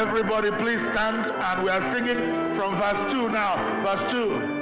Everybody please stand, and we are singing from verse 2 now. Verse 2.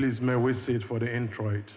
Please, may we sit for the Introit.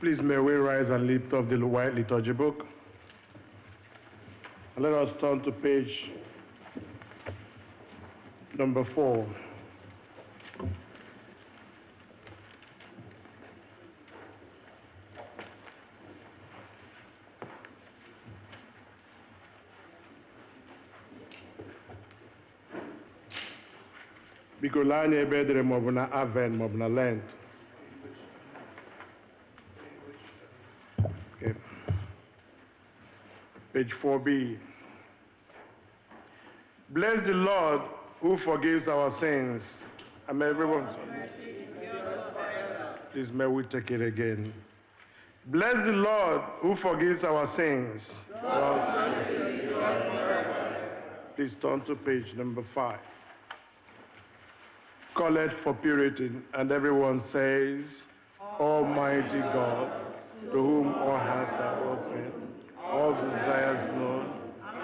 Please may we rise and lift up the white liturgy book. And let us turn to page number 4. Biko lee anya ebe edere maọbụ na Advent maọbụ na Lent. Okay. Page 4b. Bless the Lord who forgives our sins. And everyone, please may we take it again. Bless the Lord who forgives our sins. Please turn to page number 5. Kolekt for purity, and everyone says, Almighty God, to whom all hearts are open, all desires known,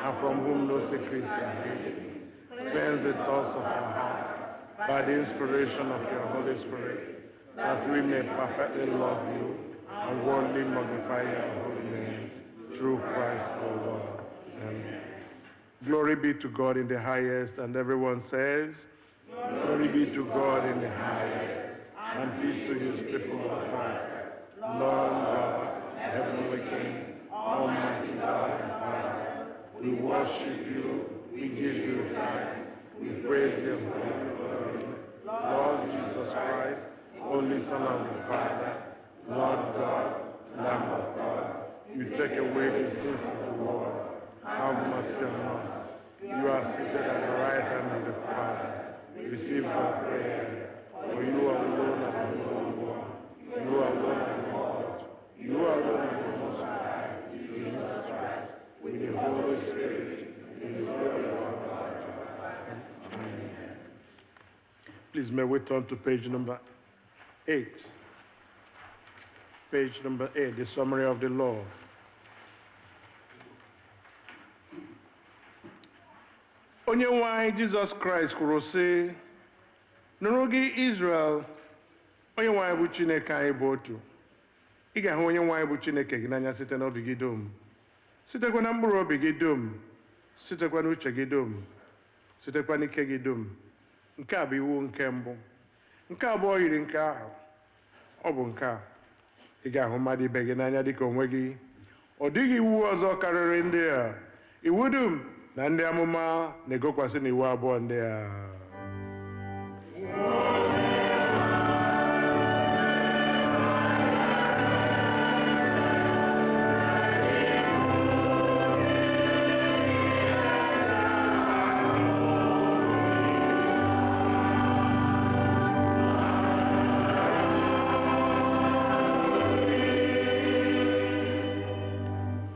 and from whom no secrets are hidden, cleanse the thoughts of our hearts by the inspiration of your Holy Spirit, that we may perfectly love you and worthily magnify your holy name, through Christ our Lord. Amen. Glory be to God in the highest, and everyone says, Glory be to God in the highest, and peace to his people on earth. Lord God, heavenly King, almighty God and Father, we worship you, we give you thanks, we praise your holy name. Lord Jesus Christ, only Son of the Father, Lord God, Lamb of God, you take away the sins of the world. Have mercy on us. You are seated at the right hand of the Father. Receive our prayer, for you alone are the Holy One. You alone are the Lord. You alone are the Most High, Jesus Christ, with the Holy Spirit, in the glory of our God. Amen. Please may we turn to page number 8. Page number 8, the summary of the law. Onye nwe Jesus Christ kwuru sị, nụrụ gị Israel, onye nwe anyị bụ Chineke anyị bụ otu. Ị ga-ahụ onye nwe anyị bụ Chineke gị n'anya site n'obi gị dum, sitekwa na mkpụrụ obi gị dum, sitekwa n'uche gị dum, sitekwa n'ike gị dum. Nke a bụ iwu nke mbụ. Nke abụọ yiri nke ahụ. Ọ bụ nke a. Ị ga-ahụ mmadụ ibe gị n'anya dịka onwe gị. Ọ dịghị iwu ọzọ karịrị ndị a. Iwu dum na ndị amụma na-egokwasị n'iwu abụọ ndị a.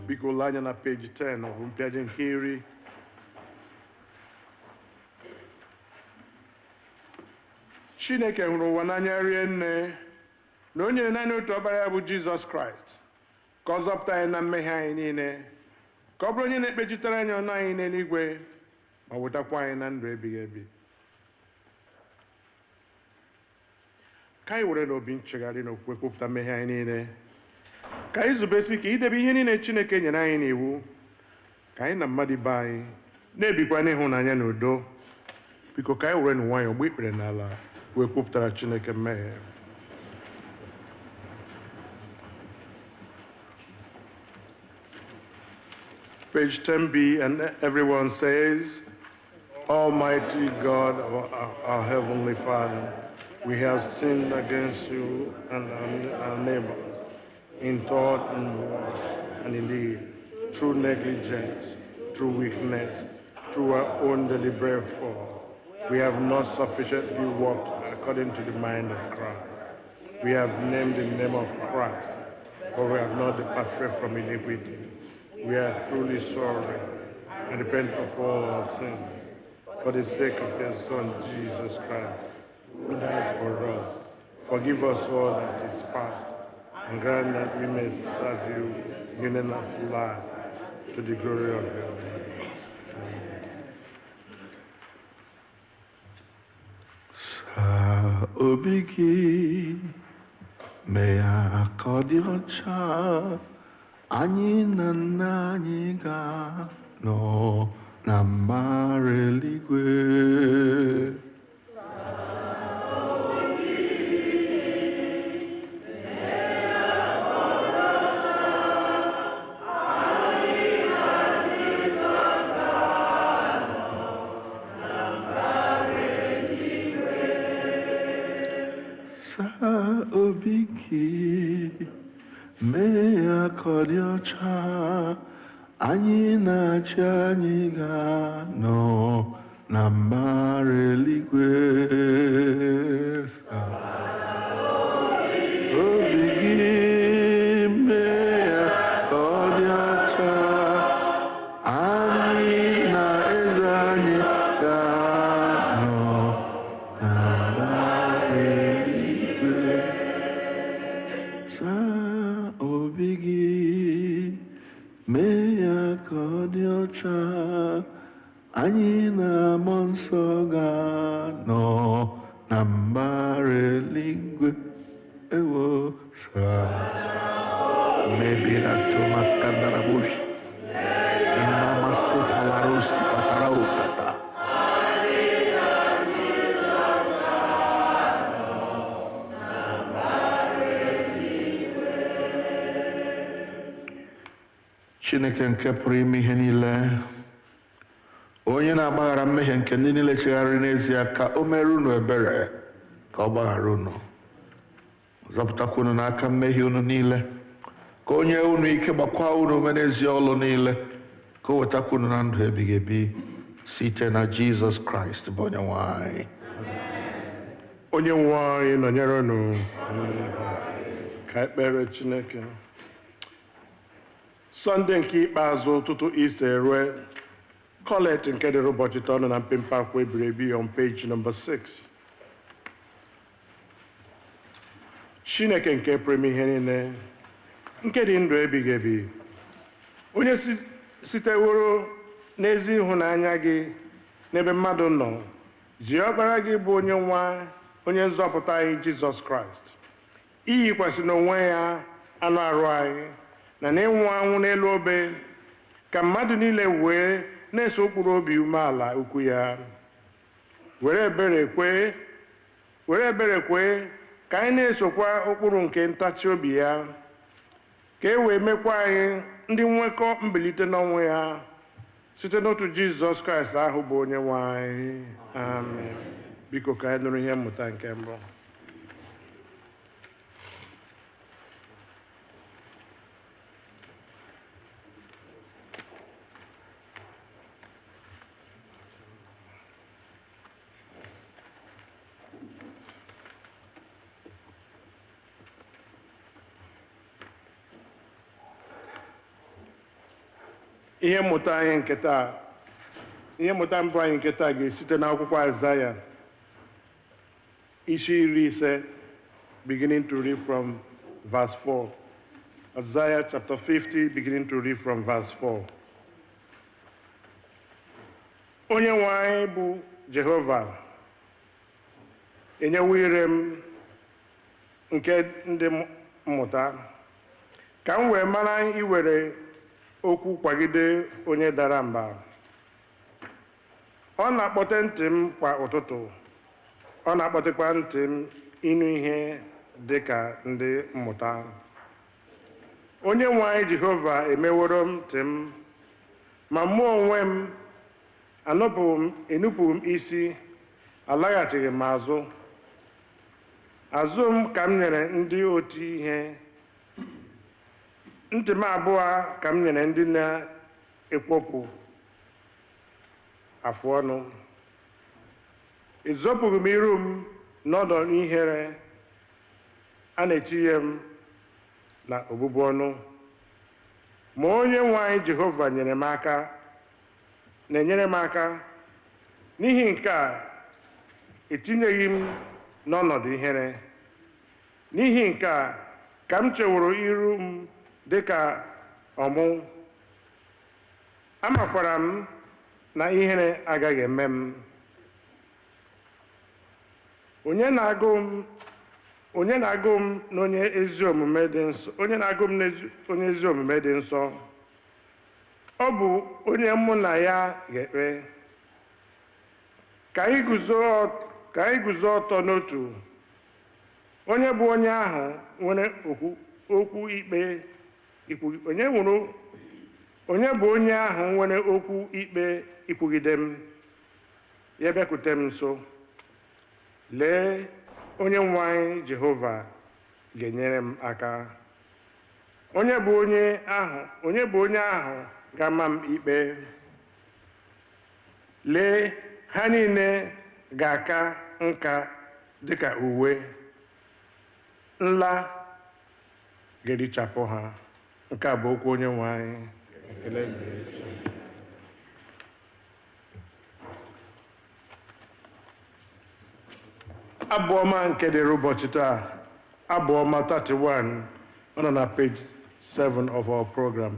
Biko lee anya na page 10 of mpịaji nke iri. Chineke hụrụ ụwa n'anya rie nne na o nyere naanị otu ọkpara ya bụ Jizọs Kraịst ka ọ zọpụta anyị na mmehie anyị niile, ka ọ bụrụ onye na-ekpechitere anyị ọnụ anyị n'eluigwe ma wetakwa anyị na ndụ ebighị ebi. Ka anyị were n'obi nchegharị na okwukwe kwupụta mmehie anyị niile, ka anyị zubesi ike idebe ihe niile Chineke nyere anyị n'iwu, ka anyị na mmadụ ibe anyị na-ebikwa n'ịhụnanya na udo. Biko ka anyị were n'nwayọọ gba ikpere n'ala wee kwupụtara Chineke mmehie. Page 10b, and everyone says, Almighty God, our Heavenly Father, we have sinned against you and our neighbors in thought and word and in deed, through negligence, through weakness, through our own deliberate fault. We have not sufficiently walked according to the mind of Christ. We have named the name of Christ, but we have not departed from iniquity. We are truly sorry and repent of all our sins for the sake of your Son, Jesus Christ, who died for us. Forgive us all that is past, and grant that we may serve you in enough life to the glory of your name. Obiki mea maka ọ dị ọcha anyị na nna anyị ga-nọ na mbara eluigwe. Saa obi gị mee ya ka ọ dị ọcha anyị na-achị anyị ga-anọ na mbara eluigwe. Obi gị mee ya ka ọ dị ọcha anyị na eze anyị ga-anọ na mbara eluigwe. Saa obi gị mee ya ka ọ dị ọcha anyị na mmụọ nsọ ga-anọ na mbara eluigwe. Ewo saa mebira Thomas Kandarabush inamasi palarusi pataraukata. Chineke nke pụrụ ime ihe niile, onye na-agbaghara mmehie nke ndị niile chegharịrị n'ezie, ka o mere unu ebere, ka ọ gbaghara unu, zọpụtakwa unu n'aka mmehie unu niile, ka o nye unu ike, gbakwa unu ume n'ezi ọlụ niile, ka o wetakwa unu na ndụ ebighị ebi site na Jizọs Kraịst bụ onye nwe anyị. Onye nwe anyị nọnyere unu. Ka ekpere Chineke. Sọnde nke ikpeazụ ụtụtụ Easter erue, Kolekt nke dịrị ụbọchị tọnụ na mpempe akwa ebiri ebi on page number 6. Chineke nke pụrụ ime ihe niile, nke dị ndụ ebighị ebi, onye siteworo n'ezi ịhụnanya gị n'ebe mmadụ nọ, ji ọkpara gị bụ onye nzọpụta anyị Jizọs Kraịst iyikwasị n'onwe ya anụ arụ anyị na n'ịnwụ anwụ n'elu obe, ka mmadụ niile wee na-eso ụkpụrụ obi umeala ukwu ya. Were ebere kwe ka anyị na-esokwa ụkpụrụ nke ntachi obi ya, ka e wee mekwa anyị ndị nwekọ mbilite n'ọnwụ ya site n'otu Jizọs Kraịst ahụ bụ onye nwe anyị. Amen. Biko ka anyị nụrụ ihe mmụta nke mbụ. Ihe mmụta mbụ anyị nke taa ga-esite n'akwụkwọ Aịzaya isi 50, beginning to read from verse 4. Isaiah chapter 50, beginning to read from verse 4. Onye nwe anyị bụ Jehova enyewo ire m nke ndị mmụta, ka m wee mara iwere okwu kwagide onye dara mba. Ọ na-akpọte ntị m kwa ụtụtụ, ọ na-akpọtekwa ntị m ịnụ ihe dị ka ndị mmụta. Onye nwe anyị Jehova emeworo m ntị m, ma mụ onwe m enupụghị m isi, alaghachighị m azụ. Azụ m ka m nyere ndị oti ihe, ntị m abụọ ka m nyere ndị na-ekpopụ afụ ọnụ. Ezopụghị m iru m n'ọdọ ihere, a na-etinye m na obụbụ ọnụ. Ma onye nwe anyị Jehova na-enyere m aka, n'ihi nke a etinyeghị m n'ọnọdụ ihere. N'ihi nke a ka m cheworo iru m dịka ọmụ. Amakwara m na ihere agaghị eme m. Onye na-agụ m onye na-agụ m n'onye ezi omume dị nsọ, onye na-agụ m n'onye ezi omume dị nsọ, ọ bụ onye mụ na ya ga-ekpe. Ka anyị guzo ọtọ n'otu. Onye bụ onye ahụ nwere okwu ikpe onye bụ onye ahụ nwere okwu ikpe ikwugide m, ya bịakwute m nso. Lee, onye nwe anyị Jehova ga-enyere m aka. Onye bụ onye ahụ ga-ama m ikpe. Lee, ha niile ga-aka nka dịka uwe, nla ga-erichapụ ha. Nke a bụ okwu onye nwe anyị. Ekele dịrị Chineke. Abụ ọma nke dịrị ụbọchị taa, Abụ ọma 31, ọ nọ na page 7 of our program.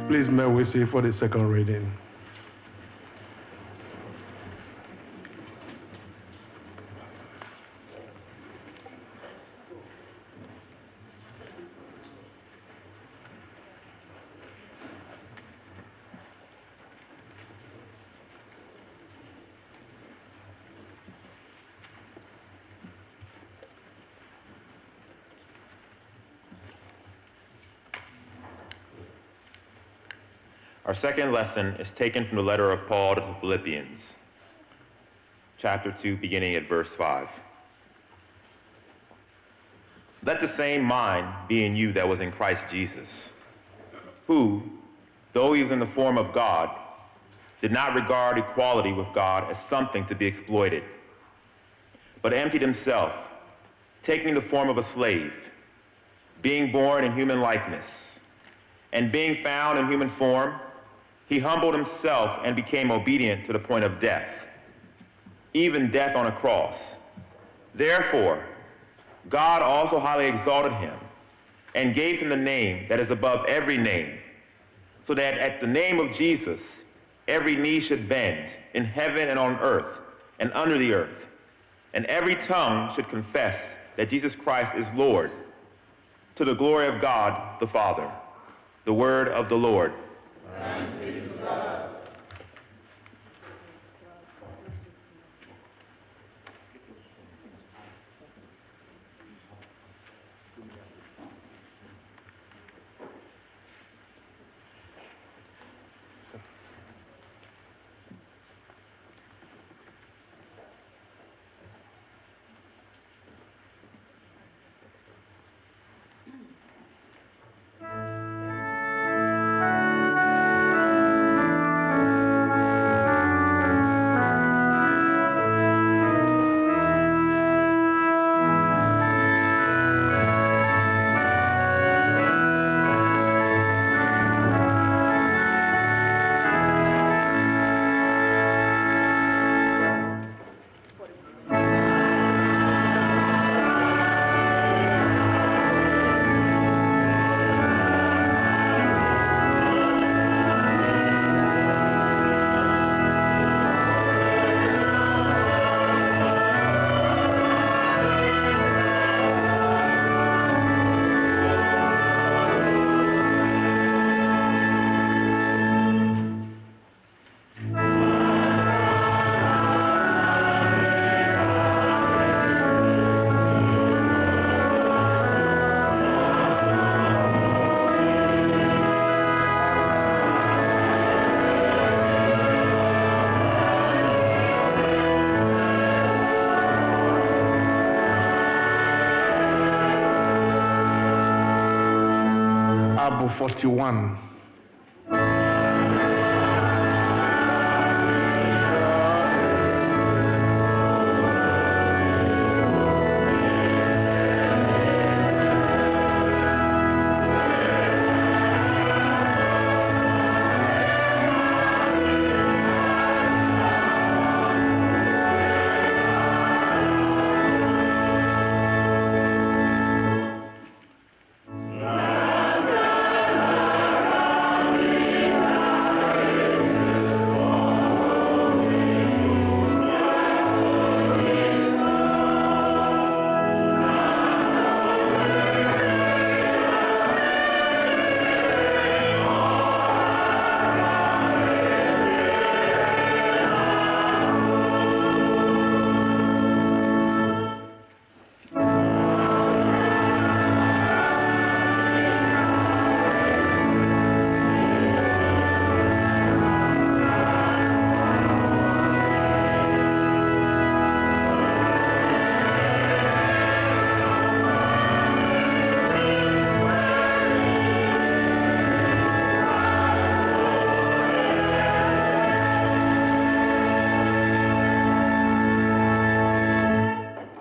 Please may we see for the second reading. Our second lesson is taken from the letter of Paul to the Philippians, chapter 2, beginning at verse 5. Let the same mind be in you that was in Christ Jesus, who, though he was in the form of God, did not regard equality with God as something to be exploited, but emptied himself, taking the form of a slave, being born in human likeness, and being found in human form, he humbled himself and became obedient to the point of death, even death on a cross. Therefore, God also highly exalted him and gave him the name that is above every name, so that at the name of Jesus, every knee should bend in heaven and on earth and under the earth, and every tongue should confess that Jesus Christ is Lord, to the glory of God the Father. The word of the Lord. Thanks be to God. Abba 41.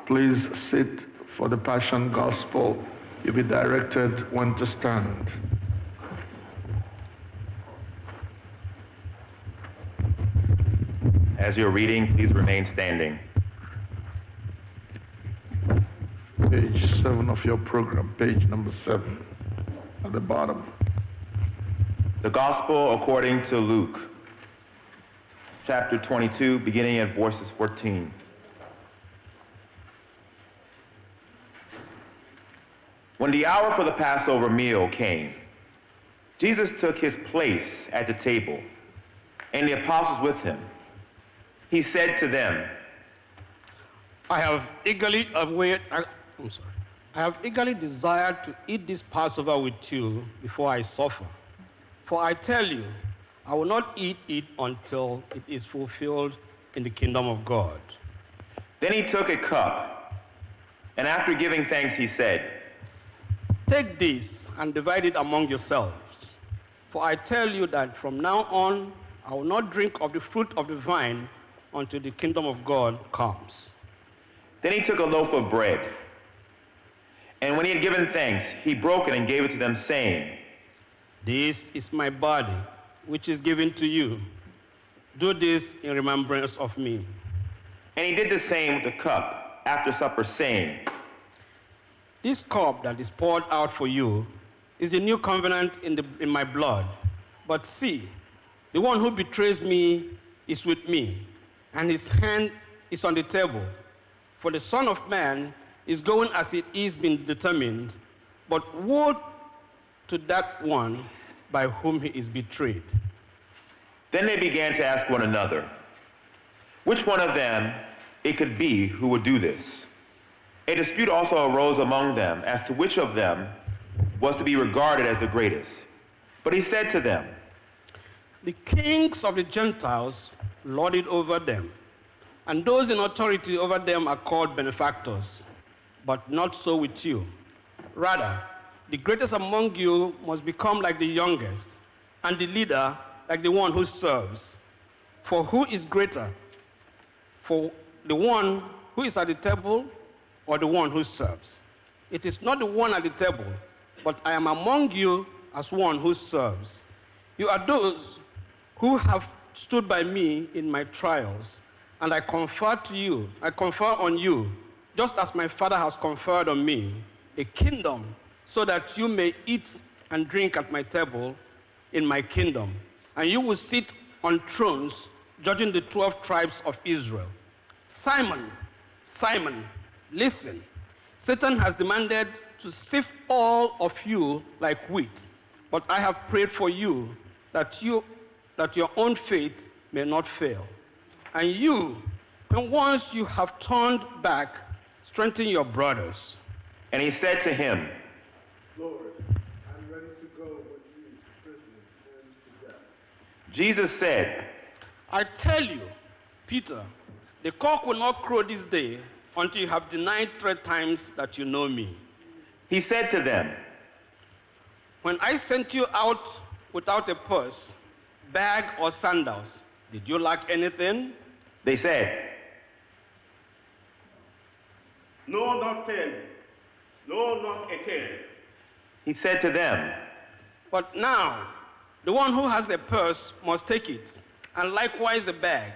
Please sit for the Passion Gospel. You'll be directed when to stand. As you're reading, please remain standing. Page 7 of your program, page number 7, at the bottom. The Gospel according to Luke, chapter 22, beginning at verses 14. When the hour for the Passover meal came, Jesus took his place at the table, and the apostles with him. He said to them, I have eagerly desired to eat this Passover with you before I suffer. For I tell you, I will not eat it until it is fulfilled in the kingdom of God. Then he took a cup, and after giving thanks, he said, Take this and divide it among yourselves. For I tell you that from now on, I will not drink of the fruit of the vine until the kingdom of God comes. Then he took a loaf of bread, and when he had given thanks, he broke it and gave it to them, saying, This is my body, which is given to you. Do this in remembrance of me. And he did the same with the cup after supper, saying, This cup that is poured out for you is the new covenant in my blood. But see, the one who betrays me is with me, and his hand is on the table. For the Son of Man is going as it is been determined, but woe to that one by whom he is betrayed. Then they began to ask one another, which one of them it could be who would do this. A dispute also arose among them as to which of them was to be regarded as the greatest. But he said to them, The kings of the Gentiles lord it over them, and those in authority over them are called benefactors, but not so with you. Rather, the greatest among you must become like the youngest, and the leader like the one who serves. For who is greater? For the one who is at the table or the one who serves? It is not the one at the table, but I am among you as one who serves. You are those who have stood by me in my trials, and I confer on you, just as my Father has conferred on me, a kingdom, so that you may eat and drink at my table in my kingdom, and you will sit on thrones judging the 12 tribes of Israel. Simon, Simon, listen. Satan has demanded to sift all of you like wheat, but I have prayed for you that your own faith may not fail. And you, when once you have turned back, strengthen your brothers. And he said to him, Lord, I'm ready to go with you to prison and to death. Jesus said, I tell you, Peter, the cock will not crow this day until you have denied 3 times that you know me. He said to them, When I sent you out without a purse, bag, or sandals, did you lack anything? They said, No, not 10. No, not a 10. He said to them, But now, the one who has a purse must take it, and likewise a bag.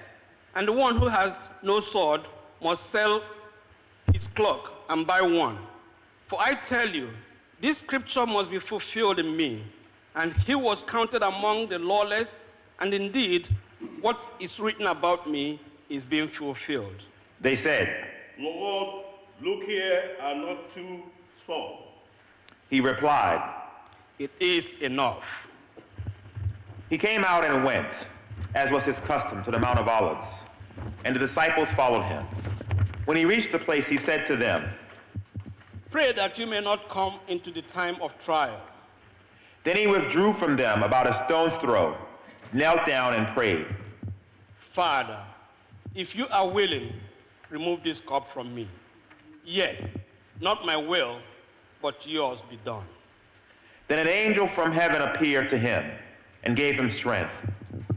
And the one who has no sword must sell his cloak and buy one. For I tell you, this scripture must be fulfilled in me. And he was counted among the lawless, and indeed, what is written about me is being fulfilled. They said, Lord, look here and not too small. He replied, It is enough. He came out and went, as was his custom, to the Mount of Olives, and the disciples followed him. When he reached the place, he said to them, Pray that you may not come into the time of trial. Then he withdrew from them about a stone's throw, knelt down and prayed, Father, if you are willing, remove this cup from me. Yet, not my will, but yours be done. Then an angel from heaven appeared to him and gave him strength.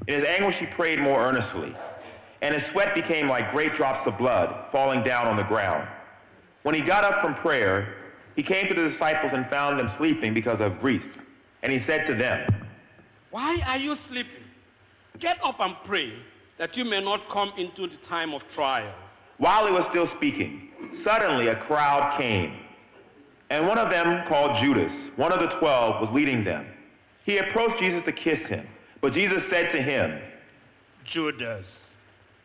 In his anguish he prayed more earnestly, and his sweat became like great drops of blood falling down on the ground. When he got up from prayer, he came to the disciples and found them sleeping because of grief. And he said to them, Why are you sleeping? Get up and pray, that you may not come into the time of trial. While he was still speaking, suddenly a crowd came, and one of them, called Judas, one of the 12, was leading them. He approached Jesus to kiss him, but Jesus said to him, Judas,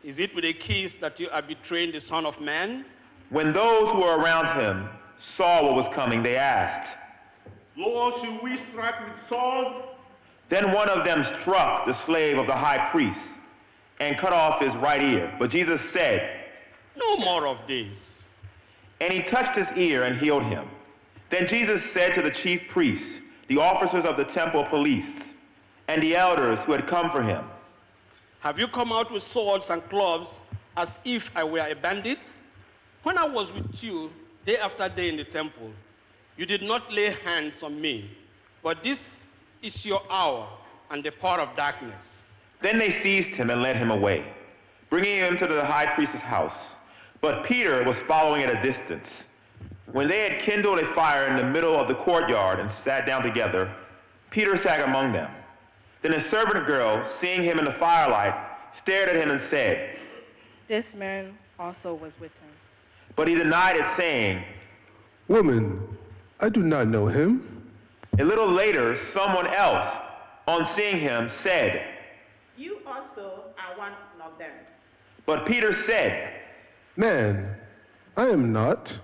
is it with a kiss that you are betraying the Son of Man? When those who were around him saw what was coming, they asked, Lord, should we strike with sword? Then one of them struck the slave of the high priest and cut off his right ear. But Jesus said, No more of this. and he touched his ear and healed him. Then Jesus said to the chief priests, the officers of the temple police, and the elders who had come for him, Have you come out with swords and clubs as if I were a bandit? When I was with you day after day in the temple, you did not lay hands on me, but this is your hour and the power of darkness. Then they seized him and led him away, bringing him to the high priest's house. But Peter was following at a distance. When they had kindled a fire in the middle of the courtyard and sat down together, Peter sat among them. Then a servant girl, seeing him in the firelight, stared at him and said, This man also was with him. But he denied it, saying, Woman, I do not know him. A little later, someone else, on seeing him, said, You also are one of them. But Peter said, Man, I am not.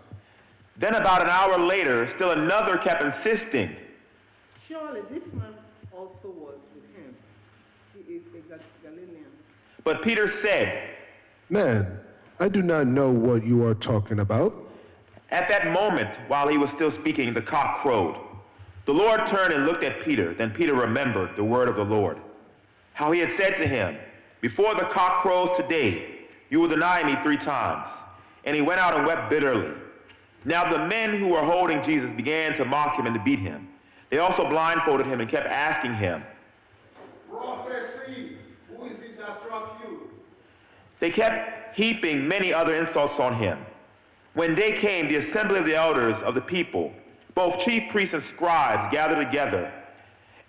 Then about an hour later, still another kept insisting. Surely this man also was with him. He is a Galilean. But Peter said, Man, I do not know what you are talking about. At that moment, while he was still speaking, the cock crowed. The Lord turned and looked at Peter. Then Peter remembered the word of the Lord, how he had said to him, Before the cock crows today, you will deny me 3 times. And he went out and wept bitterly. Now the men who were holding Jesus began to mock him and to beat him. They also blindfolded him and kept asking him, Prophecy, who is it that struck you? They kept heaping many other insults on him. When day came, the assembly of the elders of the people, both chief priests and scribes, gathered together,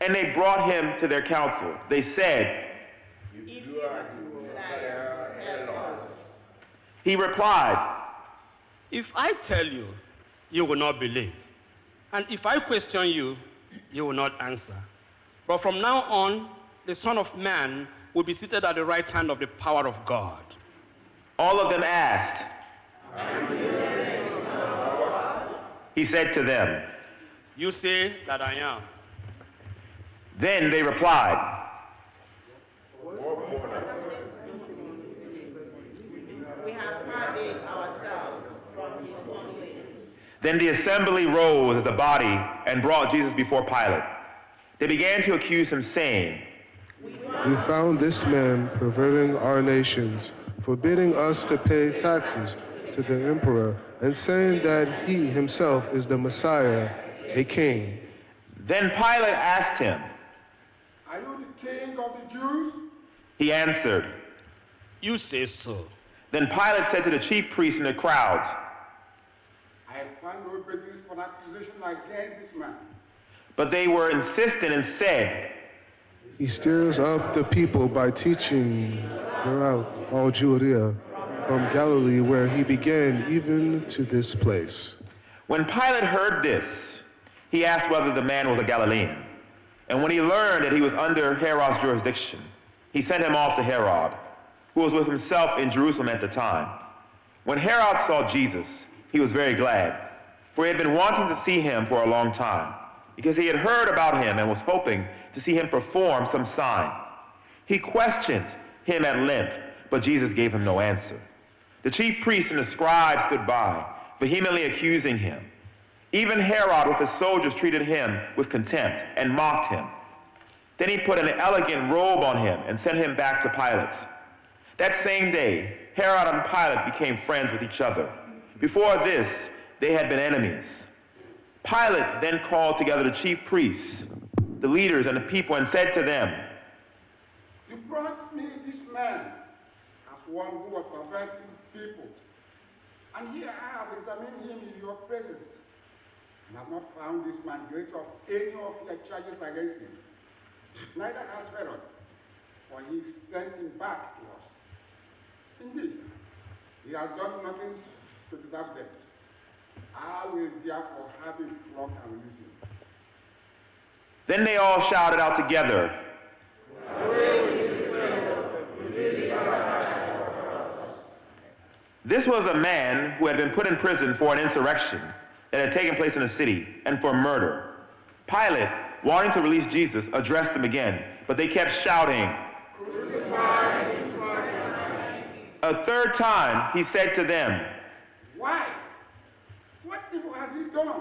and they brought him to their council. They said, If you are the Messiah, tell us. He replied, If I tell you, you will not believe. And if I question you, you will not answer. But from now on, the Son of Man will be seated at the right hand of the power of God. All of them asked. He said to them, You say that I am. Then they replied, We have heard it ourselves from his own lips. Then the assembly rose as a body and brought Jesus before Pilate. They began to accuse him, saying, We found this man perverting our nations, forbidding us to pay taxes to the emperor, and saying that he himself is the Messiah, a king. Then Pilate asked him. Are you the king of the Jews? He answered. You say so. Then Pilate said to the chief priests and the crowds, I find no basis for an accusation against this man. but they were insistent and said, He stirs up the people by teaching throughout all Judea, from Galilee where he began, even to this place. When Pilate heard this, he asked whether the man was a Galilean. And when he learned that he was under Herod's jurisdiction, he sent him off to Herod, who was with himself in Jerusalem at the time. When Herod saw Jesus, he was very glad, for he had been wanting to see him for a long time, because he had heard about him and was hoping to see him perform some sign. He questioned him at length, but Jesus gave him no answer. The chief priests and the scribes stood by, vehemently accusing him. Even Herod with his soldiers treated him with contempt and mocked him. Then he put an elegant robe on him and sent him back to Pilate. That same day, Herod and Pilate became friends with each other. Before this, they had been enemies. Pilate then called together the chief priests, the leaders, and the people, and said to them, You brought me this man as one who was perverting people. And here I have examined him in your presence, and have not found this man guilty of any of your charges against him. Neither has Herod, for he sent him back to us. Indeed, he has done nothing to deserve death. I will therefore have him flogged and release him. Then they all shouted out together, This was a man who had been put in prison for an insurrection that had taken place in the city and for murder. Pilate, wanting to release Jesus, addressed them again, but they kept shouting. Crucify him. A third time he said to them, Why? What evil has he done?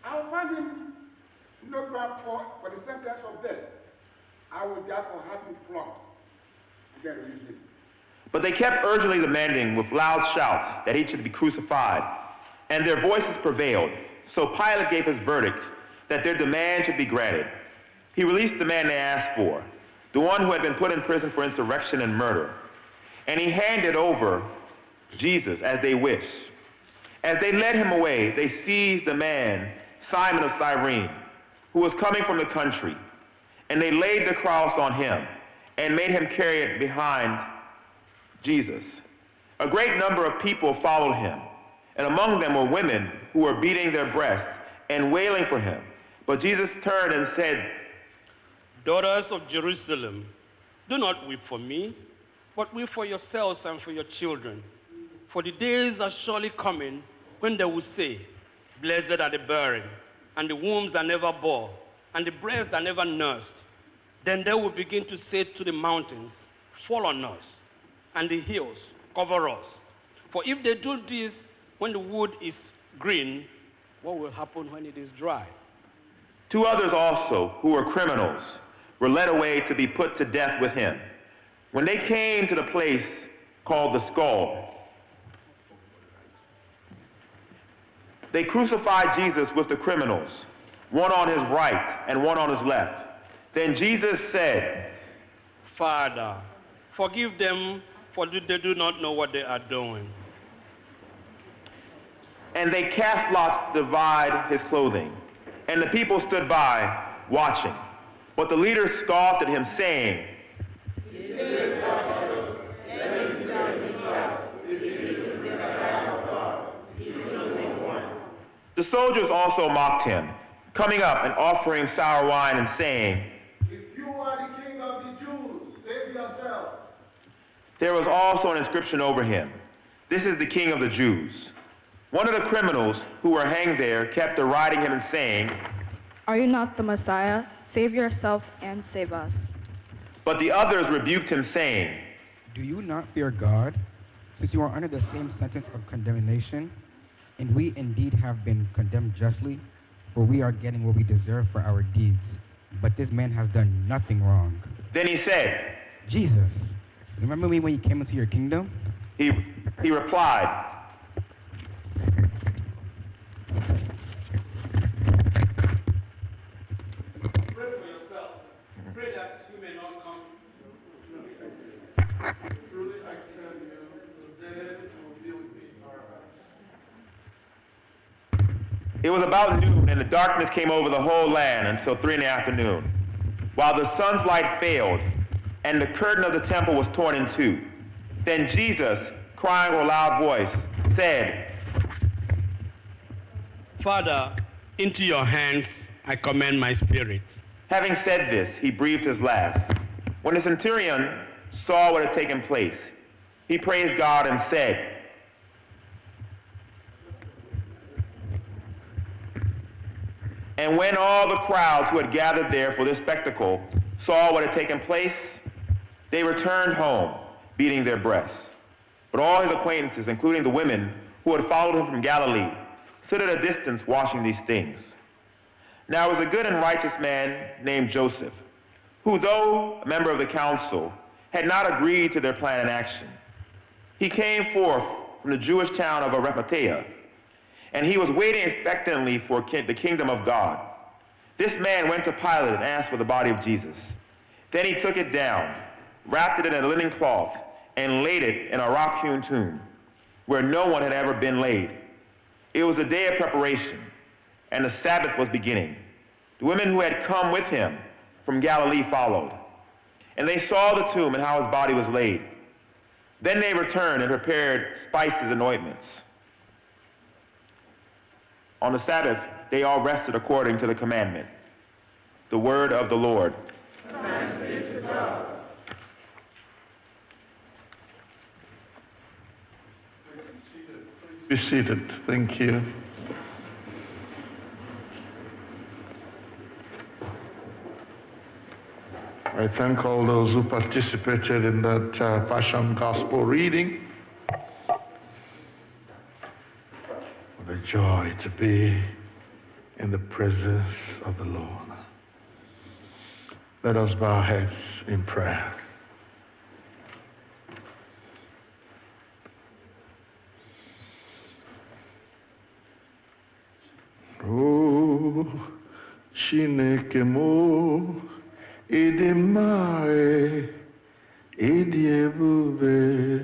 I will find him no ground for the sentence of death. I will therefore have him flogged and then release him. But they kept urgently demanding with loud shouts that he should be crucified, and their voices prevailed. So Pilate gave his verdict that their demand should be granted. He released the man they asked for, the one who had been put in prison for insurrection and murder, and he handed over Jesus as they wished. As they led him away, they seized the man, Simon of Cyrene, who was coming from the country, and they laid the cross on him and made him carry it behind Jesus. A great number of people followed him, and among them were women who were beating their breasts and wailing for him. But Jesus turned and said, Daughters of Jerusalem, do not weep for me, but weep for yourselves and for your children. For the days are surely coming when they will say, Blessed are the barren, and the wombs that never bore, and the breasts that never nursed. Then they will begin to say to the mountains, Fall on us, and the hills, cover us. For if they do this when the wood is green, what will happen when it is dry? 2 others also, who were criminals, were led away to be put to death with him. When they came to the place called the Skull, they crucified Jesus with the criminals, one on his right and one on his left. Then Jesus said, Father, forgive them, for they do not know what they are doing. And they cast lots to divide his clothing. And the people stood by, watching. But the leaders scoffed at him, saying, The soldiers also mocked him, coming up and offering sour wine and saying, If you are the king of the Jews, save yourself. There was also an inscription over him, This is the King of the Jews. One of the criminals who were hanged there kept deriding him and saying, Are you not the Messiah? Save yourself and save us. But the others rebuked him, saying, Do you not fear God, since you are under the same sentence of condemnation? And we indeed have been condemned justly, for we are getting what we deserve for our deeds. But this man has done nothing wrong. Then he said, Jesus, remember me when you came into your kingdom? He replied, Pray for yourself. Pray that you may not come. Truly I tell you, the dead will be with me forever. It was about noon, and the darkness came over the whole land until 3 p.m, while the sun's light failed, and the curtain of the temple was torn in two. Then Jesus, crying with a loud voice, said, Father, into your hands I commend my spirit. Having said this, he breathed his last. When the centurion saw what had taken place, he praised God and said, And when all the crowds who had gathered there for this spectacle saw what had taken place, they returned home, beating their breasts. But all his acquaintances, including the women who had followed him from Galilee, stood at a distance watching these things. Now there was a good and righteous man named Joseph, who, though a member of the council, had not agreed to their plan and action. He came forth from the Jewish town of Arimathea, and he was waiting expectantly for the kingdom of God. This man went to Pilate and asked for the body of Jesus. Then he took it down, wrapped it in a linen cloth, and laid it in a rock-hewn tomb, where no one had ever been laid. It was a day of preparation, and the Sabbath was beginning. The women who had come with him from Galilee followed, and they saw the tomb and how his body was laid. Then they returned and prepared spices and ointments. On the Sabbath, they all rested according to the commandment. The word of the Lord. Thanks be to God. Be seated. Thank you. I thank all those who participated in that Passion Gospel reading. What a joy to be in the presence of the Lord. Let us bow our heads in prayer. Oh, Chineke mo, ịdị mma, ịdị ebube,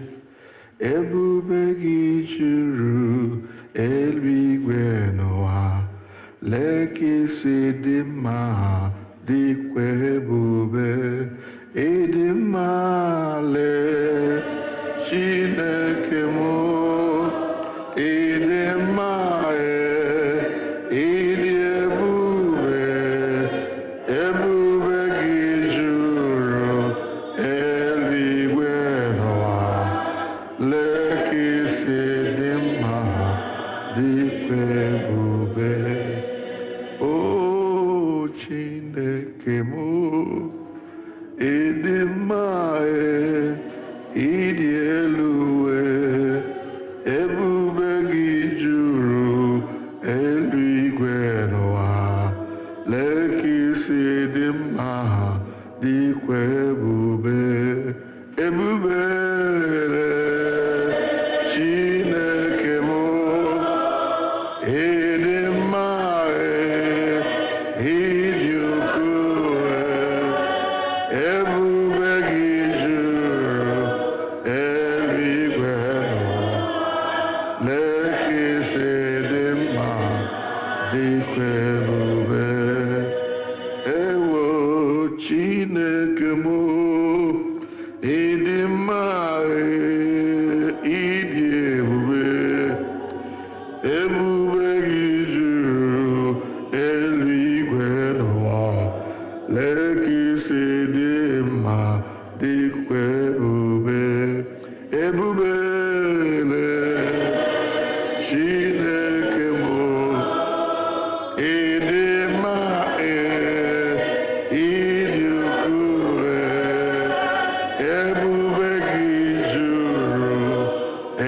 ebube gị juru eluigwe n'ụwa. Lee ka isi dị mma, dịkwa ebube, ịdị mma, lee Chineke ịdị mma ịdị elu ebube gị juru eluigwe n'ụwa lee ka isi dị mma dịkwa ebube ebube Chineke m ịdị mma ịdị ukwuu ebube gị juru eluigwe n'ụwa lee ka isi dị mma dịkwa ebube ewo Chineke m ịdị mma ịdị ebube ebube gị juru eluigwe n'ụwa lee ka isi dị mma dịkwa ebube ebube Chineke m ịdị mma ịdị ukwuu ebube gị juru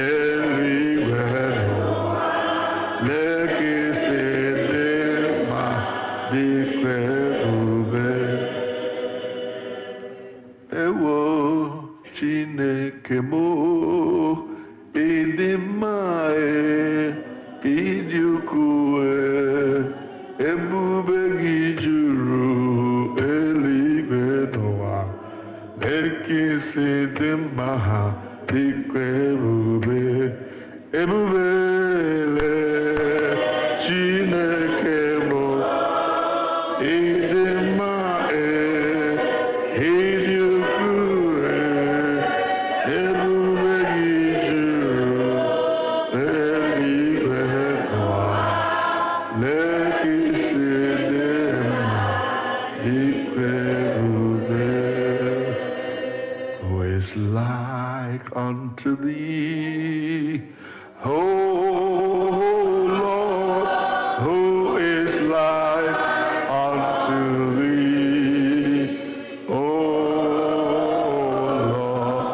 eluigwe n'ụwa lee ka isi dị mma dịkwa ebube ewo Chineke m ịdị mma ịdị ukwuu ebube gị juru eluigwe n'ụwa lee ka isi dị mma ha dịkwa ebube ebube Chineke m ịdị mma ịdị ukwuu ebube gị juru eluigwe n'ụwa lee ka isi dị mma dịkwa ebube who is like unto thee oh Lord who is like unto thee oh Lord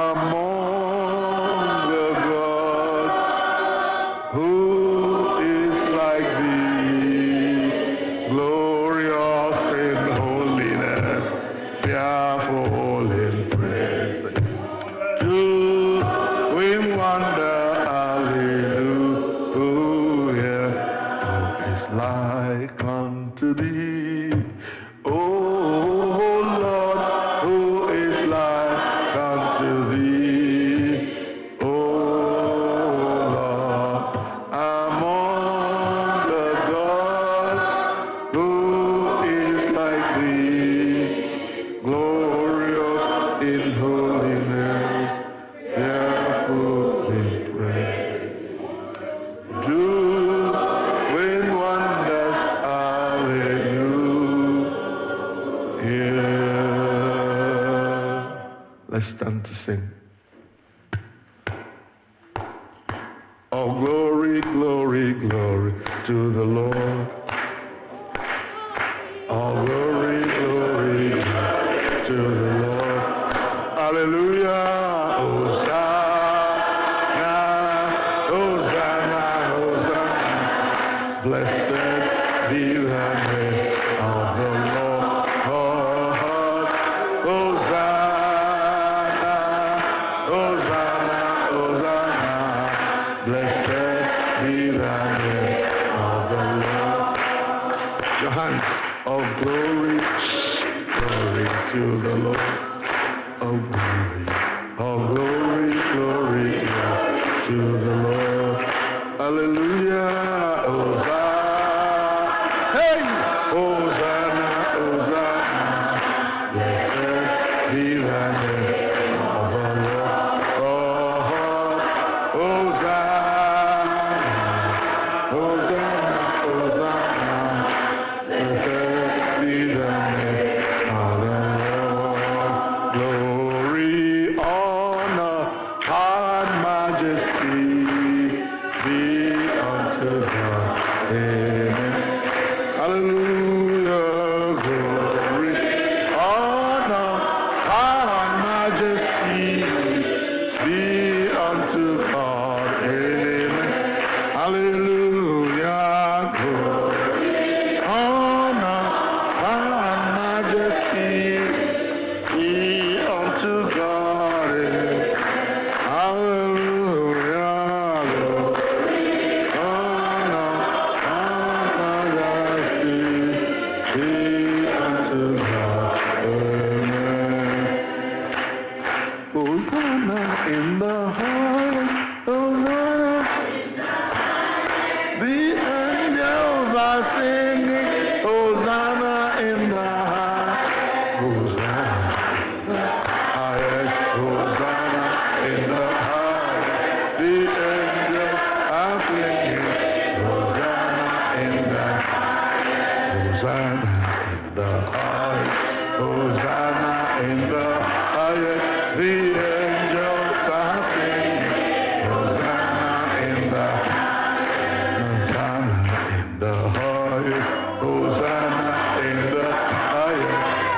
among the gods who is like thee glorious in holiness fearful in praise doing wonder hallelujah who is like unto thee oh Lord who is like unto thee oh Lord among the gods who is like thee glorious in holiness fearful in praise doing wonders hallelujah let's stand to sing oh glory glory glory to the Lord all glory glory to the Lord hallelujah Hosanna Hosanna Hosanna blessed be the name of the Lord Hosanna Hosanna Hosanna blessed be the name of the Lord your hands of glory glory to the Lord oh glory glory to the Lord hallelujah Hosanna hey Hosanna Hosanna blessed be the name of the Lord Hosanna Hosanna Hosanna blessed be the name of the Lord glory honor and majesty be unto God. Amen. Hallelujah. Glory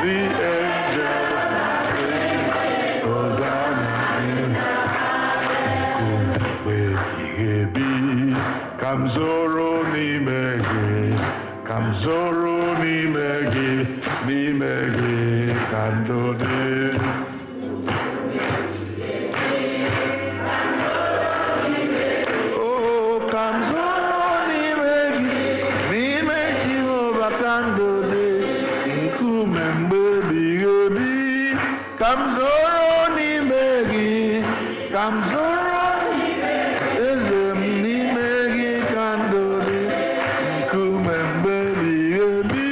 The angels sing, Hosanna in Nkwu. Kamzoro nimegi, Kamzoro nimegi, nimegi kandode. Oh, Kamzoro nimegi, nimegi obakandode. Nkumembe bigobi, Kamzoro nimegi, Kamzoro ezem nimegi kandode. Nkumembe bigobi.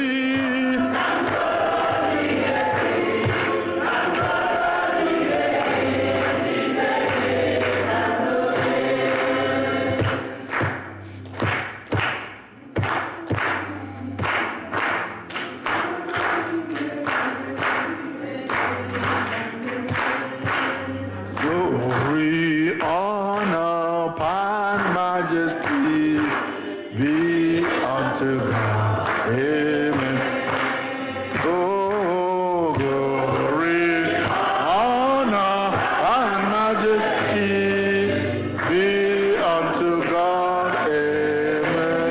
Glory, honor, and majesty be unto God. Amen. Oh, glory, honor, and majesty be unto God. Amen.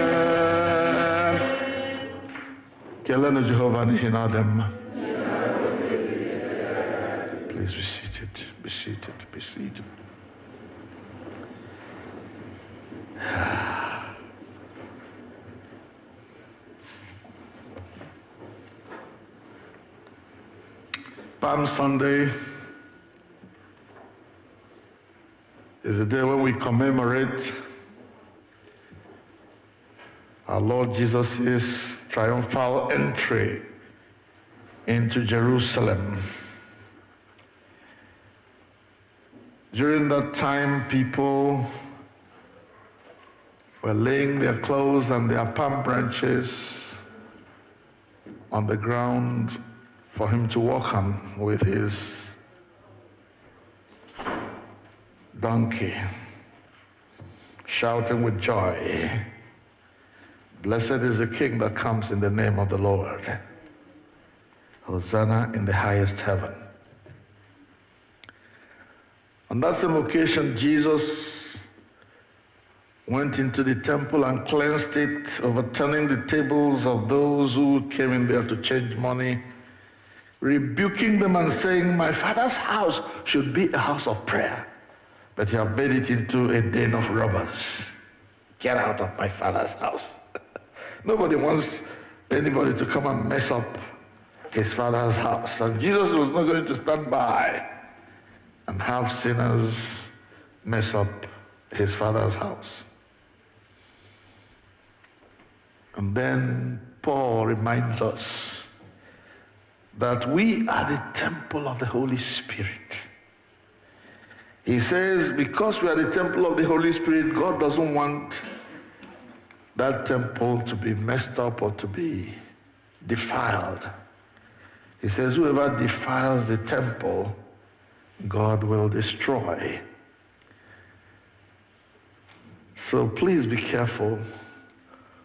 Kelenu Jehovah n'ihi na ọ dị mma. Please be seated, be seated, be seated. Palm Sunday is a day when we commemorate our Lord Jesus' triumphal entry into Jerusalem. During that time, people were laying their clothes and their palm branches on the ground for him to walk on with his donkey, shouting with joy, "Blessed is the King that comes in the name of the Lord. Hosanna in the highest heaven." On that same occasion, Jesus went into the temple and cleansed it, overturning the tables of those who came in there to change money, rebuking them and saying, "My Father's house should be a house of prayer, but you have made it into a den of robbers. Get out of my Father's house." Nobody wants anybody to come and mess up his Father's house. And Jesus was not going to stand by and have sinners mess up his Father's house. And then Paul reminds us that we are the temple of the Holy Spirit. He says, because we are the temple of the Holy Spirit, God doesn't want that temple to be messed up or to be defiled. He says, whoever defiles the temple, God will destroy. So please be careful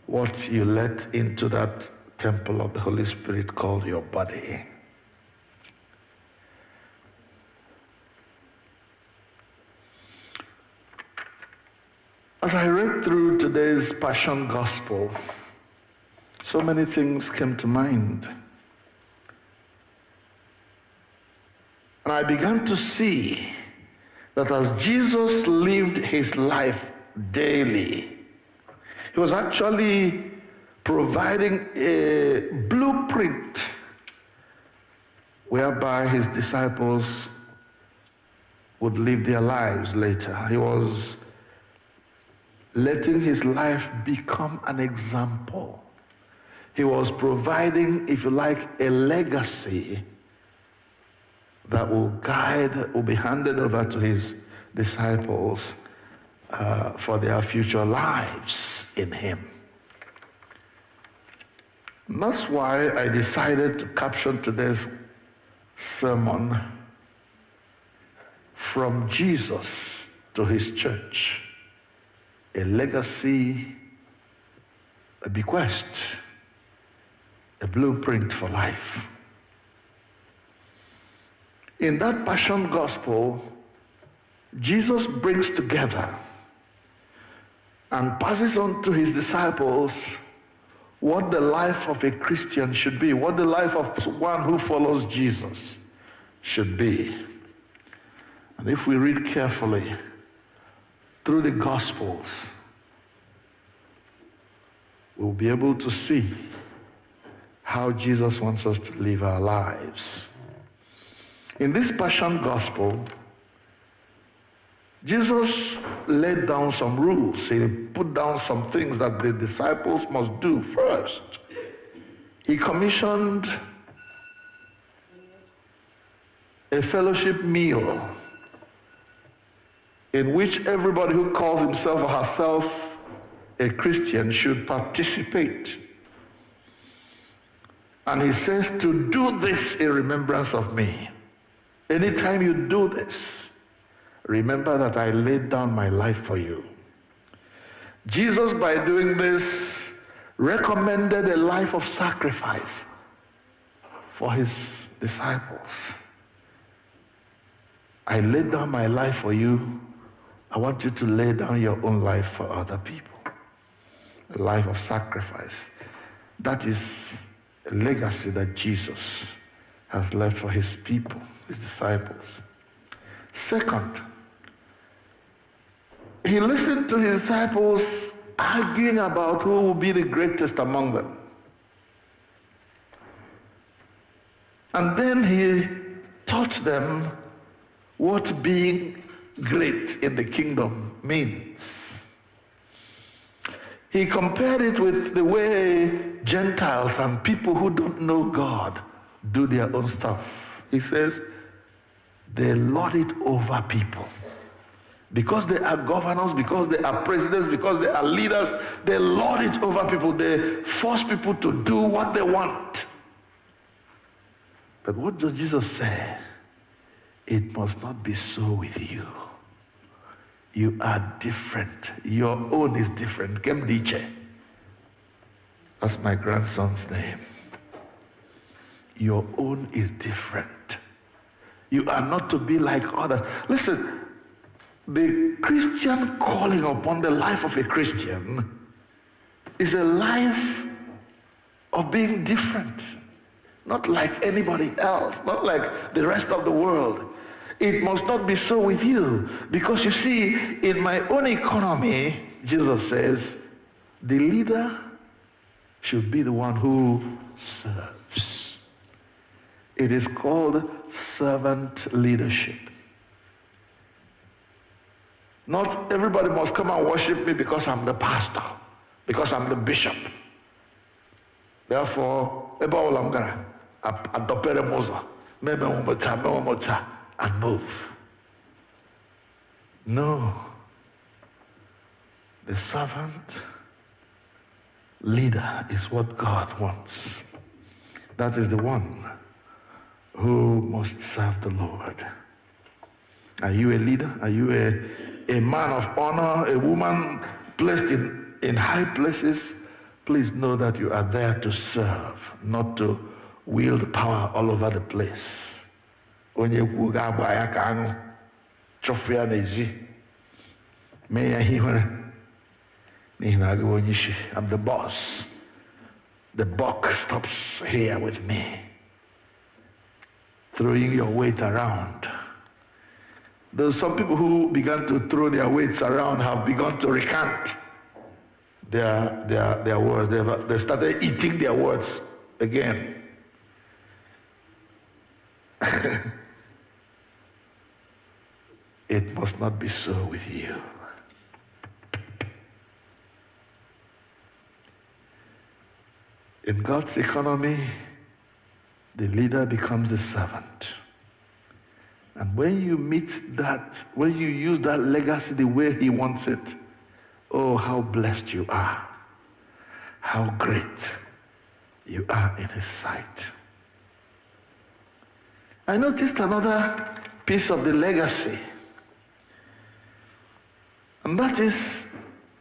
what you let into that temple of the Holy Spirit called your body. As I read through today's Passion Gospel, so many things came to mind. And I began to see that as Jesus lived his life daily, he was actually providing a blueprint whereby his disciples would live their lives later. He was letting his life become an example. He was providing, if you like, a legacy that will guide, will be handed over to his disciples for their future lives in him. And that's why I decided to caption today's sermon, From Jesus to His Church, a legacy, a bequest, a blueprint for life. In that Passion Gospel, Jesus brings together and passes on to his disciples what the life of a Christian should be, what the life of one who follows Jesus should be. And if we read carefully through the Gospels, we'll be able to see how Jesus wants us to live our lives. In this Passion Gospel, Jesus laid down some rules. He put down some things that the disciples must do first. He commissioned a fellowship meal in which everybody who calls himself or herself a Christian should participate. And he says to do this in remembrance of me. Anytime you do this, remember that I laid down my life for you. Jesus, by doing this, recommended a life of sacrifice for his disciples. I laid down my life for you. I want you to lay down your own life for other people. A life of sacrifice. That is a legacy that Jesus has left for his people, his disciples. Second, he listened to his disciples arguing about who will be the greatest among them. And then he taught them what being great in the kingdom means. He compared it with the way Gentiles and people who don't know God do their own stuff. He says, they lord it over people. Because they are governors, because they are presidents, because they are leaders, they lord it over people. They force people to do what they want. But what does Jesus say? It must not be so with you. You are different. Your own is different. Gemdiche. That's my grandson's name. Your own is different. You are not to be like others. Listen, the Christian calling upon the life of a Christian is a life of being different. Not like anybody else, not like the rest of the world. It must not be so with you. Because you see, in my own economy, Jesus says, the leader should be the one who serves. It is called servant leadership. Not everybody must come and worship me because I'm the pastor, because I'm the bishop. Therefore, I'm gonna adopere moza, and move. No. The servant leader is what God wants. That is the one who must serve the Lord. Are you a leader? Are you a man of honor, a woman placed in high places? Please know that you are there to serve, not to wield power all over the place. Onye kwu ga-agba ya ka aṅụ chọfụ ya n'ezi mee ya ihe nwere n'ihi na agụ onye isi. I'm the boss. The buck stops here with me. Throwing your weight around. Though some people who began to throw their weights around have begun to recant their words. They started eating their words again. It must not be so with you. In God's economy, the leader becomes the servant. And when you meet that, when you use that legacy the way he wants it, oh, how blessed you are. How great you are in his sight. I noticed another piece of the legacy. And that is,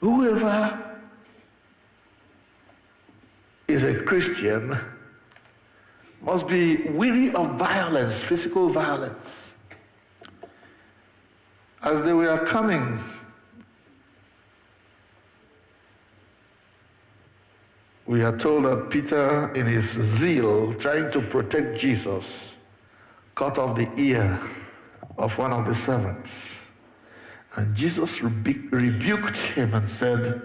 whoever is a Christian must be weary of violence, physical violence. As they were coming, we are told that Peter, in his zeal, trying to protect Jesus, cut off the ear of one of the servants. And Jesus rebuked him and said,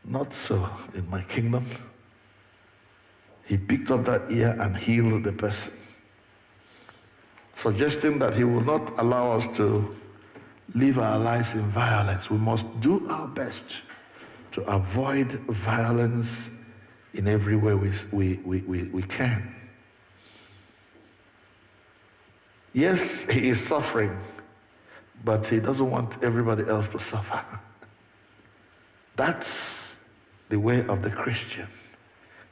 "Not so in my kingdom." He picked up that ear and healed the person, suggesting that he will not allow us to live our lives in violence. We must do our best to avoid violence in every way we can. Yes, he is suffering, but he doesn't want everybody else to suffer. That's the way of the Christian.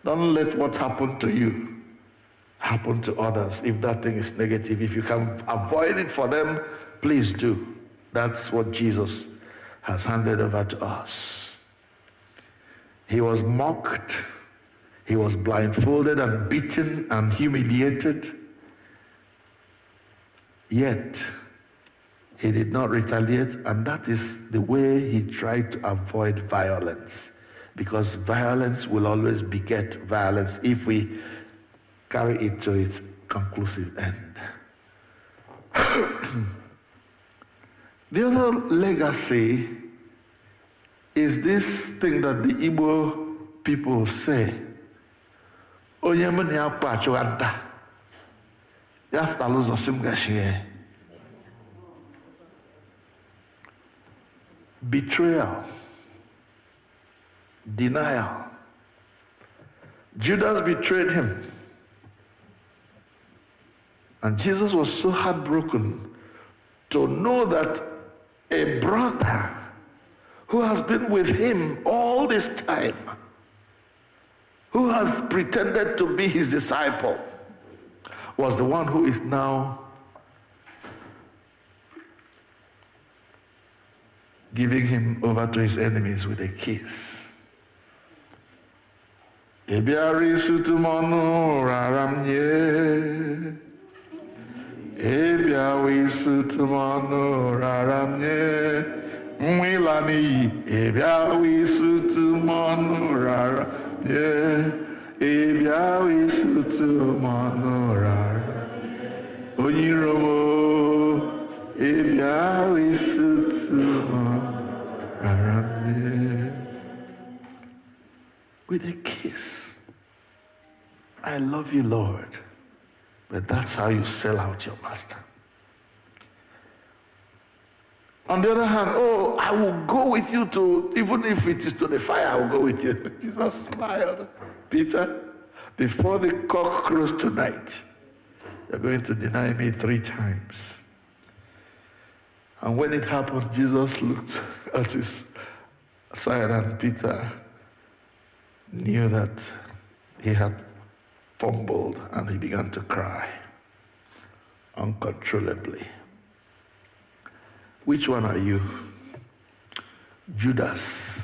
Don't let what happened to you happen to others. If that thing is negative, if you can avoid it for them, please do. That's what Jesus has handed over to us. He was mocked, he was blindfolded and beaten and humiliated, yet he did not retaliate, and that is the way he tried to avoid violence, because violence will always beget violence if we carry it to its conclusive end. The other legacy is this thing that the Igbo people say, "Onye mụ na ya kpa achụwa nta, ya fụtala ụzọ sị m gachie." Betrayal, denial. Judas betrayed him. And Jesus was so heartbroken to know that a brother who has been with him all this time, who has pretended to be his disciple, was the one who is now giving him over to his enemies with a kiss. Ebiari sutumonu raramye. Ebiawi sutumonu raramye. Mwilani. Ebiawi sutumonu raramye. Ebiawi sutumonu raramye. Onyiromo. Ebiawi sutumonu raramye. With a kiss. I love you, Lord. But that's how you sell out your master. On the other hand, oh, I will go with you to, even if it is to the fire, I will go with you. Jesus smiled. Peter, before the cock crows tonight, you're going to deny me 3 times. And when it happened, Jesus looked at his side, and Peter knew that he had fumbled, and he began to cry uncontrollably. Which one are you, Judas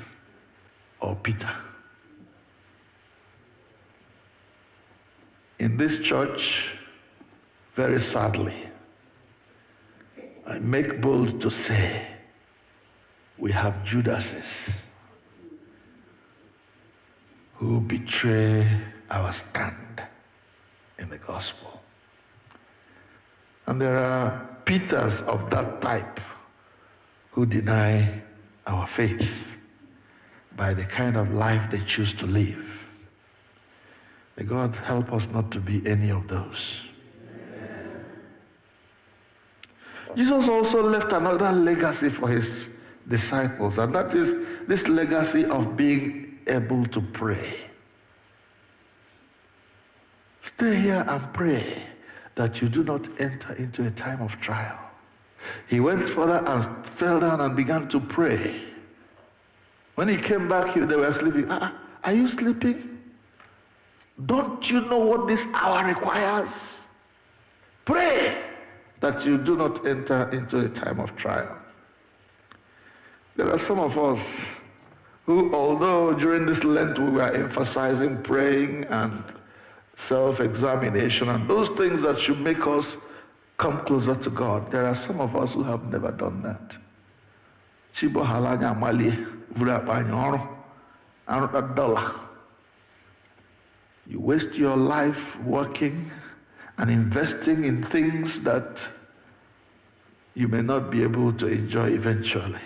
or Peter? In this church, very sadly, I make bold to say we have Judases who betray our stand in the gospel. And there are Peters of that type who deny our faith by the kind of life they choose to live. May God help us not to be any of those. Amen. Jesus also left another legacy for his disciples, and that is this legacy of being able to pray. Stay here and pray that you do not enter into a time of trial. He went further and fell down and began to pray. When he came back, they were sleeping. Are you sleeping? Don't you know what this hour requires? Pray that you do not enter into a time of trial. There are some of us who, although during this Lent we were emphasizing praying and self-examination, and those things that should make us come closer to God. There are some of us who have never done that. You waste your life working and investing in things that you may not be able to enjoy eventually.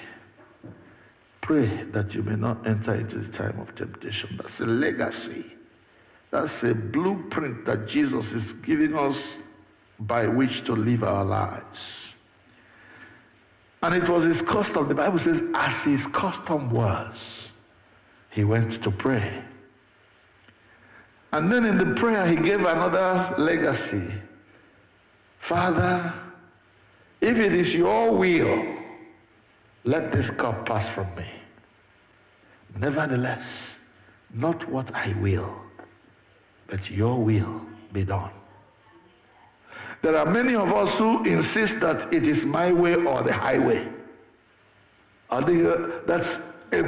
Pray that you may not enter into the time of temptation. That's a legacy. That's a blueprint that Jesus is giving us by which to live our lives. And it was his custom. The Bible says, as his custom was, he went to pray. And then in the prayer, he gave another legacy. Father, if it is your will, let this cup pass from me. Nevertheless, not what I will, but your will be done. There are many of us who insist that it is my way or the highway. That's there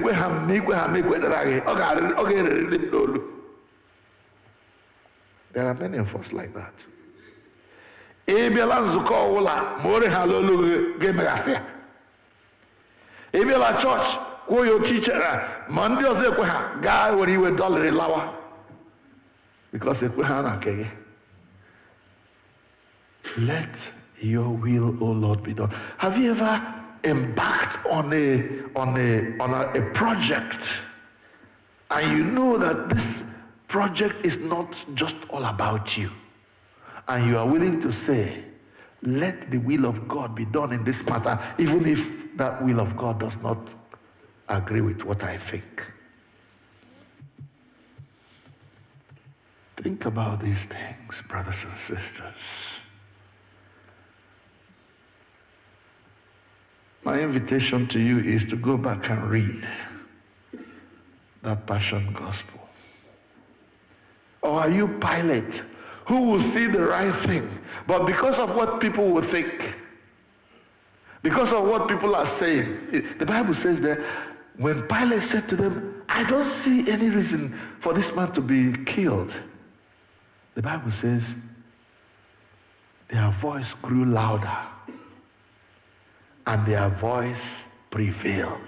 are many of us like that. Ebela church, who your teacher, Monday guy where he would dollar lawa. Because it will let your will, O Lord, be done. Have you ever embarked on a project, and you know that this project is not just all about you, and you are willing to say, let the will of God be done in this matter, even if that will of God does not agree with what I think? Think about these things, brothers and sisters. My invitation to you is to go back and read that Passion Gospel. Or are you Pilate, who will see the right thing, but because of what people will think, because of what people are saying, the Bible says that when Pilate said to them, I don't see any reason for this man to be killed, the Bible says their voice grew louder and their voice prevailed.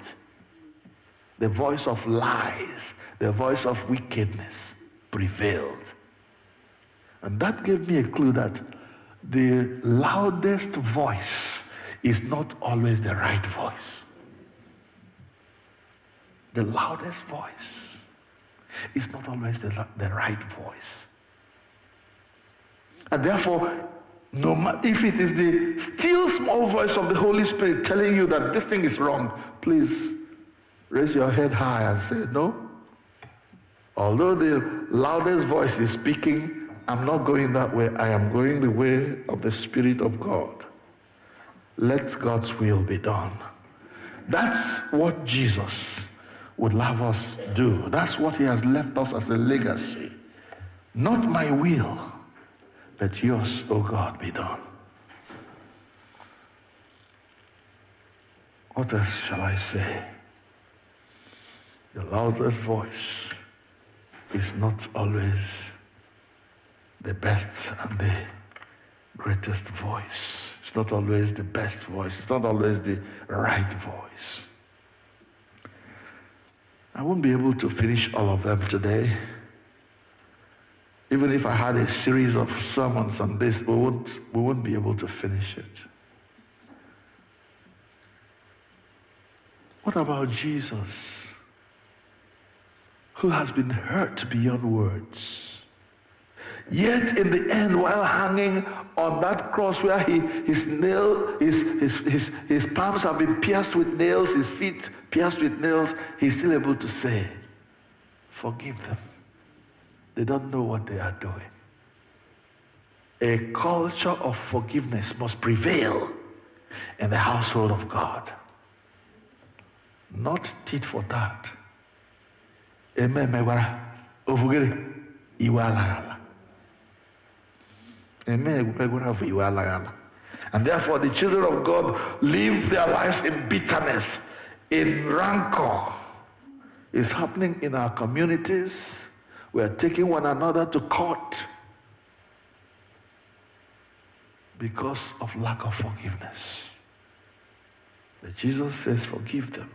The voice of lies, the voice of wickedness prevailed. And that gave me a clue that the loudest voice is not always the right voice. The loudest voice is not always the right voice. And therefore, no matter if it is the still small voice of the Holy Spirit telling you that this thing is wrong, please raise your head high and say, no. Although the loudest voice is speaking, I'm not going that way. I am going the way of the Spirit of God. Let God's will be done. That's what Jesus would have us do. That's what he has left us as a legacy. Not my will, but yours, O God, be done. What else shall I say? The loudest voice is not always the best and the greatest voice. It's not always the best voice. It's not always the right voice. I won't be able to finish all of them today. Even if I had a series of sermons on this, we won't be able to finish it. What about Jesus, who has been hurt beyond words? Yet in the end, while hanging on that cross where his palms have been pierced with nails, his feet pierced with nails, he's still able to say, forgive them. They don't know what they are doing. A culture of forgiveness must prevail in the household of God. Not tit for tat. Amen. And therefore the children of God live their lives in bitterness, in rancor. It's happening in our communities. We are taking one another to court because of lack of forgiveness. But Jesus says, forgive them,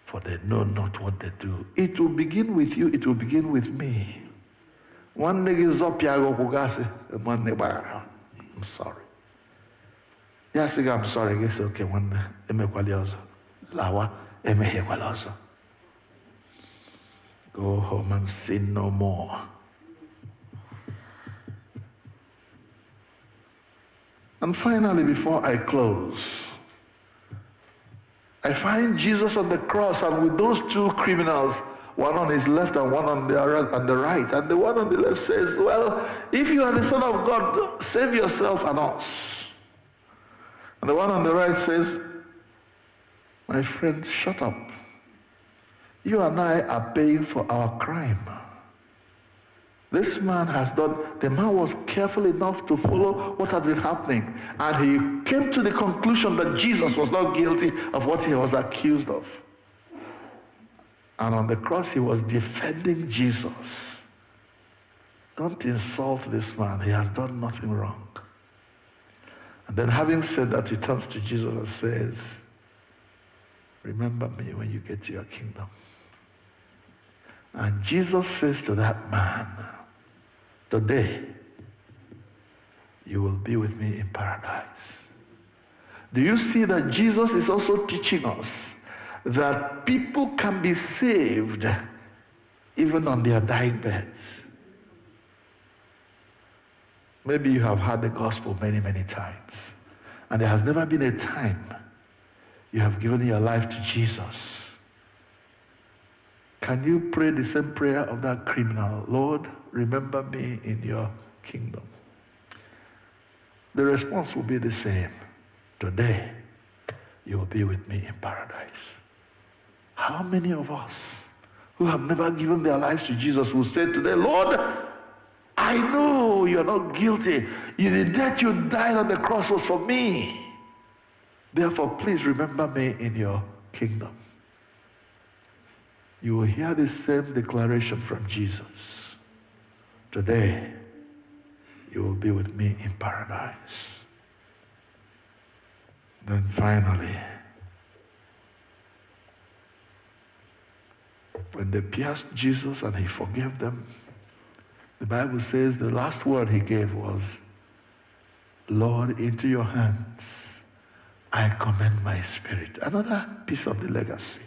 for they know not what they do. It will begin with you, it will begin with me. One nigga zopia go kugase, one nigga, I'm sorry. Yes, I'm sorry, I guess okay, one emekwaliozo. Lawa emehekwalozo. Go home and sin no more. And finally, before I close, I find Jesus on the cross and with those two criminals, one on his left and one on the right. And the one on the left says, well, if you are the Son of God, save yourself and us. And the one on the right says, my friend, shut up. You and I are paying for our crime. This man has done, the man was careful enough to follow what had been happening. And he came to the conclusion that Jesus was not guilty of what he was accused of. And on the cross, he was defending Jesus. Don't insult this man. He has done nothing wrong. And then having said that, he turns to Jesus and says, remember me when you get to your kingdom. And Jesus says to that man, today, you will be with me in paradise. Do you see that Jesus is also teaching us that people can be saved even on their dying beds? Maybe you have heard the gospel many, many times, and there has never been a time you have given your life to Jesus. Can you pray the same prayer of that criminal? Lord, remember me in your kingdom. The response will be the same. Today, you will be with me in paradise. How many of us who have never given their lives to Jesus will say today, Lord, I know you're not guilty. The death you died on the cross was for me. Therefore, please remember me in your kingdom. You will hear the same declaration from Jesus. Today, you will be with me in paradise. Then finally, when they pierced Jesus and he forgave them, the Bible says the last word he gave was, Lord, into your hands I commend my spirit. Another piece of the legacy.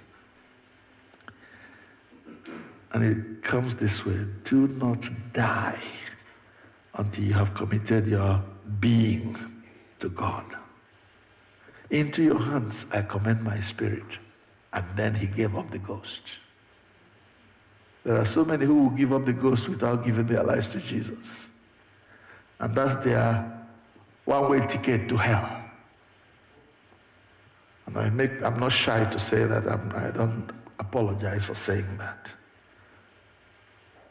And it comes this way: do not die until you have committed your being to God. Into your hands I commend my spirit. And then he gave up the ghost. There are so many who will give up the ghost without giving their lives to Jesus. And that's their one-way ticket to hell. And I'm not shy to say that. I don't apologize for saying that.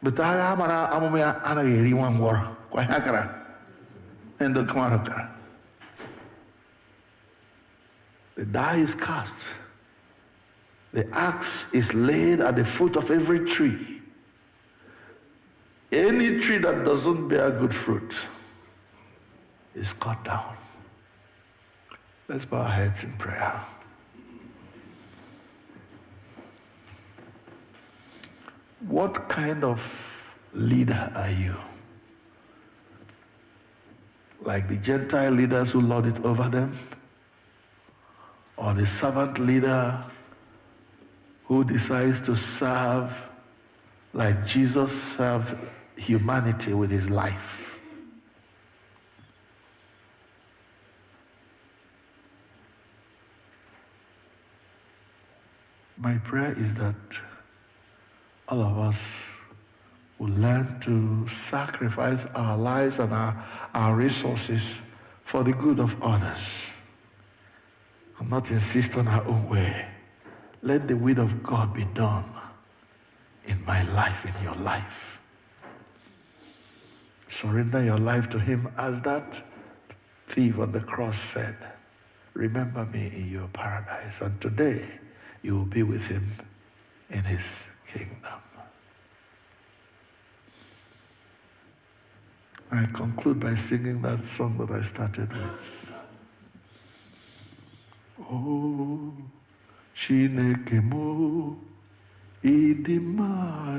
But the die is cast. The axe is laid at the foot of every tree. Any tree that doesn't bear good fruit is cut down. Let's bow our heads in prayer. What kind of leader are you? Like the Gentile leaders who lord it over them? Or the servant leader who decides to serve like Jesus served humanity with his life? My prayer is that all of us will learn to sacrifice our lives and our resources for the good of others, and not insist on our own way. Let the will of God be done in my life, in your life. Surrender your life to him as that thief on the cross said, remember me in your paradise. And today, you will be with him in his kingdom. I conclude by singing that song that I started with. Oh, Chineke mo, ịdị mma,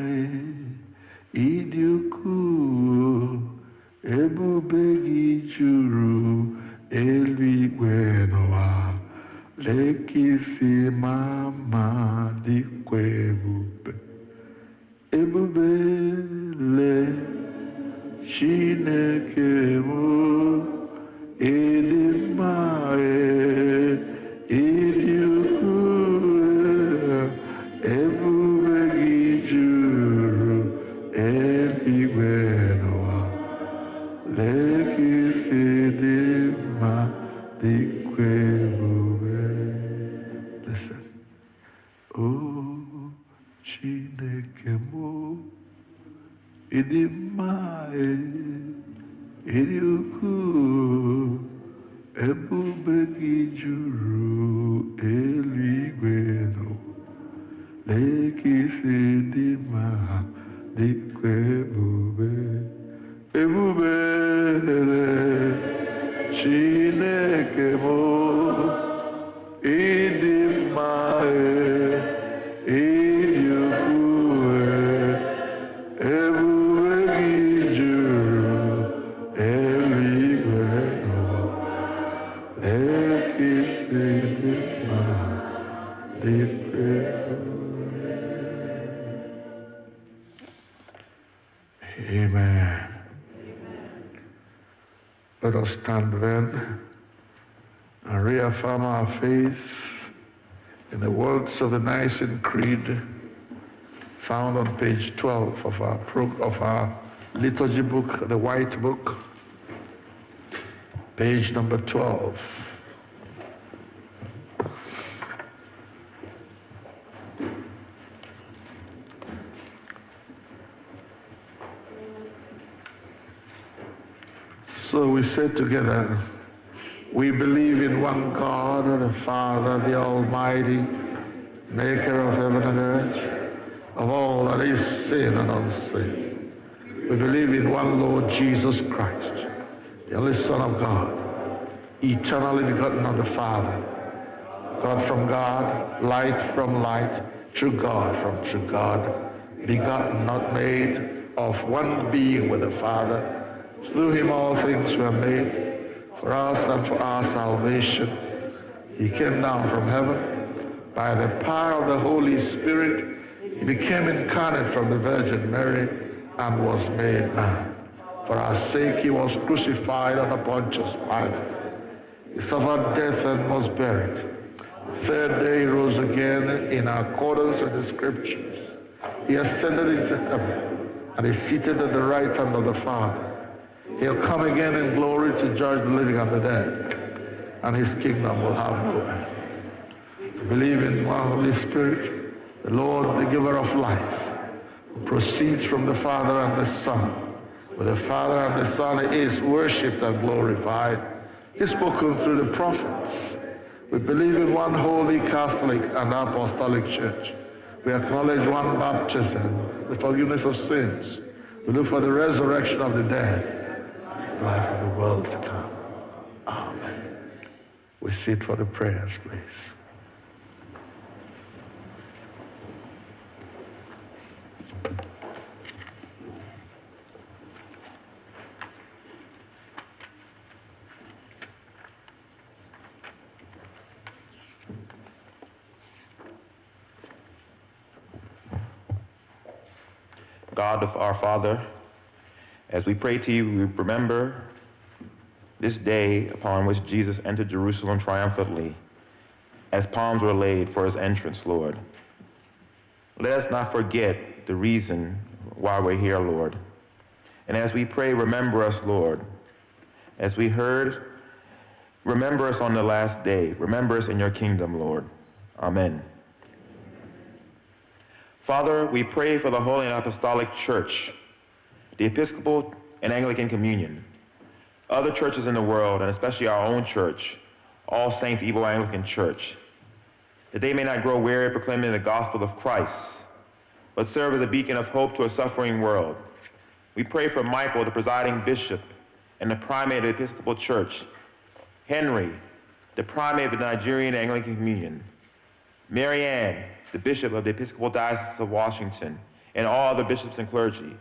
ịdị ukwuu, ebube gị juru eluigwe n'ụwa, lekisi mama dịkwa ebube. Ebube le Chineke mo, ịdị mma, ịdị ukwuu, ebube gị juru eluigwe n'ụwa, lekisi dị mma dịkwa ebube. Listen. Oh, Chineke mo, ịdị mma, ịdị ukwuu, ebube gị juru eluigwe n'ụwa, lekisi dị mma dịkwa ebube. Ebube Chineke mo, ịdị mma, ịdị ukwuu, ebube gị juru eluigwe n'ụwa, lekisi dị mma dịkwa ebube. Amen. Let us stand then and reaffirm our faith in the words of the Nicene Creed found on page 12 of our liturgy book, the white book, page number 12. So we said together, we believe in one God, the Father, the Almighty, maker of heaven and earth, of all that is seen and unseen. We believe in one Lord Jesus Christ, the only Son of God, eternally begotten of the Father, God from God, light from light, true God from true God, begotten, not made, of one being with the Father. Through him all things were made, for us and for our salvation. He came down from heaven. By the power of the Holy Spirit, he became incarnate from the Virgin Mary and was made man. For our sake he was crucified under Pontius Pilate. He suffered death and was buried. The third day he rose again in accordance with the Scriptures. He ascended into heaven and is seated at the right hand of the Father. He'll come again in glory to judge the living and the dead, and his kingdom will have no end. We believe in one Holy Spirit, the Lord, the giver of life, who proceeds from the Father and the Son. With the Father and the Son is worshipped and glorified. He's spoken through the prophets. We believe in one holy Catholic and apostolic church. We acknowledge one baptism, the forgiveness of sins. We look for the resurrection of the dead, life of the world to come. Amen. We sit for the prayers, please. God of our Father, as we pray to you, we remember this day upon which Jesus entered Jerusalem triumphantly, as palms were laid for his entrance, Lord. Let us not forget the reason why we're here, Lord. And as we pray, remember us, Lord. As we heard, remember us on the last day. Remember us in your kingdom, Lord. Amen. Father, we pray for the Holy and Apostolic Church, the Episcopal and Anglican Communion, other churches in the world, and especially our own church, All Saints Igbo Anglican Church, that they may not grow weary proclaiming the gospel of Christ, but serve as a beacon of hope to a suffering world. We pray for Michael, the presiding bishop and the primate of the Episcopal Church, Henry, the primate of the Nigerian Anglican Communion, Mary Ann, the bishop of the Episcopal Diocese of Washington, and all other bishops and clergy,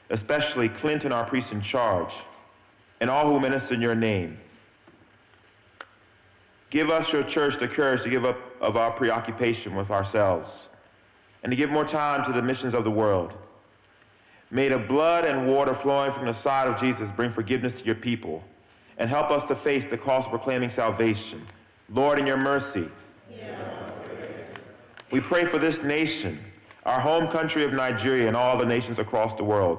especially Clinton, our priest in charge, and all who minister in your name. Give us, your church, the courage to give up of our preoccupation with ourselves and to give more time to the missions of the world. May the blood and water flowing from the side of Jesus bring forgiveness to your people and help us to face the cost of proclaiming salvation. Lord, in your mercy, we pray for this nation, our home country of Nigeria, and all other nations across the world.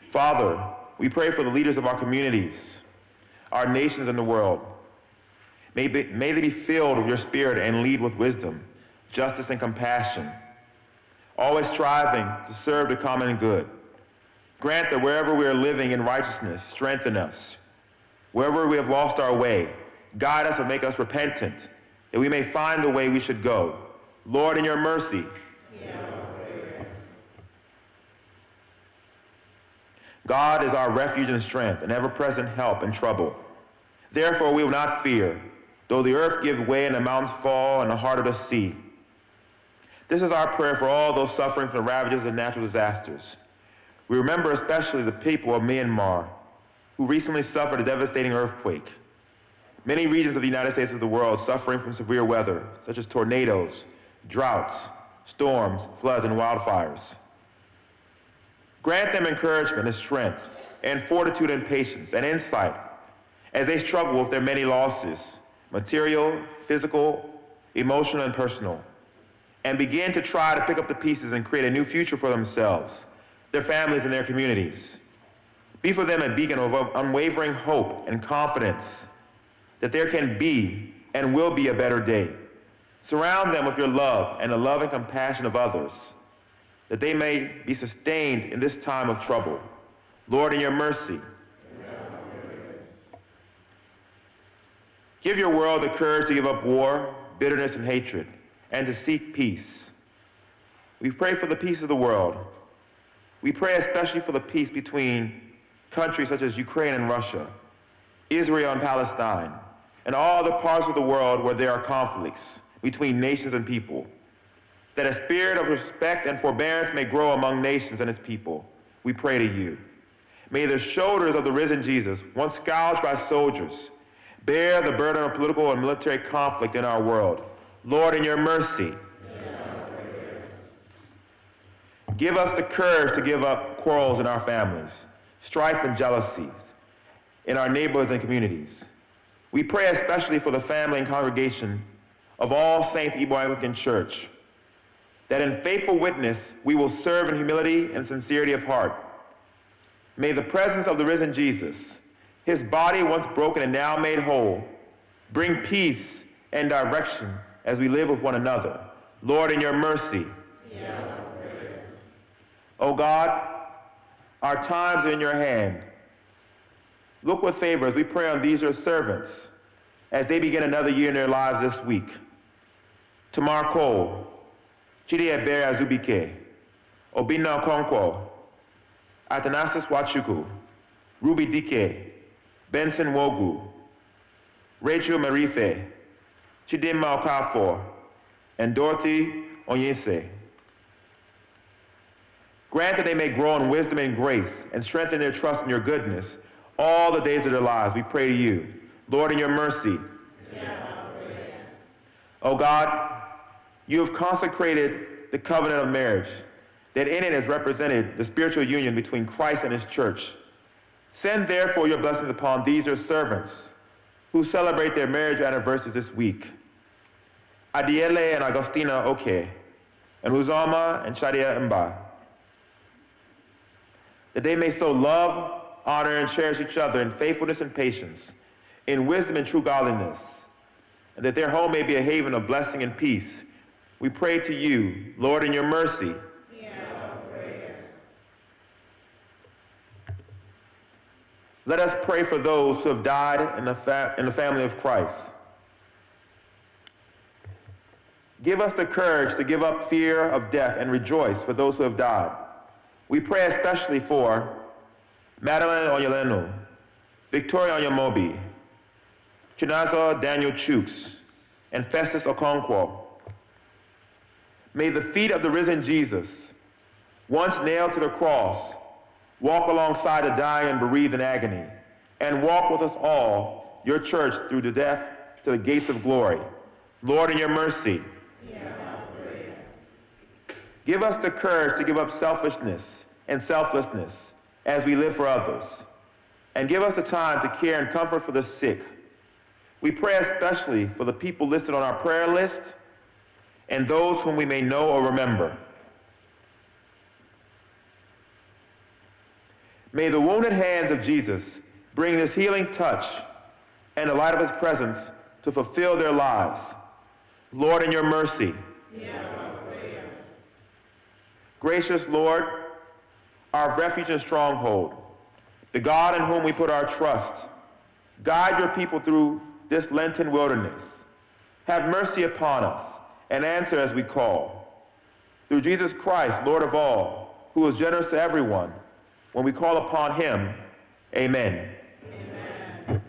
Father, we pray for the leaders of our communities, our nations in the world. May they be filled with your spirit and lead with wisdom, justice, and compassion, always striving to serve the common good. Grant that wherever we are living in righteousness, strengthen us. Wherever we have lost our way, guide us and make us repentant, that we may find the way we should go. Lord, in your mercy, God is our refuge and strength, an ever-present help in trouble. Therefore we will not fear, though the earth give way and the mountains fall and the heart of the sea. This is our prayer for all those suffering from the ravages of natural disasters. We remember especially the people of Myanmar, who recently suffered a devastating earthquake. Many regions of the United States of the world suffering from severe weather, such as tornadoes, droughts, storms, floods, and wildfires. Grant them encouragement and strength, and fortitude and patience, and insight as they struggle with their many losses, material, physical, emotional, and personal, and begin to try to pick up the pieces and create a new future for themselves, their families, and their communities. Be for them a beacon of unwavering hope and confidence that there can be and will be a better day. Surround them with your love and the love and compassion of others, that they may be sustained in this time of trouble. Lord, in your mercy, give your world the courage to give up war, bitterness, and hatred, and to seek peace. We pray for the peace of the world. We pray especially for the peace between countries such as Ukraine and Russia, Israel and Palestine, and all other parts of the world where there are conflicts between nations and people, that a spirit of respect and forbearance may grow among nations and its people. We pray to you. May the shoulders of the risen Jesus, once scourged by soldiers, bear the burden of political and military conflict in our world. Lord, in your mercy, give us the courage to give up quarrels in our families, strife and jealousies in our neighborhoods and communities. We pray especially for the family and congregation of All Saints Igbo Anglican Church, that in faithful witness we will serve in humility and sincerity of heart. May the presence of the risen Jesus, his body once broken and now made whole, bring peace and direction as we live with one another. Lord, in your mercy. O God, our times are in your hand. Look with favor as we pray on these your servants as they begin another year in their lives this week. Tamar Cole, Chidi Ebere Azubike, Obina Okonkwo, Atanasis Wachuku, Ruby Dike, Benson Wogu, Rachel Marife, Chidinma Okafor, and Dorothy Onyese. Grant that they may grow in wisdom and grace and strengthen their trust in your goodness all the days of their lives. We pray to you. Lord, in your mercy. O God, you have consecrated the covenant of marriage, that in it is represented the spiritual union between Christ and his church. Send therefore your blessings upon these your servants who celebrate their marriage anniversaries this week. Adiele and Agostina Oke, and Uzioma and Shadia Mba. That they may so love, honor, and cherish each other in faithfulness and patience, in wisdom and true godliness, and that their home may be a haven of blessing and peace. We pray to you, Lord, in your mercy. Let us pray for those who have died in the family of Christ. Give us the courage to give up fear of death and rejoice for those who have died. We pray especially for Madeline Oyelenu, Victoria Onyemobi, Chinaza Daniel Chooks, and Festus Okonkwo. May the feet of the risen Jesus, once nailed to the cross, walk alongside the dying and bereaved in agony, and walk with us all, your church, through the death to the gates of glory. Lord, in your mercy, give us the courage to give up selfishness and selflessness as we live for others, and give us the time to care and comfort for the sick. We pray especially for the people listed on our prayer list and those whom we may know or remember. May the wounded hands of Jesus bring this healing touch and the light of his presence to fulfill their lives. Lord, in your mercy. Gracious Lord, our refuge and stronghold, the God in whom we put our trust, guide your people through this Lenten wilderness. Have mercy upon us and answer as we call. Through Jesus Christ, Lord of all, who is generous to everyone, when we call upon him, amen. Amen.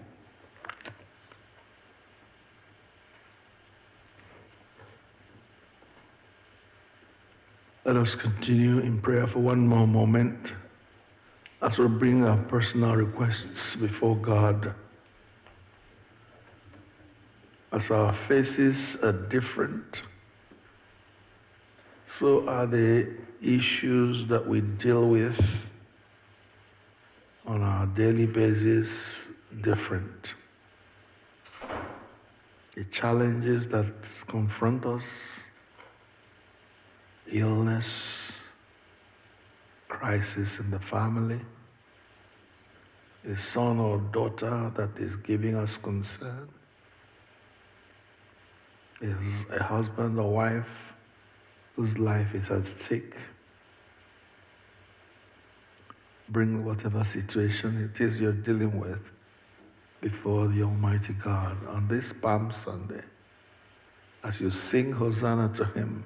Let us continue in prayer for one more moment as we bring our personal requests before God. As our faces are different, so are the issues that we deal with on our daily basis different. The challenges that confront us, illness, crisis in the family, a son or daughter that is giving us concern, is a husband or wife whose life is at stake. Bring whatever situation it is you're dealing with before the Almighty God on this Palm Sunday. As you sing Hosanna to him,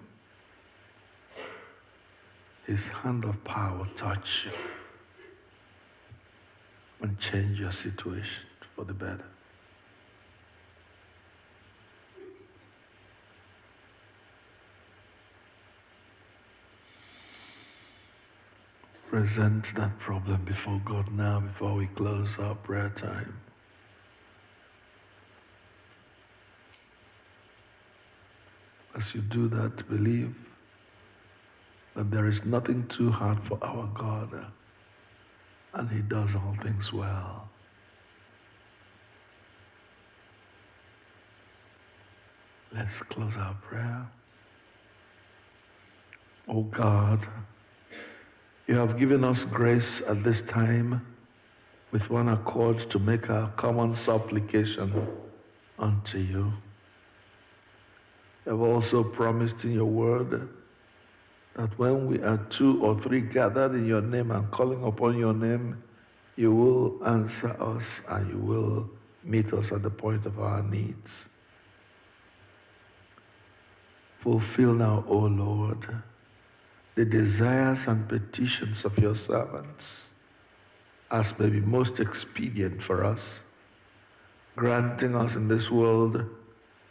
his hand of power touch you and change your situation for the better. Present that problem before God now, before we close our prayer time. As you do that, believe that there is nothing too hard for our God, and he does all things well. Let's close our prayer. Oh God, you have given us grace at this time with one accord to make our common supplication unto you. You have also promised in your word that when we are 2 or 3 gathered in your name and calling upon your name, you will answer us and you will meet us at the point of our needs. Fulfill now, O Lord, the desires and petitions of your servants as may be most expedient for us, granting us in this world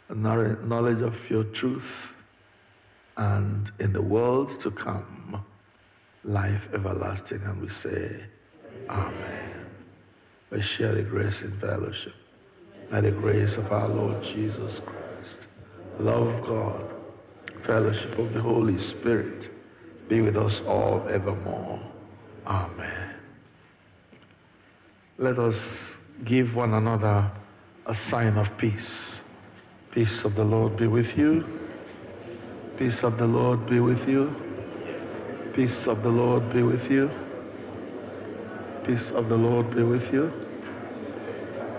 a knowledge of your truth, and in the world to come, life everlasting. And we say, Amen. We share the grace in fellowship. May the grace of our Lord Jesus Christ, love of God, fellowship of the Holy Spirit be with us all evermore. Amen. Let us give one another a sign of peace. Peace of the Lord be with you. Peace of the Lord be with you. Peace of the Lord be with you. Peace of the Lord be with you.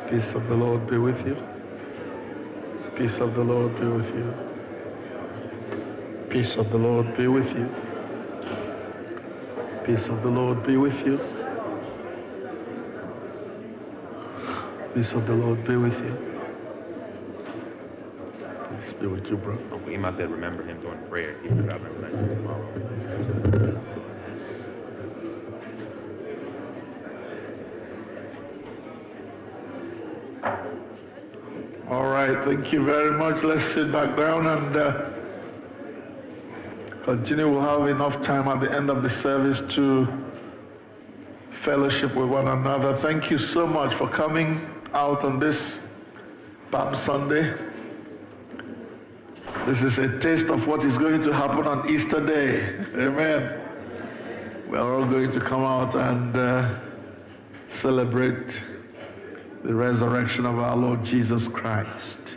Peace of the Lord be with you. Peace of the Lord be with you. Peace of the Lord be with you. Peace of the Lord be with you. Peace of the Lord be with you. Peace be with you, bro. Uncle Ima said remember him during prayer. He forgot to remember that tomorrow. All right, thank you very much. Let's sit back down and continue. We'll have enough time at the end of the service to fellowship with one another. Thank you so much for coming out on this Palm Sunday. This is a taste of what is going to happen on Easter Day. Amen. We are all going to come out and celebrate the resurrection of our Lord Jesus Christ.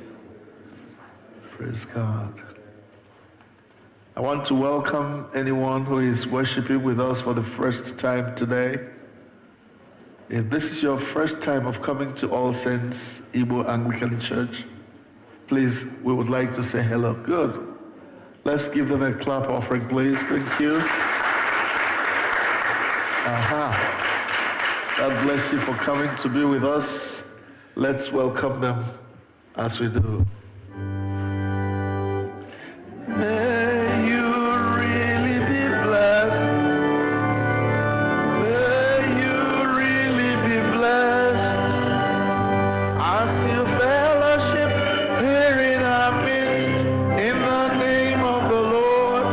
Praise God. I want to welcome anyone who is worshiping with us for the first time today. If this is your first time of coming to All Saints Igbo Anglican Church, please, we would like to say hello. Good. Let's give them a clap offering, please. Thank you. God bless you for coming to be with us. Let's welcome them as we do. May you really be blessed. May you really be blessed as you fellowship here in our midst. In the name of the Lord,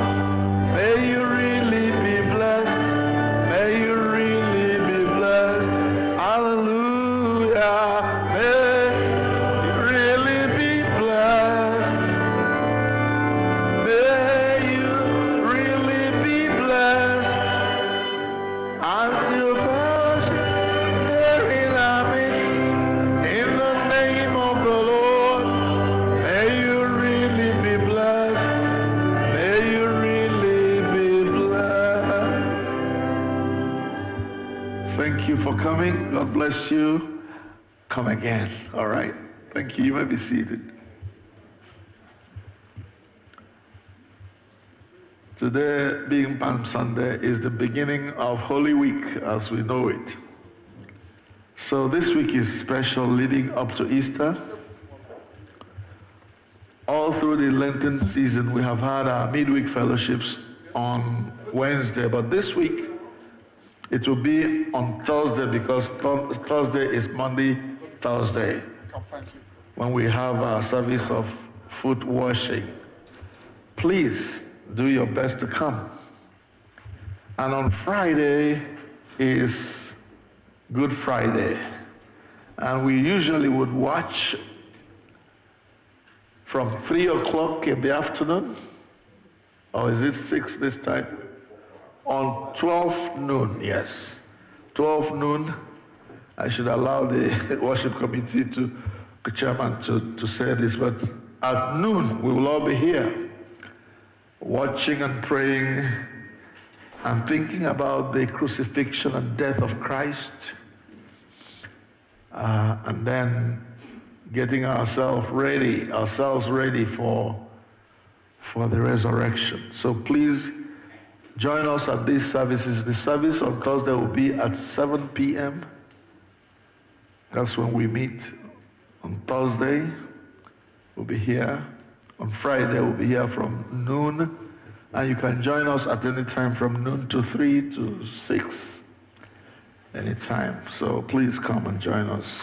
may you really be blessed. May you really be blessed. Hallelujah. May you really be blessed. May you really be blessed as you fellowship here in our midst. In the name of the Lord, may you really be blessed. May you really be blessed. Thank you for coming. God bless you. Come again. All right. Thank you. You may be seated. Today, being Palm Sunday, is the beginning of Holy Week as we know it. So this week is special leading up to Easter. All through the Lenten season, we have had our midweek fellowships on Wednesday, but this week, it will be on Thursday because Thursday is Monday, Thursday, when we have our service of foot washing. Please do your best to come. And on Friday is Good Friday. And we usually would watch from 3 o'clock in the afternoon, or is it 6 this time? On 12 noon, yes. 12 noon, I should allow the worship committee the chairman to say this, but at noon we will all be here watching and praying and thinking about the crucifixion and death of Christ, and then getting ourselves ready for the resurrection. So please join us at these services. The service on Thursday will be at 7 p.m. That's when we meet. On Thursday, we'll be here. On Friday, we'll be here from noon. And you can join us at any time from noon to 3 to 6. Anytime. So please come and join us.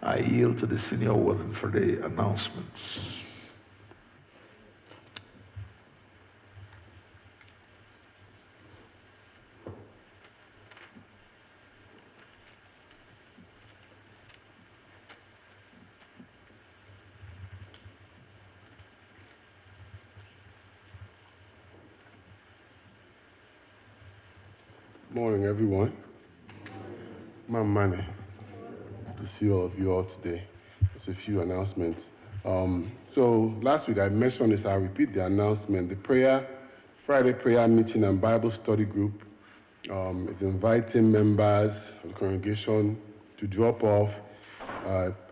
I yield to the senior warden for the announcements. Morning, everyone. My money. Good to see all of you all today. Just a few announcements. So last week I mentioned this. I'll repeat the announcement. The Friday prayer meeting and Bible study group is inviting members of the congregation to drop off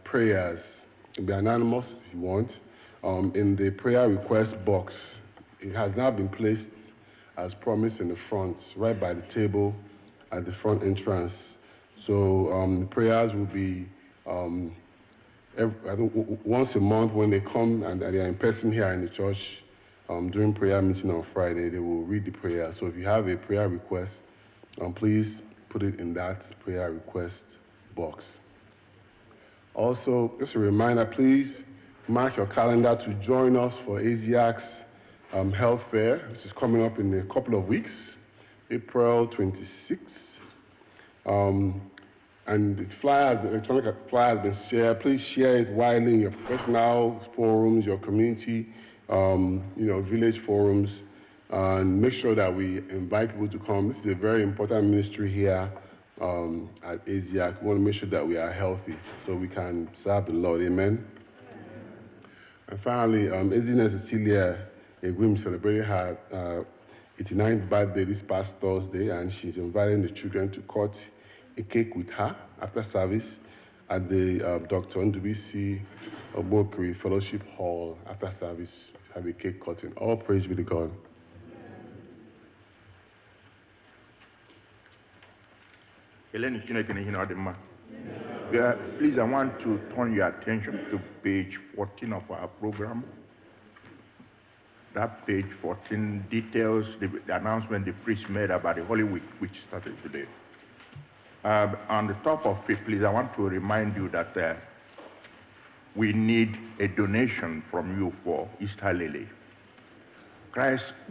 prayers. It can be anonymous if you want. In the prayer request box, it has now been placed as promised in the front, right by the table at the front entrance. So the prayers will be, I think once a month when they come and they are in person here in the church, during prayer meeting on Friday, they will read the prayer. So if you have a prayer request, please put it in that prayer request box. Also, just a reminder, please mark your calendar to join us for ASIAC's health fair, which is coming up in a couple of weeks, April 26th. And the electronic flyer has been shared. Please share it widely in your professional forums, your community, village forums, and make sure that we invite people to come. This is a very important ministry here at ASIAC. We want to make sure that we are healthy so we can serve the Lord. Amen. And finally, Ezina Cecilia Egwim celebrated her 89th birthday this past Thursday, and she's inviting the children to cut a cake with her after service at the Dr. Ndubisi Obokri Fellowship Hall. After service, have a cake cutting. All praise be to God. Yeah, please, I want to turn your attention to page 14 of our program. That page 14 details the announcement the priest made about the Holy Week, which started today. On the top of it, please, I want to remind you that we need a donation from you for Easter Lily.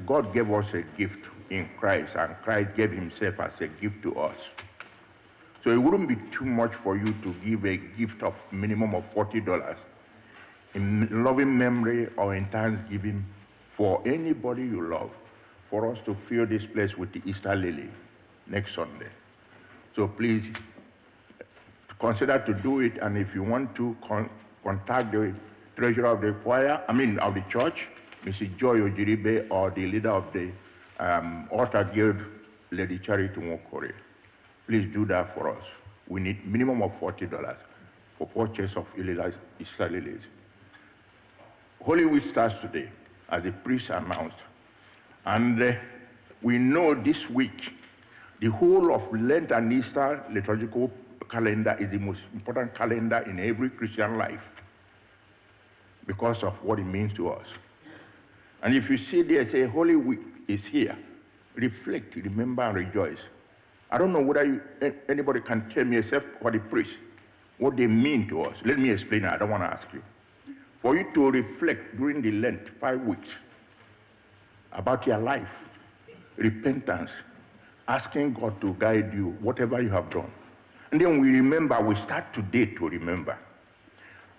God gave us a gift in Christ, and Christ gave himself as a gift to us. So it wouldn't be too much for you to give a gift of minimum of $40 in loving memory or in thanksgiving for anybody you love, for us to fill this place with the Easter Lily next Sunday. So please consider to do it, and if you want to contact the treasurer of the of the church, Mrs. Joy Ojiribe, or the leader of the Altar Guild, Lady Charity Nwokore. Please do that for us. We need minimum of $40 for purchase of Easter lilies. Holy Week starts today, as the priest announced. And we know this week, the whole of Lent and Easter liturgical calendar is the most important calendar in every Christian life because of what it means to us. And if you see there, say, Holy Week is here, reflect, remember, and rejoice. I don't know whether anybody can tell me, except for the priest, what they mean to us. Let me explain it. I don't want to ask you. For you to reflect during the Lent, 5 weeks, about your life, repentance, asking God to guide you, whatever you have done. And then we remember, we start today to remember.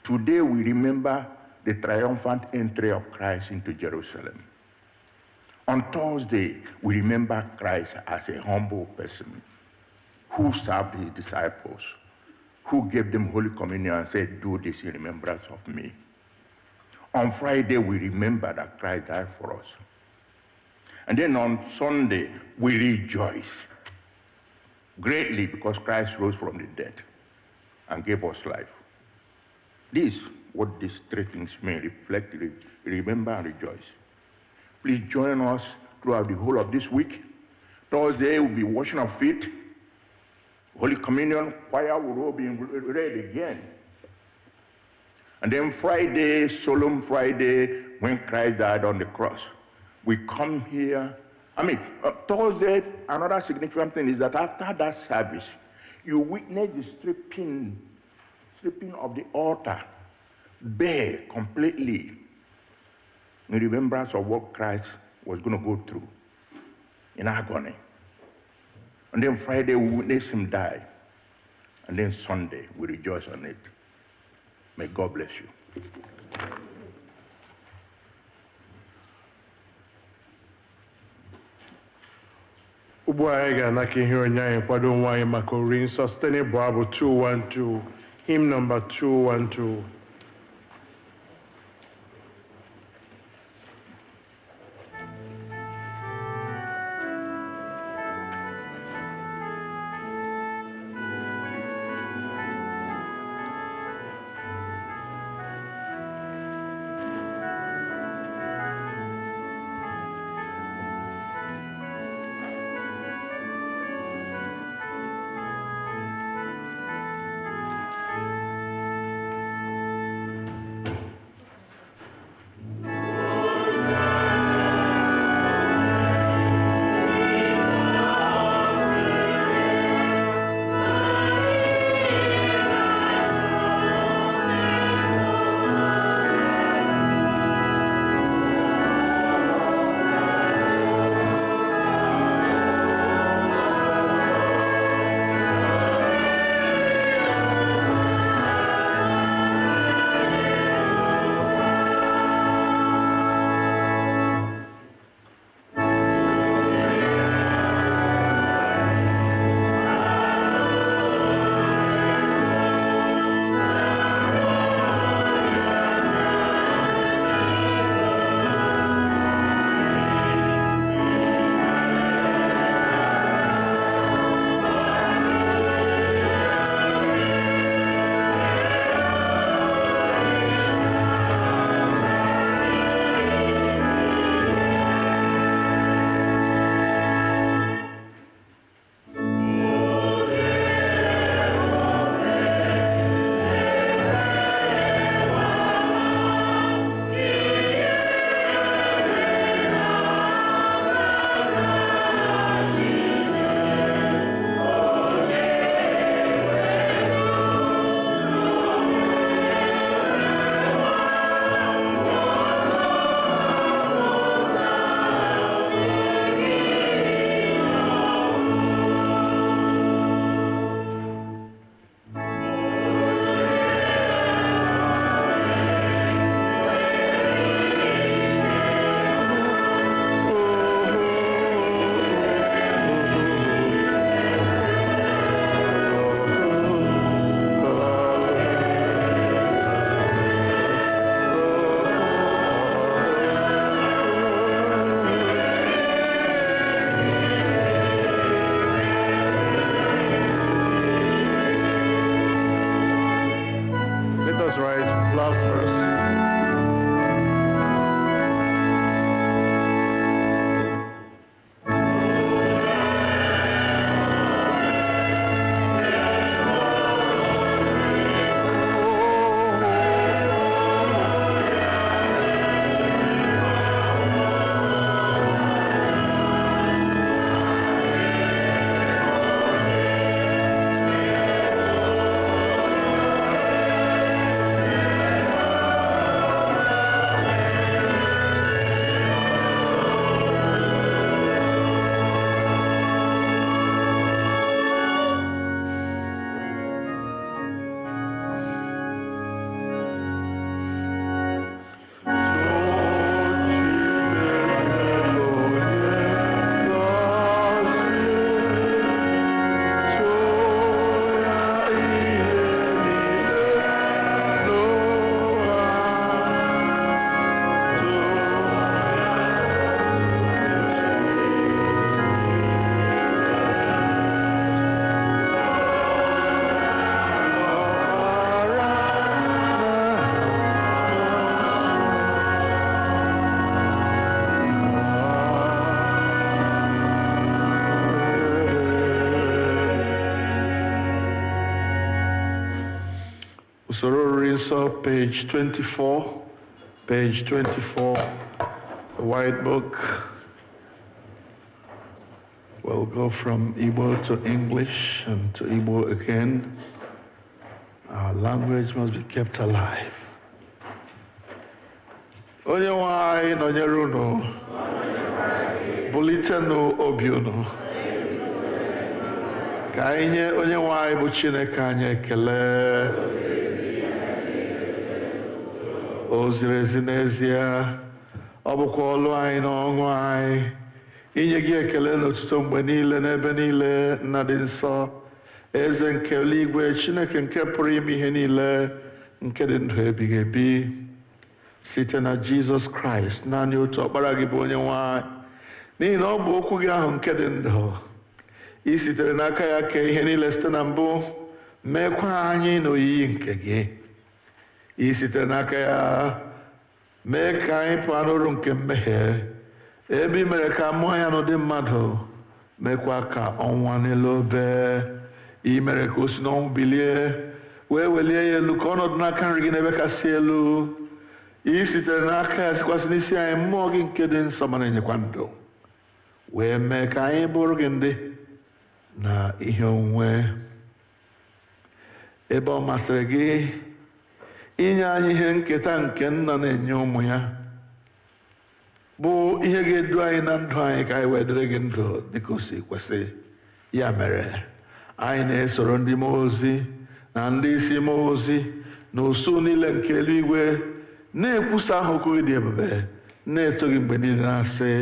Today we remember the triumphant entry of Christ into Jerusalem. On Thursday, we remember Christ as a humble person who served his disciples, who gave them Holy Communion and said, do this in remembrance of me. On Friday, we remember that Christ died for us. And then on Sunday, we rejoice greatly because Christ rose from the dead and gave us life. This is what these three things mean: reflect, remember, and rejoice. Please join us throughout the whole of this week. Thursday will be washing of feet, Holy Communion, choir will all be read again. And then Friday, Solemn Friday, when Christ died on the cross, we come here. Thursday, another significant thing is that after that service, you witness the stripping of the altar, bare completely, in remembrance of what Christ was going to go through in agony. And then Friday, we witness him die. And then Sunday, we rejoice on it. May God bless you. Ugbu anyị ga-anaka ihe onye anyị kwado nwa anyị maka oriri nsọ site n'ịbụ abụ 212, hymn number 212. Let us rise. Last verse. Usoro, page 24, page 24, the white book. We'll go from Igbo to English and to Igbo again. Our language must be kept alive. Onye nwanyị nọnyere unu, bulitenu obi unu. Ka anyị nye onye nwanyị bụ Chineke anyị ekele. O ziri ezi n'ezie, ọ bụkwa ọlụ anyị na ọṅụ anyị inye gị ekele n'otuto mgbe niile n'ebe niile, nna dị nsọ, eze nke eluigwe, Chineke nke pụrụ ime ihe niile, nke dị ndụ ebighị ebi, site na Jizọs Kraịst, naanị otu ọkpara gị bụ onye nwanyị, n'ihi na ọ bụ okwu gị ahụ nke dị ndụ. I sitere n'aka ya kee ihe niile site na mbụ, meekwa anyị n'oyiyi nke gị. I sitere n'aka ya mee ka anyị pụọ n'ọrụ nke mmehie, ebe i mere ka mmụọ ya n'ụdị mmadụ, meekwa ka ọnwa n'elu obe. I mere ka o si n'ọnwụ bilie, wee welie ya elu ka ọnọdụ n'aka nri gị n'ebe kasị elu. I sitere n'aka ya sikwasị n'isi anyị mmụọ gị nke dị nsọ ma na-enyekwa ndụ, wee mee ka anyị bụrụ gị ndị na ihe onwunwe. Ebe ọ masịrị gị inye anyị ihe nketa nke nna na-enye ụmụ ya, bụ ihe ga-edu anyị na ndụ anyị ka anyị wee dịrị gị ndụ dịka o si kwesị. Ya mere, anyị na-esoro ndị mmụọ ozi na ndị isi mmụọ ozi na usuu niile nke eluigwe, na-ekwusa aha okwu gị dị ebube, na-eto gị mgbe niile, na-asị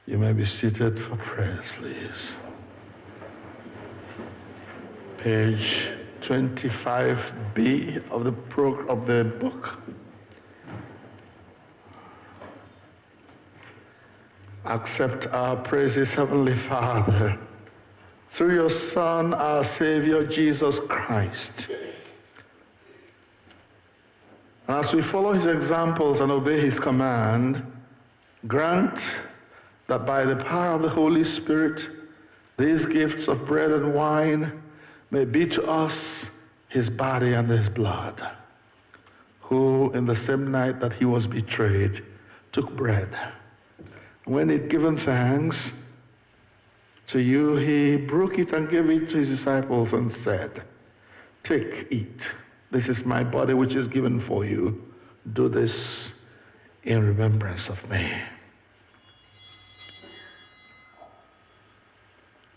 You may be seated for prayers, please. Page 25b of the book. Accept our praises, Heavenly Father, through your Son, our Savior, Jesus Christ. And as we follow his examples and obey his command, grant that by the power of the Holy Spirit, these gifts of bread and wine may be to us his body and his blood, who in the same night that he was betrayed took bread. When he'd given thanks to you, he broke it and gave it to his disciples and said, "Take, eat. This is my body which is given for you. Do this in remembrance of me."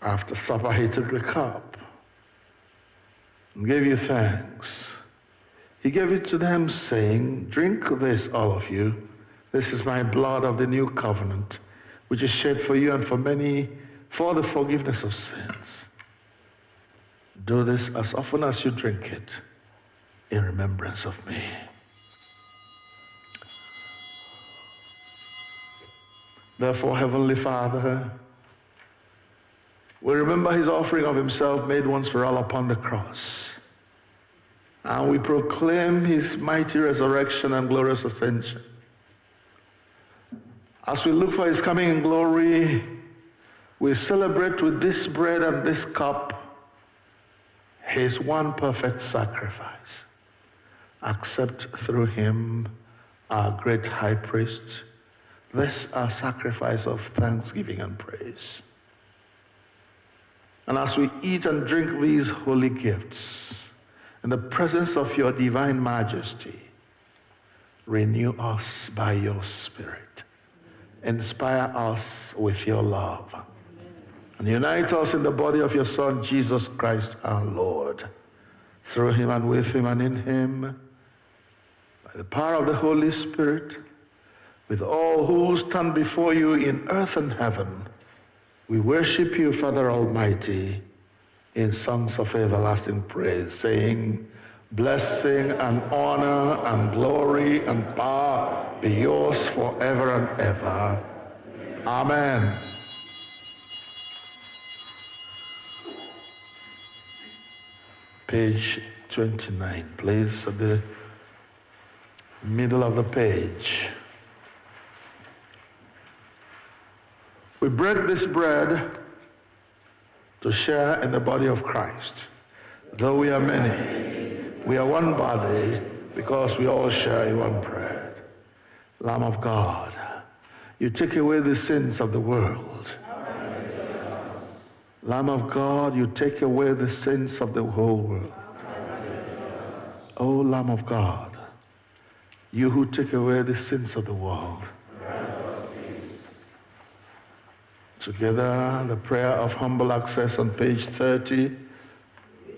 After supper, he took the cup and gave you thanks. He gave it to them, saying, "Drink this, all of you. This is my blood of the new covenant, which is shed for you and for many for the forgiveness of sins. Do this as often as you drink it in remembrance of me." Therefore, Heavenly Father, we remember his offering of himself made once for all upon the cross. And we proclaim his mighty resurrection and glorious ascension. As we look for his coming in glory, we celebrate with this bread and this cup his one perfect sacrifice. Accept through him, our great high priest, this our sacrifice of thanksgiving and praise. And as we eat and drink these holy gifts in the presence of your divine majesty, renew us by your Spirit. Inspire us with your love. And unite us in the body of your Son, Jesus Christ our Lord. Through him and with him and in him, by the power of the Holy Spirit, with all who stand before you in earth and heaven, we worship you, Father Almighty, in songs of everlasting praise, saying, "Blessing and honor and glory and power be yours forever and ever. Amen." Page 29, please, at the middle of the page. We break this bread to share in the body of Christ. Though we are many, we are one body because we all share in one bread. Lamb of God, you take away the sins of the world. Lamb of God, you take away the sins of the whole world. O Lamb of God, you who take away the sins of the world. Together, the prayer of humble access on page 30.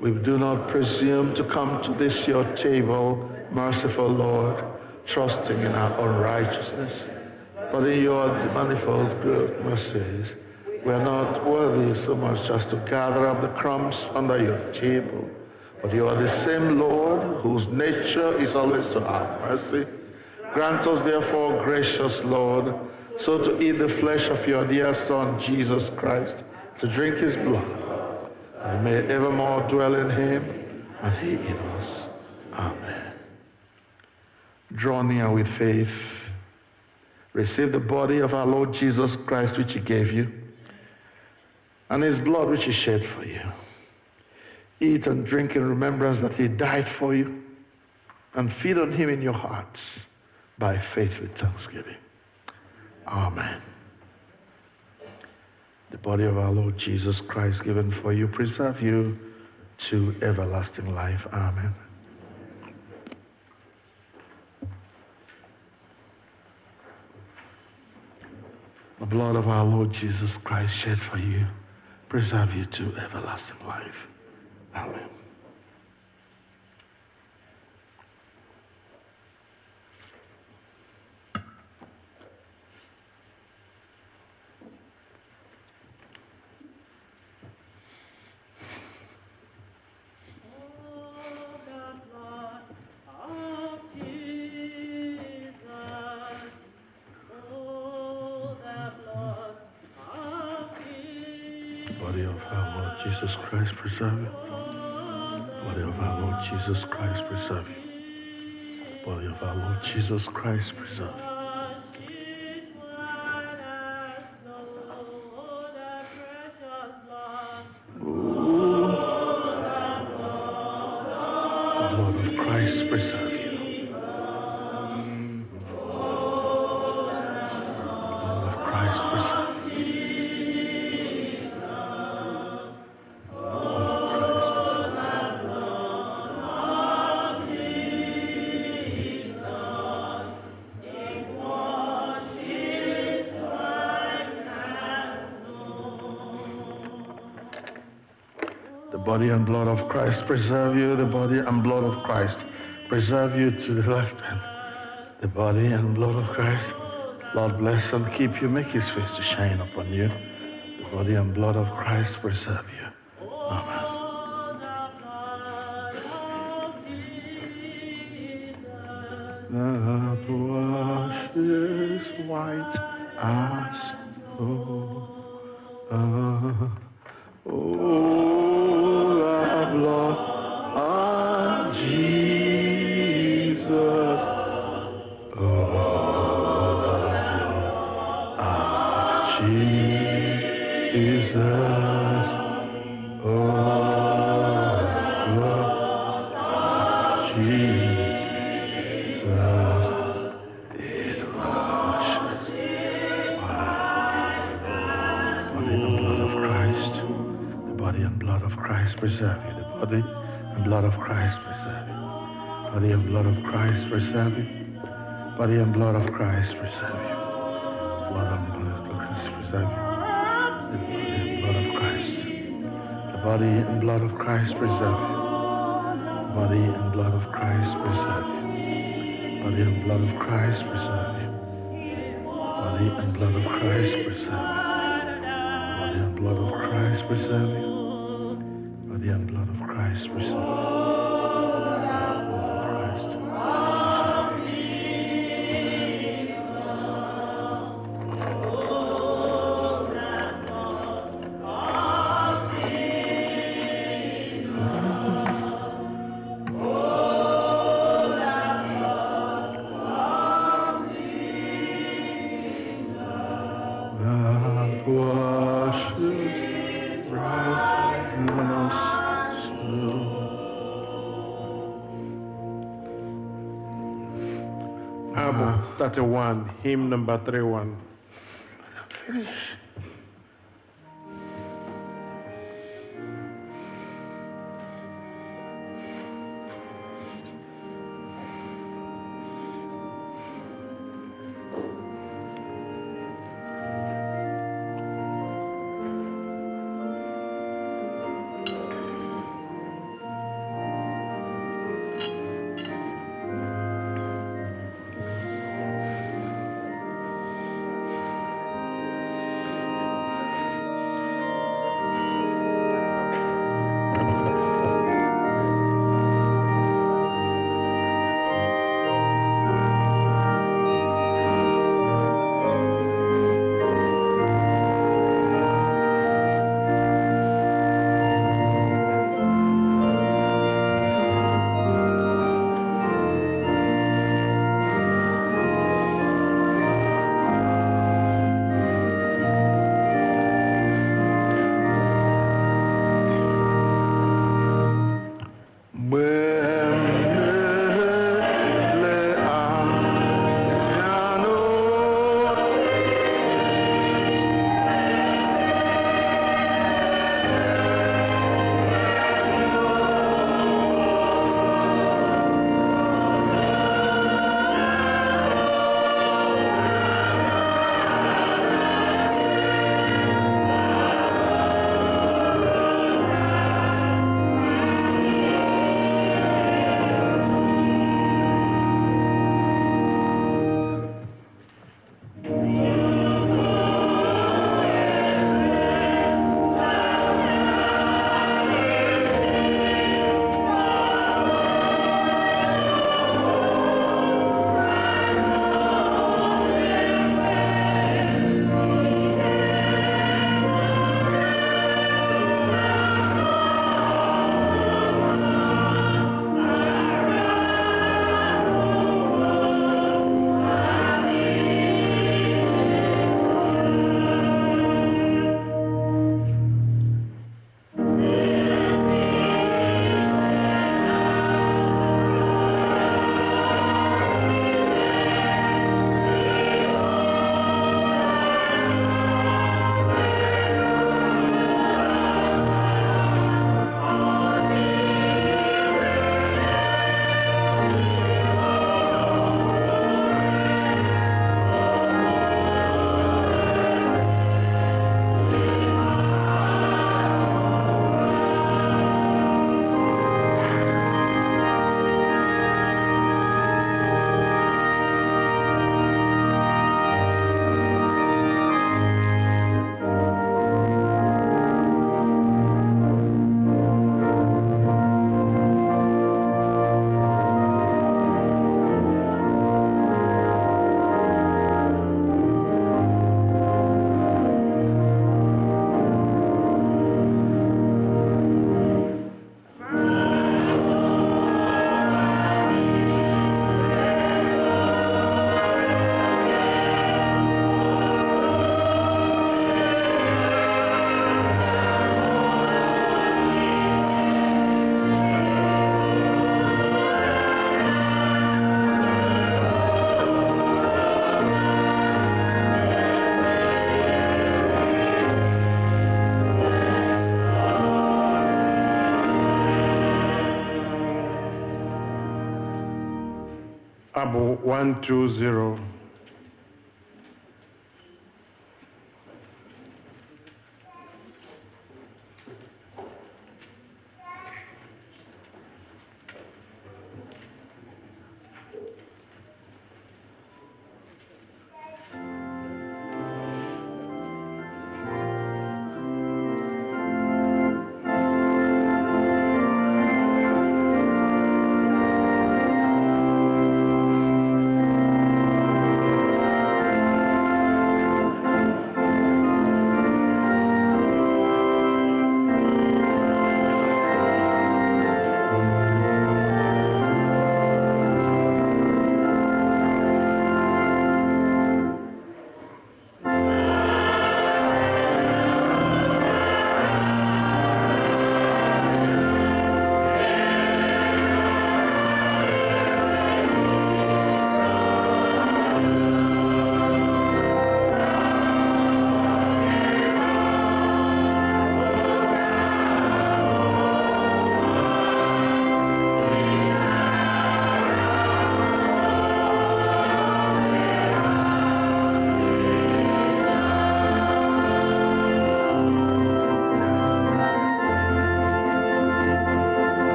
We do not presume to come to this your table, merciful Lord, trusting in our own righteousness, but in your manifold great mercies, we are not worthy so much as to gather up the crumbs under your table. But you are the same Lord, whose nature is always to have mercy. Grant us, therefore, gracious Lord, so to eat the flesh of your dear Son, Jesus Christ, to drink his blood, and may evermore dwell in him, and he in us. Amen. Draw near with faith. Receive the body of our Lord Jesus Christ, which he gave you, and his blood, which he shed for you. Eat and drink in remembrance that he died for you, and feed on him in your hearts by faith with thanksgiving. Amen. The body of our Lord Jesus Christ given for you, preserve you to everlasting life. Amen. The blood of our Lord Jesus Christ shed for you, preserve you to everlasting life. Amen. of our Lord Jesus Christ preserve you. The body of our Lord Jesus Christ preserve you. The body of our Lord Jesus Christ preserve you. Christ preserve you. Lord of Christ preserve you. The body and blood of Christ preserve you. The body and blood of Christ preserve you to the left hand. The body and blood of Christ. Lord bless and keep you. Make his face to shine upon you. The body and blood of Christ preserve you. Amen. That washes white as snow. Oh, the blood of Jesus. Oh, the blood of Jesus. Oh, the blood of Jesus. It washes white. Body and blood of Christ. The body and blood of Christ preserve you. The body and blood of Christ preserve you. Body and blood of Christ preserve you. Body and blood of Christ preserve you. Blood and blood of Christ preserve you. The body and blood of Christ preserve you. The body and blood of Christ preserve you. Body and blood of Christ preserve you. Body and blood of Christ preserve you. Body and blood of Christ preserve you. Body and blood of Christ preserve you. Album 31, hymn number 31. Finish. Abu 120.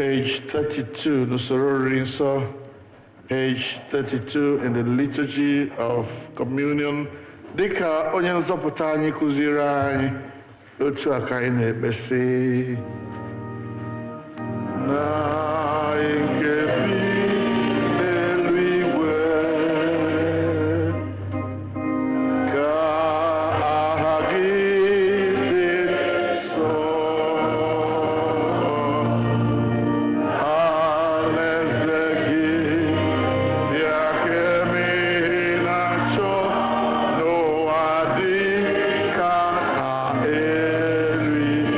page 32, Usoro Rinso, page 32 in the Liturgy of Communion dịka onye nzọpụta anyị kụziri anyị otu a ka anyị na-ekpesi na nke bi n'eluigwe ka aha gị dị nsọ, alaeze gị bịa ka eme ihe na-achọ n'ụwa dị ka eluigwe.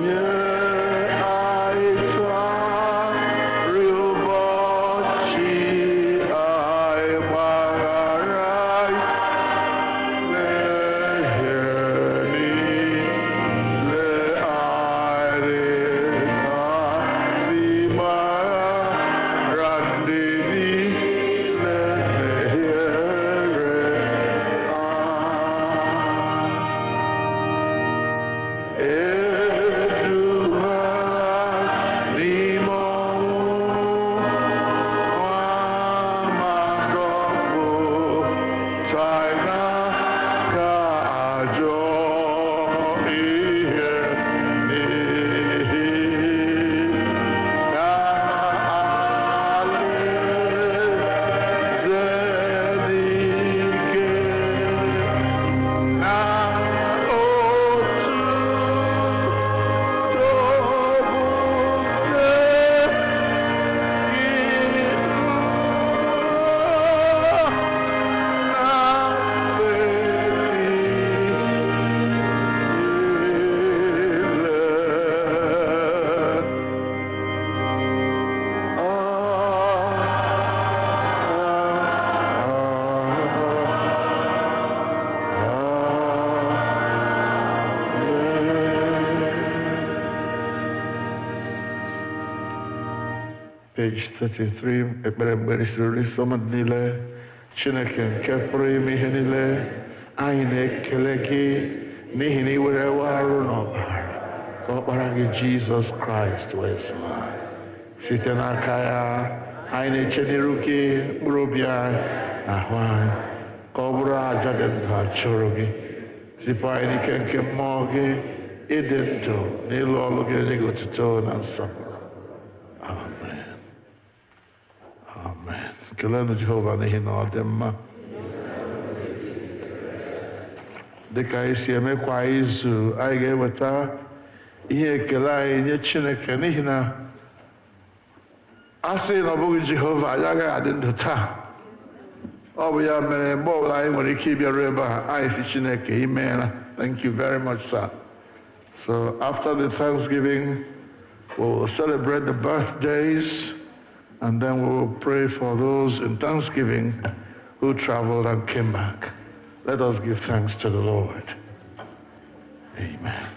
Nye anyị taa ụbọchị anyị, gbaghara anyị mmehie niile anyị, kasị gbaghara ndị niile mehiere anyị. Eduba n'ime ọnwụ, maka ọpụta n'aka ajọ ihe n'ihi na alaeze n'ike na otuto Page 33, ekpere mgbere siri Uzioma niile, Chineke nke pụrụ ime ihe niile, anyị na-ekele gị n'ihi na iwere arụ n'ọbara ka ọkpara gị Jizọs Kraịst wee zụọ anyị. Site n'aka ya, anyị na-eche n'iru gị mkpụrụ obi anyị na ahụ anyị ka ọ bụrụ aja dị ndụ a chụrụ gị. Zipụ anyị n'ike nke mmụọ gị ịdị ndụ n'ịlụ ọlụ gị, enye gị otuto na nsọpụrụ. Amen. Amen. Kelenụ Jehova n'ihi na ọ dị mma. Dịka anyị si eme kwa izu, anyị ga-eweta ihe ekele anyị nye Chineke n'ihi na a sị na ọ bụghị Jehova, anyị agaghị adị ndụ taa. Ọ bụ ya mere mgbe ọbụla anyị nwere ike ịbịaru ebe a, anyị si Chineke imeela. Thank you very much, sir. So after the Thanksgiving, we will celebrate the birthdays, and then we will pray for those in Thanksgiving who traveled and came back. Let us give thanks to the Lord. Amen.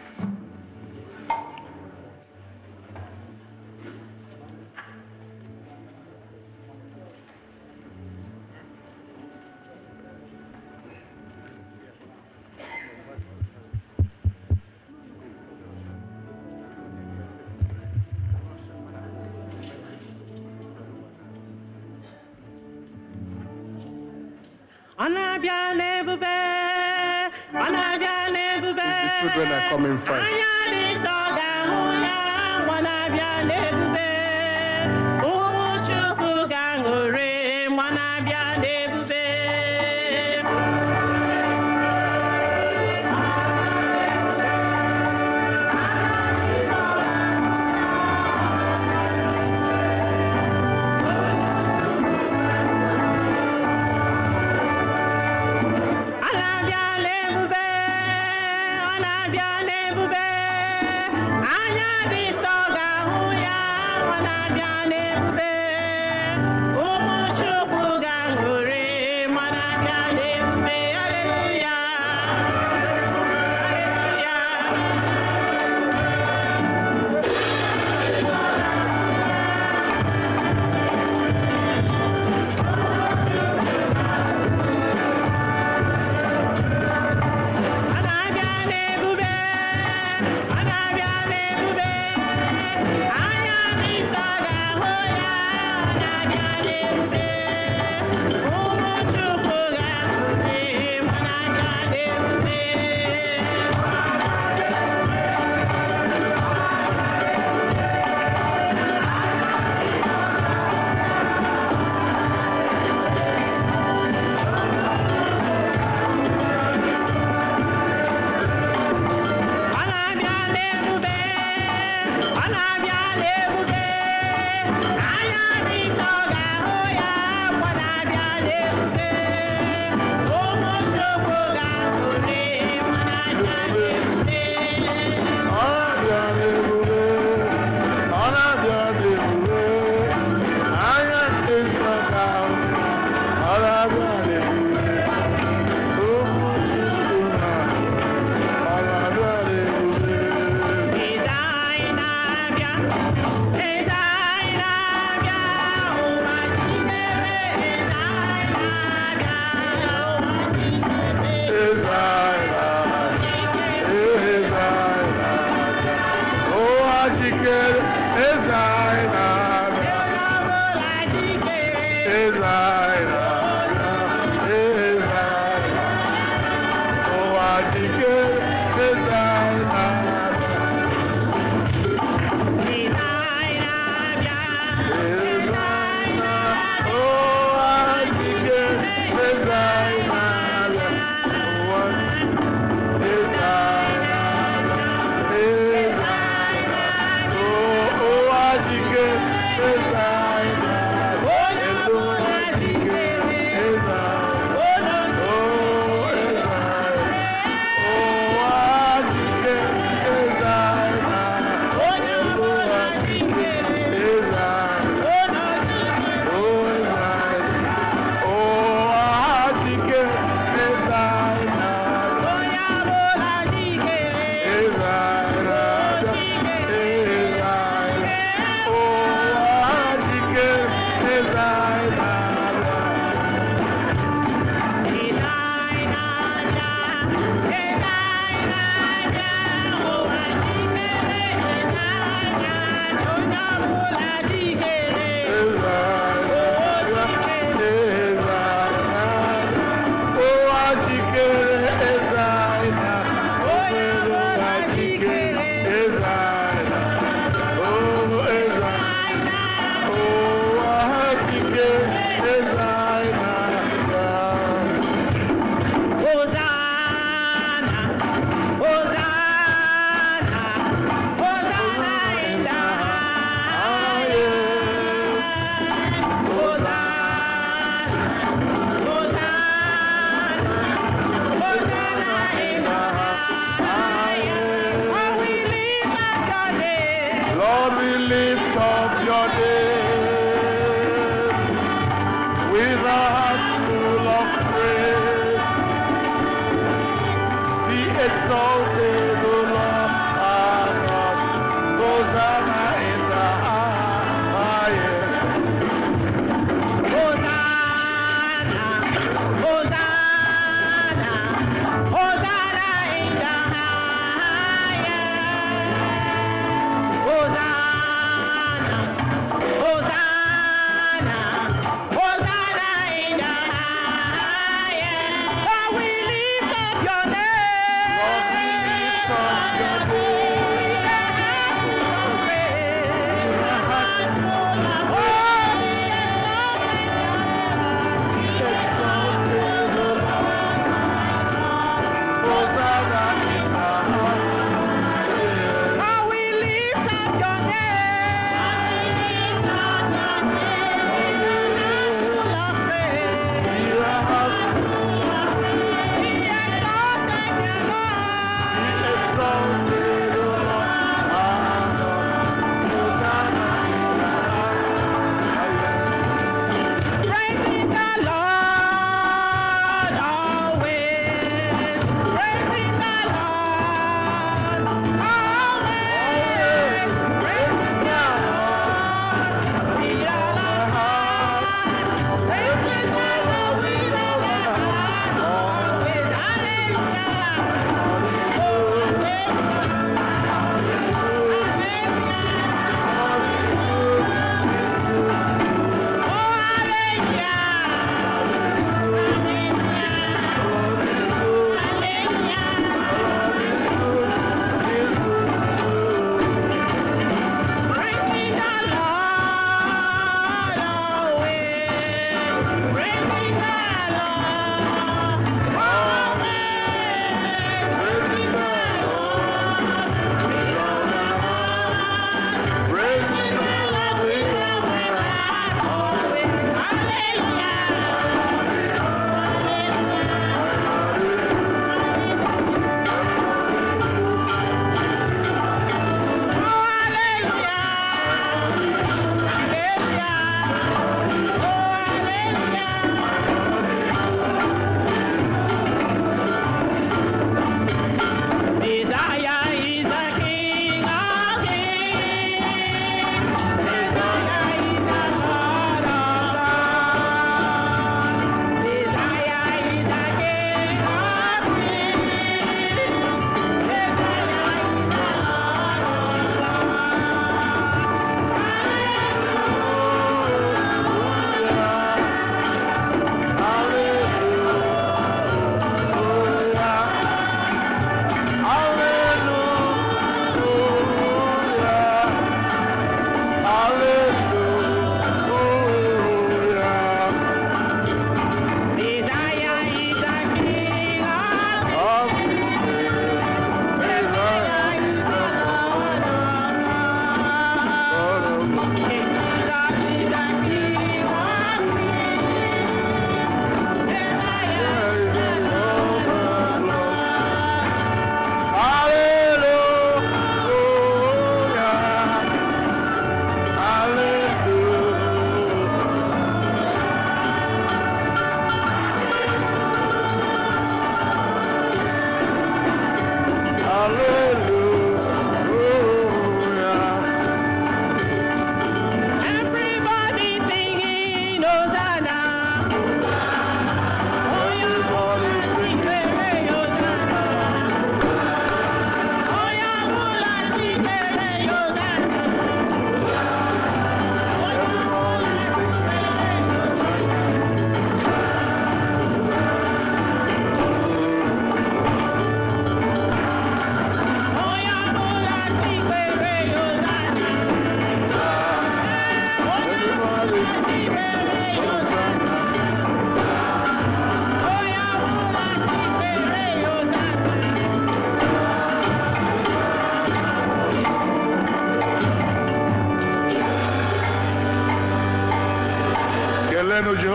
The children are coming first.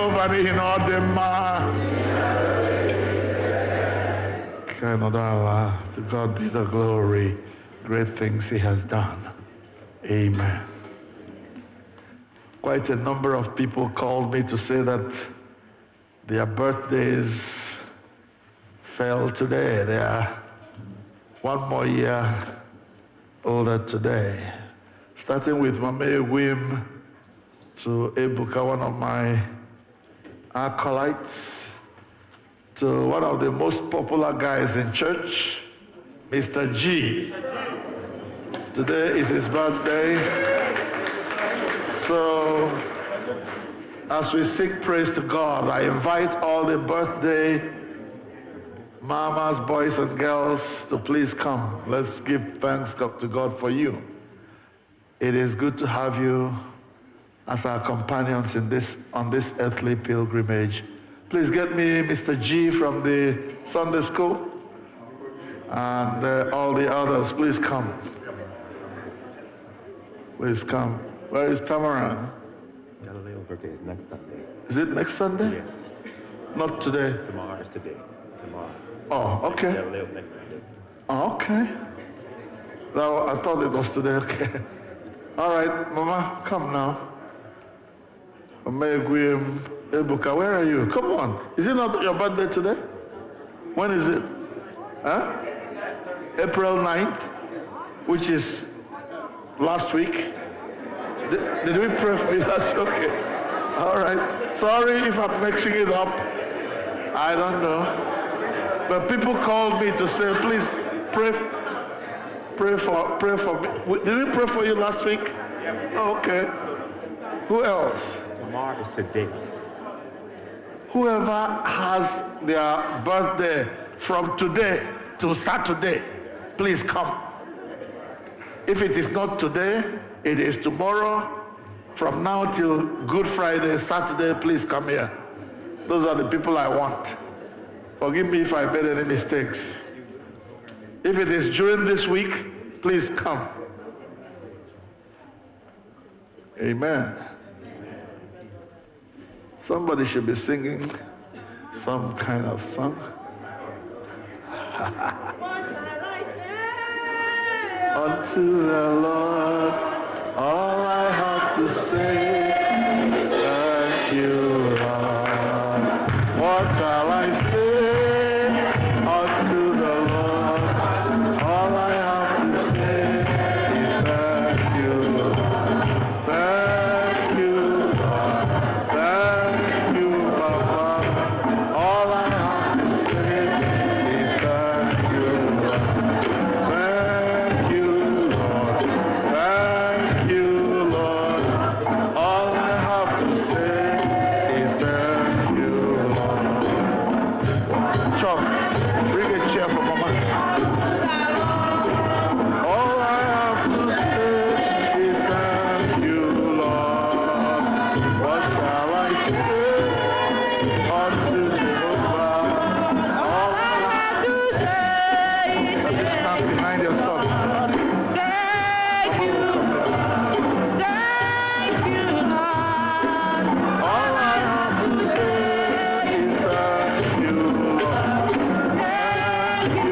Jehovah n'ihi na ọ dị mma. To God be the glory. Great things he has done. Amen. Quite a number of people called me to say that their birthdays fell today. They are one more year older today. Starting with Mama Wim to Ebuka, one of my acolytes, to one of the most popular guys in church, Mr. G. Today is his birthday. So, as we seek praise to God, I invite all the birthday mamas, boys and girls to please come. Let's give thanks to God for you. It is good to have you as our companions on this earthly pilgrimage. Please get me Mr. G from the Sunday school, and all the others, please come. Please come. Where is Tamara? Galileo's birthday is next Sunday. Is it next Sunday? Yes. Not today. Tomorrow is today. Tomorrow. Oh, okay. Galileo's next Sunday. Oh, okay. No, I thought it was today. Okay. All right, Mama, come now. Omegwim, Ebuka, where are you? Come on. Is it not your birthday today? When is it? Huh? April 9th, which is last week. Did we pray for you last week? Okay. All right. Sorry if I'm mixing it up. I don't know. But people called me to say, please pray for me. Did we pray for you last week? Yep. Oh, okay. Who else? Tomorrow is today. Whoever has their birthday from today to Saturday, please come. If it is not today, it is tomorrow. From now till Good Friday, Saturday, please come here. Those are the people I want. Forgive me if I made any mistakes. If it is during this week, please come. Amen. Somebody should be singing some kind of song. Unto the Lord, all I have to say, thank you, Lord. What shall I say? Unto the Lord, all I have to say is thank you, Lord. Thank you, Lord. Thank you, Papa. All I have to say is thank you, Lord. Thank you, Lord. Thank you, Lord. All I have to say is thank you, Lord. Chuck, bring a chair for Mama. All I have to say is thank you, Lord. What shall I say unto Jehovah? All I have to say. Let me stand behind your son. Thank you, Lord. All I have to say is thank you, Lord. Thank you,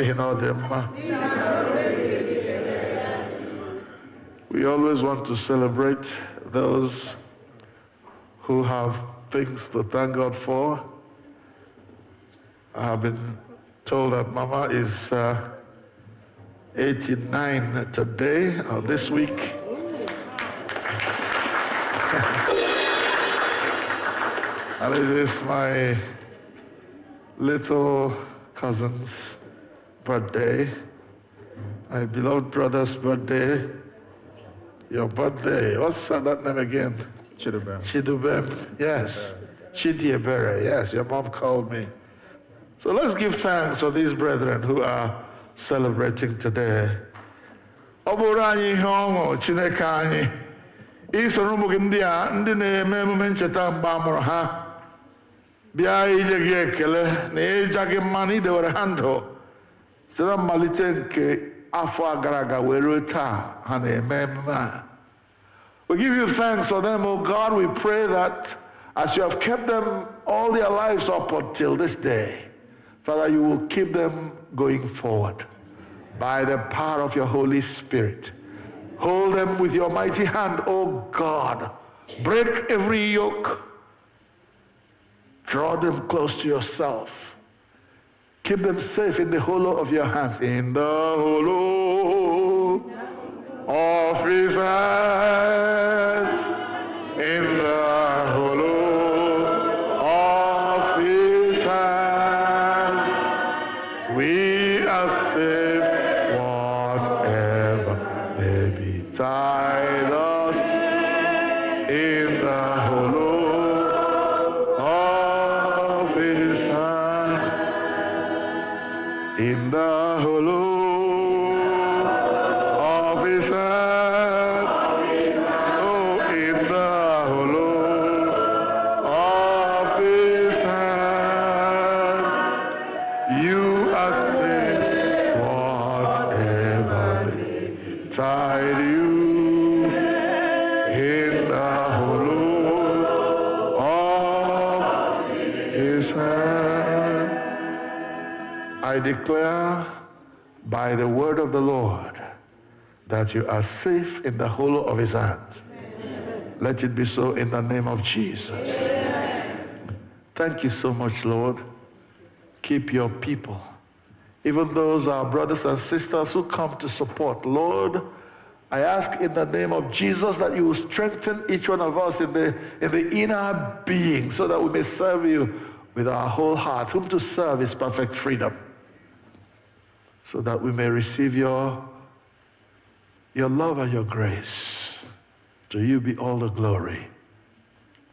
n'ihi na ọ dị mma. We always want to celebrate those who have things to thank God for. I have been told that Mama is 89 today or this week. And it is my little cousin's birthday, my beloved brother's birthday, your birthday. What's that name again? Chidubem. Chidubem, yes. Chidiebere, yes, your mom called me. So let's give thanks for these brethren who are celebrating today. Ọ bụrụ anyị ihe ọṅụ Chineke anyị isoro ụmụ gị ndị na-eme emume ncheta mgbe a mụrụ ha bịa inye gị ekele na ịja gị mma na idewere ha ndụ site na mmalite nke afọ gara aga wee ruo taa ha na-eme emume a. We give you thanks for them, oh God. We pray that as you have kept them all their lives up until this day, Father, you will keep them going forward by the power of your Holy Spirit. Hold them with your mighty hand, oh God. Break every yoke. Draw them close to yourself. Keep them safe in the hollow of your hands. In the hollow of his hands. In the hollow of his hands. We are safe, whatever may betide us. In the hollow of his hands. In the hollow of his hands. Oh, in the hollow of his hands. You are safe, whatever may tide you. In the hollow of his hand. I declare by the word of the Lord that you are safe in the hollow of his hands. Let it be so in the name of Jesus. Thank you so much, Lord. Keep your people, even those our brothers and sisters who come to support. Lord, I ask in the name of Jesus that you will strengthen each one of us in the inner being so that we may serve you with our whole heart. Whom to serve is perfect freedom. So that we may receive your love and your grace. To you be all the glory.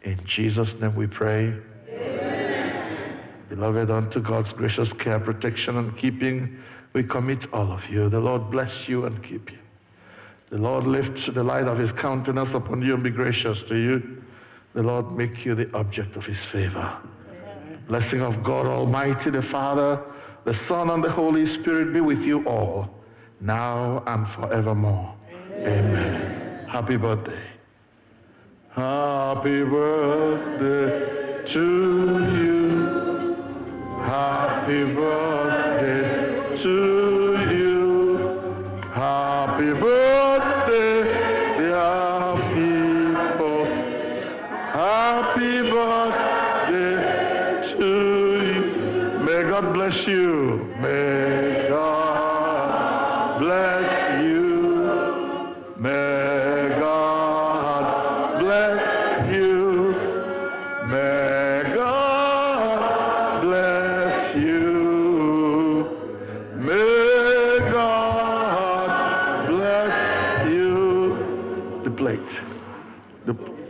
In Jesus' name we pray. Amen. Beloved, unto God's gracious care, protection, and keeping, we commit all of you. The Lord bless you and keep you. The Lord lift the light of his countenance upon you and be gracious to you. The Lord make you the object of his favor. Amen. Blessing of God Almighty, the Father, the Son, and the Holy Spirit be with you all, now and forevermore. Amen. Amen. Happy birthday. Happy birthday to you. Happy birthday to you. Happy birthday, dear people. Happy birthday to you. May God bless you. May God bless you. May God bless you. May God bless you. May God bless you. The plate.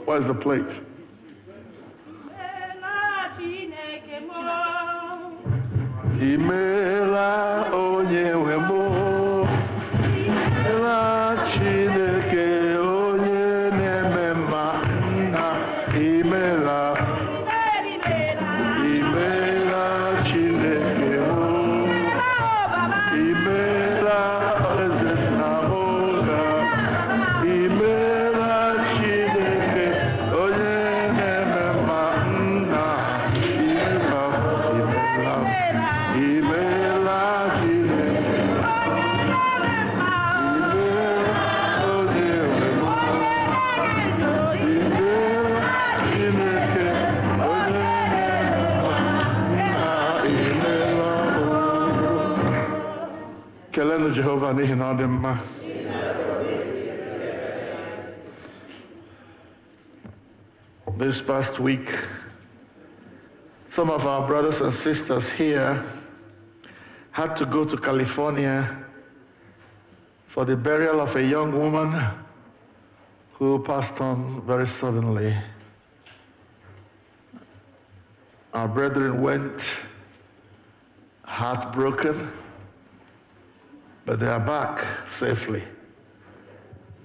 Where's the plate? Imela onye nwe mo. Imela Chineke onye na-eme mma nna. Imela. Imela Chineke mo. Imela eze nna moga. Imela Chineke onye na-eme mma nna. Imela. Imela. n'ihi na ọ dị mma. This past week, some of our brothers and sisters here had to go to California for the burial of a young woman who passed on very suddenly. Our brethren went heartbroken, but they are back safely.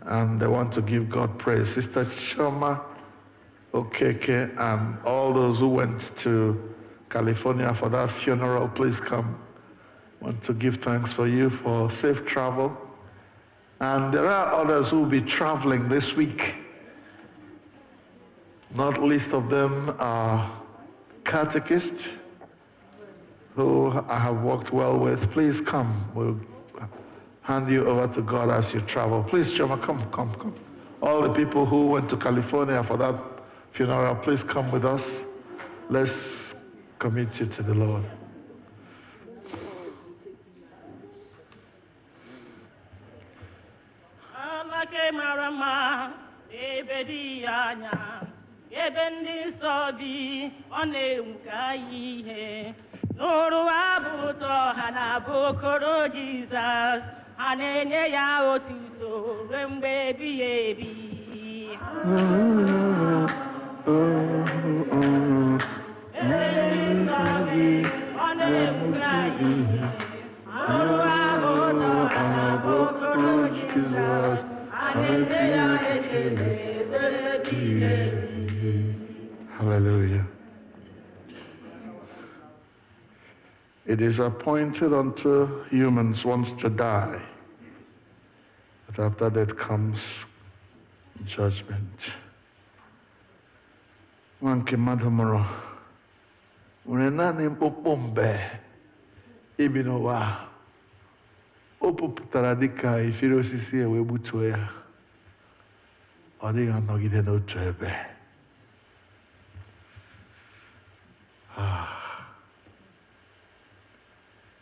And they want to give God praise. Sister Choma, Okeke, and all those who went to California for that funeral, please come. I want to give thanks for you for safe travel. And there are others who will be traveling this week. Not least of them are catechists who I have worked well with. Please come. We'll hand you over to God as you travel. Please, Choma, come. All the people who went to California for that funeral, please come with us. Let's commit you to the Lord. Hallelujah. It is appointed unto humans once to die, but after that comes judgment. Nwanke mmadụ mụrụ nwere naanị mkpụkpụ mbe ibi n'ụwa. O pụpụtara dịka ifiri osisi wee gbutuo ya. Ọ dịghị anọgide n'otu ebe.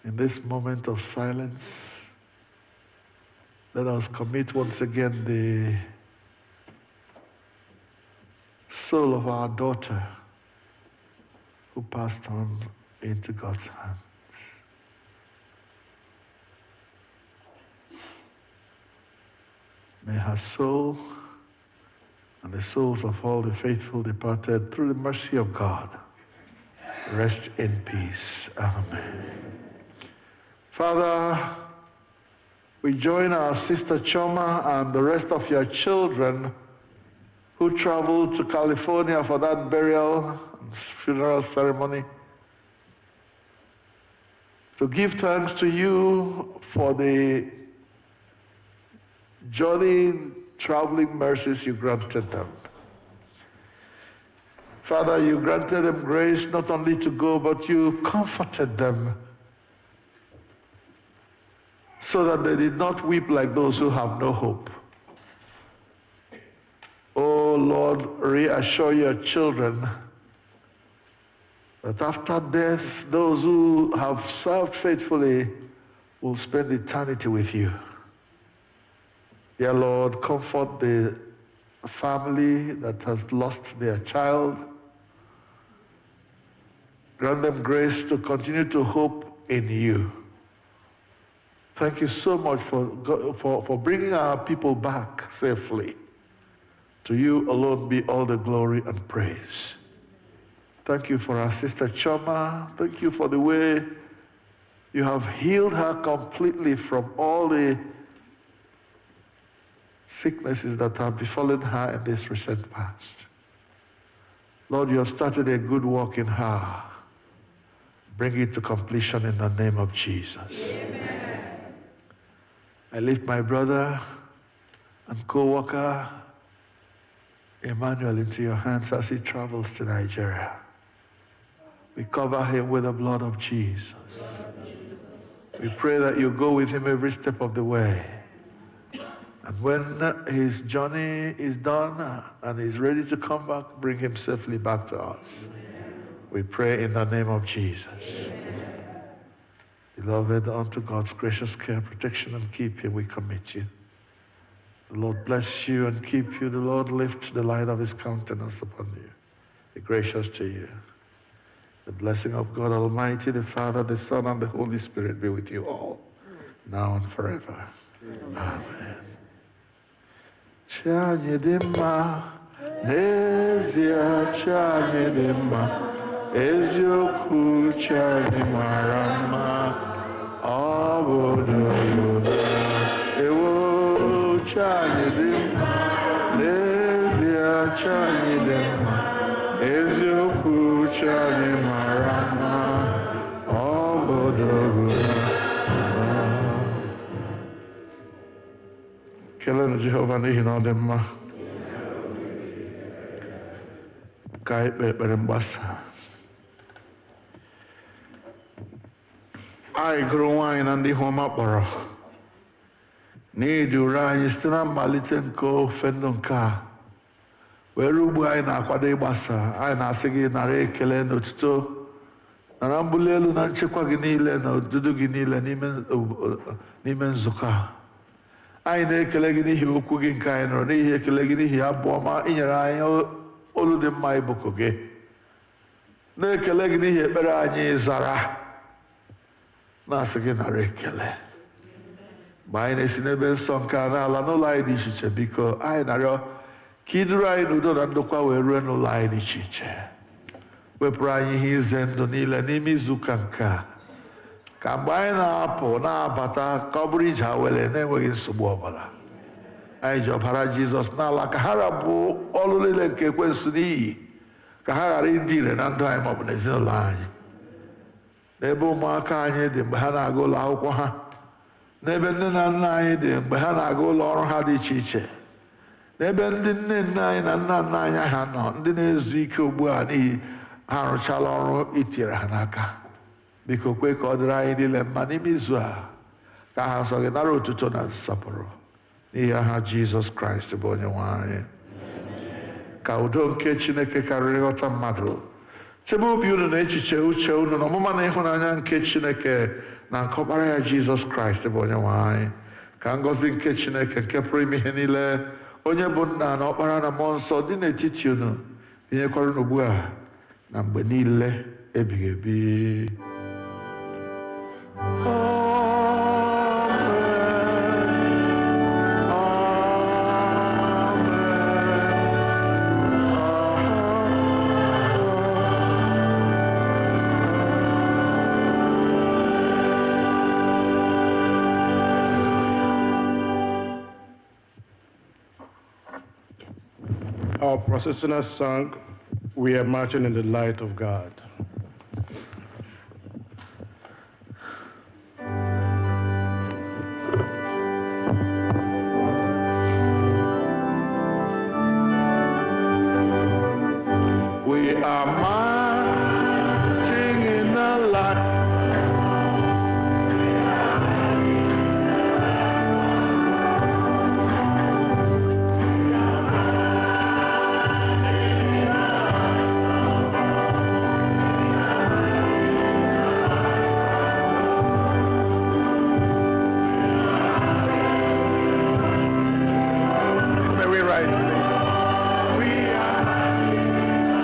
In this moment of silence, let us commit once again the soul of our daughter who passed on into God's hands. May her soul and the souls of all the faithful departed through the mercy of God rest in peace. Amen. Father, we join our sister Choma and the rest of your children who traveled to California for that burial and funeral ceremony to give thanks to you for the journey, traveling mercies you granted them. Father, you granted them grace not only to go, but you comforted them so that they did not weep like those who have no hope. Oh Lord, reassure your children that after death, those who have served faithfully will spend eternity with you. Dear Lord, comfort the family that has lost their child. Grant them grace to continue to hope in you. Thank you so much for bringing our people back safely. To you alone be all the glory and praise. Thank you for our sister Choma. Thank you for the way you have healed her completely from all the sicknesses that have befallen her in this recent past. Lord, you have started a good work in her. Bring it to completion in the name of Jesus. Amen. I lift my brother and co-worker Emmanuel into your hands as he travels to Nigeria. We cover him with the blood of Jesus. We pray that you go with him every step of the way. And when his journey is done and he's ready to come back, bring him safely back to us. We pray in the name of Jesus. The Beloved, unto God's gracious care, protection, and keeping we commit you. The Lord bless you and keep you. The Lord lift the light of his countenance upon you. Be gracious to you. The blessing of God Almighty, the Father, the Son, and the Holy Spirit be with you all, now and forever. Amen. Chanyedema, Nezia Chanyedema, Ezioku Chanyemarama, Abodo Ewo Chanyedema, Nezia Chanyedema, Ezioku Chanyemarama, Abodo Kelenu Jehovah n'ihi na ọ dị mma. Ka anyị kpee ekpere mgbasa. Anyị gụrụ nwaanyị na ndị Ihuọma kpọrọ n'iduru anyị site na mmalite nke ofe ndụ nke a were ugbu anyị na-akwado ịgbasa. Anyị na-asị gị nara ekele na otuto, nara mbuli elu na nchekwa gị niile na odudu gị niile n'ime nzukọ a. Anyị na-ekele gị n'ihi okwu gị nke anyị nụrụ, n'ihi ekele gị n'ihi abụ ọma inyere anyị olu dị mma ịbụkụ gị. Na-ekele gị n'ihi ekpere anyị zara, na-asị gị nara ekele. Mgbe anyị na-esi n'ebe nsọ nke a n'ala n'ụlọ anyị dị iche iche, biko anyị na-arịọ ka iduru anyị n'udo na ndokwa wee rue n'ụlọ anyị dị iche iche. Wepụrụ anyị ihe ize ndụ niile n'ime izuụka nke a, ka mgbe anyị na-apụ na-abata ka ọ bụrụ ije awele na-enweghị nsogbu ọbụla. Anyị ji ọbara Jizọs n'ala ka ha rabụ ọlụ niile nke ekwensu n'iyi, ka ha ghara ịdị ire na ndụ anyị maọbụ n'ezinụlọ anyị. N'ebe ụmụaka anyị dị mgbe ha na-aga ụlọ akwụkwọ ha, n'ebe nne na nna anyị dị mgbe ha na-aga ụlọ ọrụ ha dị iche iche, n'ebe ndị nne nne anyị na nna nna anyị ha nọ, ndị na-ezu ike ugbu a n'ihi ha arụchala ọrụ itinyere ha n'aka. Biko kwe ka ọ dịrị anyị niile mma n'ime izu a, ka aha nsọ gị nara otuto na nsọpụrụ n'ihi aha Jizọs Kraịst bụ onye nwe anyị. Ka udo nke Chineke karịrị nghọta mmadụ chebe obi unu na echiche uche unu na ọmụma na ịhụnanya nke Chineke na nke ọkpara ya Jizọs Kraịst bụ onye nwe anyị. Ka ngọzi nke Chineke nke pụrụ ime ihe niile, onye bụ nna na ọkpara na mmụọ nsọ dị n'etiti unu, binyekwara unu ugbu a na mgbe niile ebighị ebi. Our processional song, We Are Marching in the Light of God. We are marching in the light. May we rise, please. We are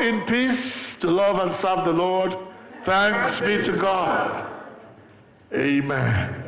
in peace to love and serve the Lord. Thanks be to God. Amen.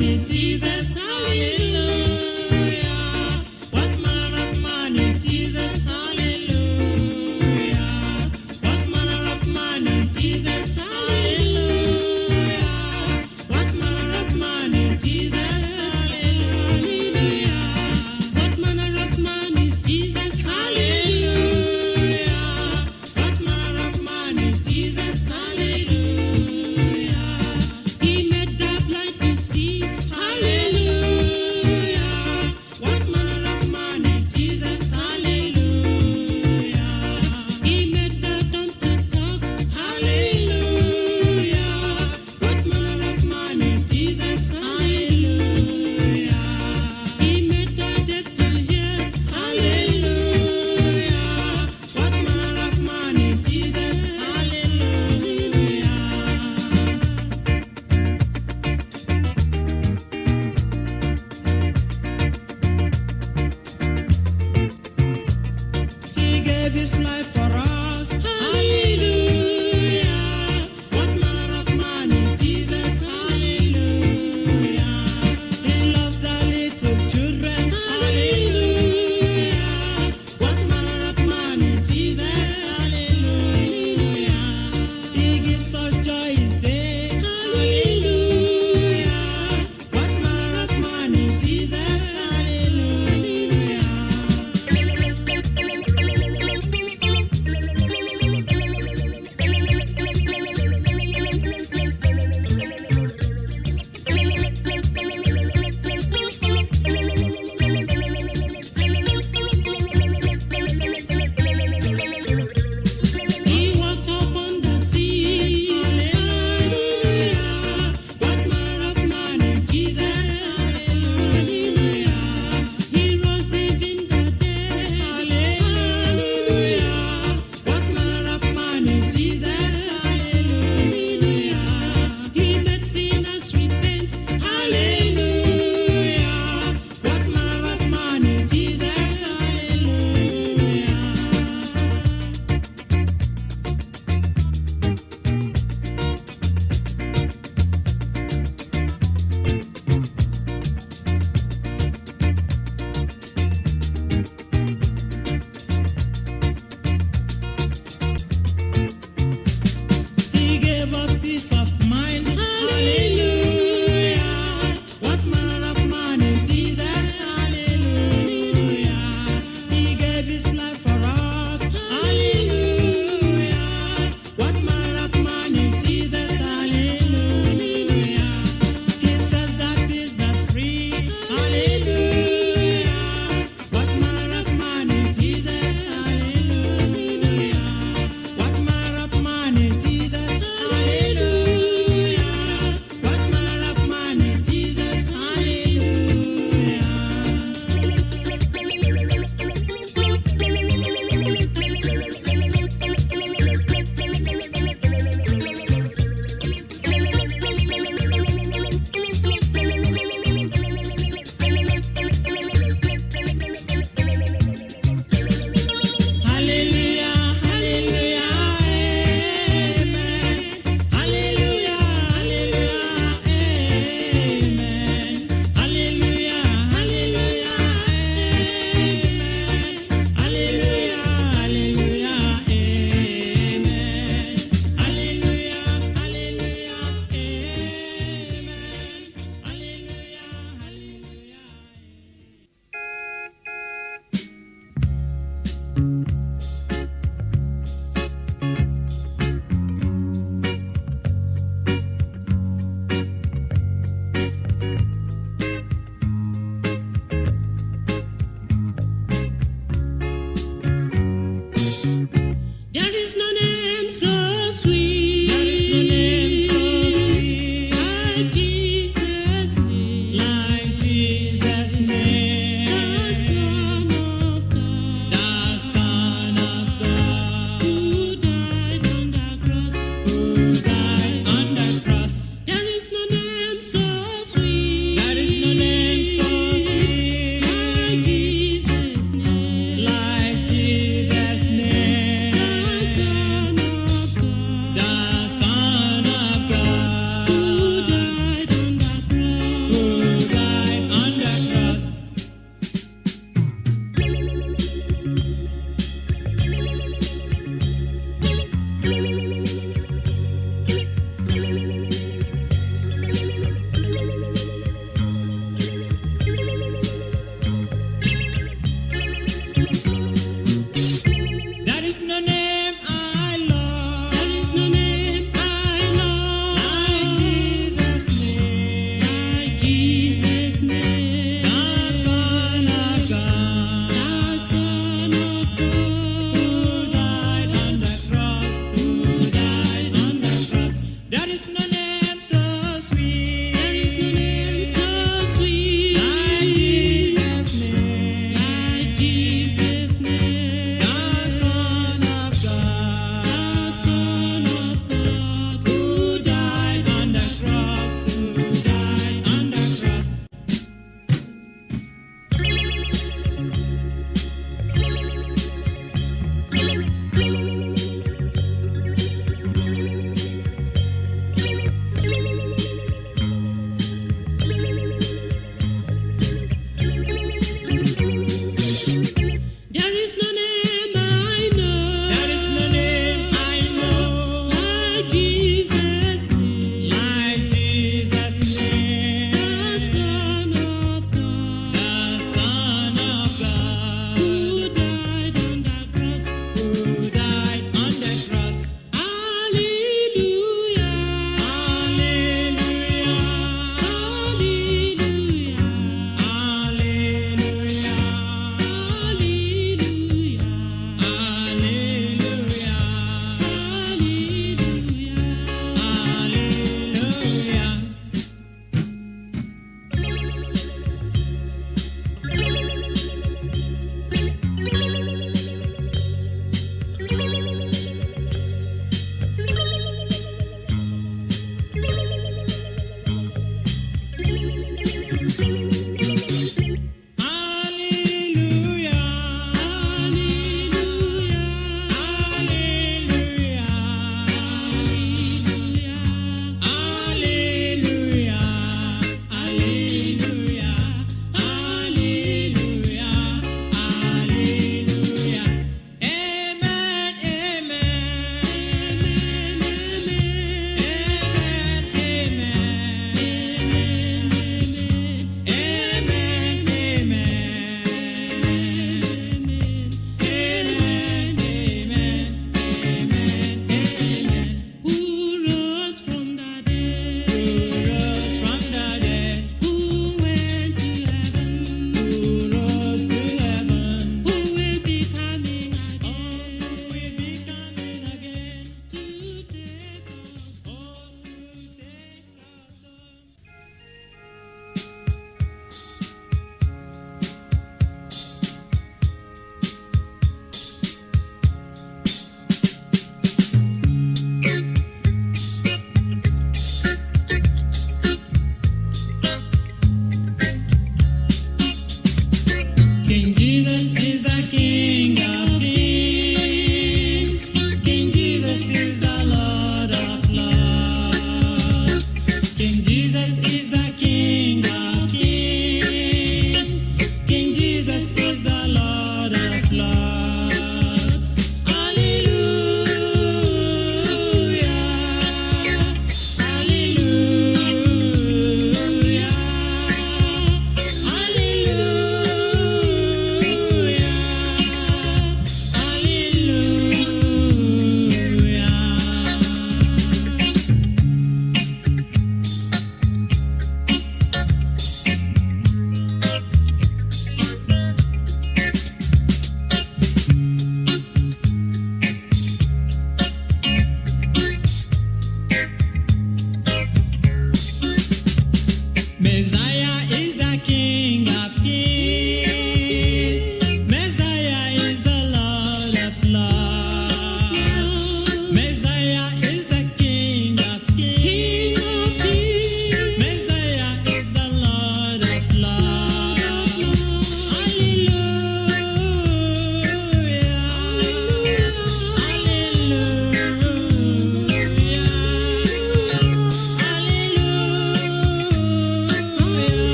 man is Jesus? Hallelujah. What manner of man is Jesus? Hallelujah. What manner of man is Jesus? Hallelujah. What manner of man is Jesus? Hallelujah. What manner of man is Jesus? Hallelujah. What manner of man is Jesus? Hallelujah. He made the blind to see. Hallelujah.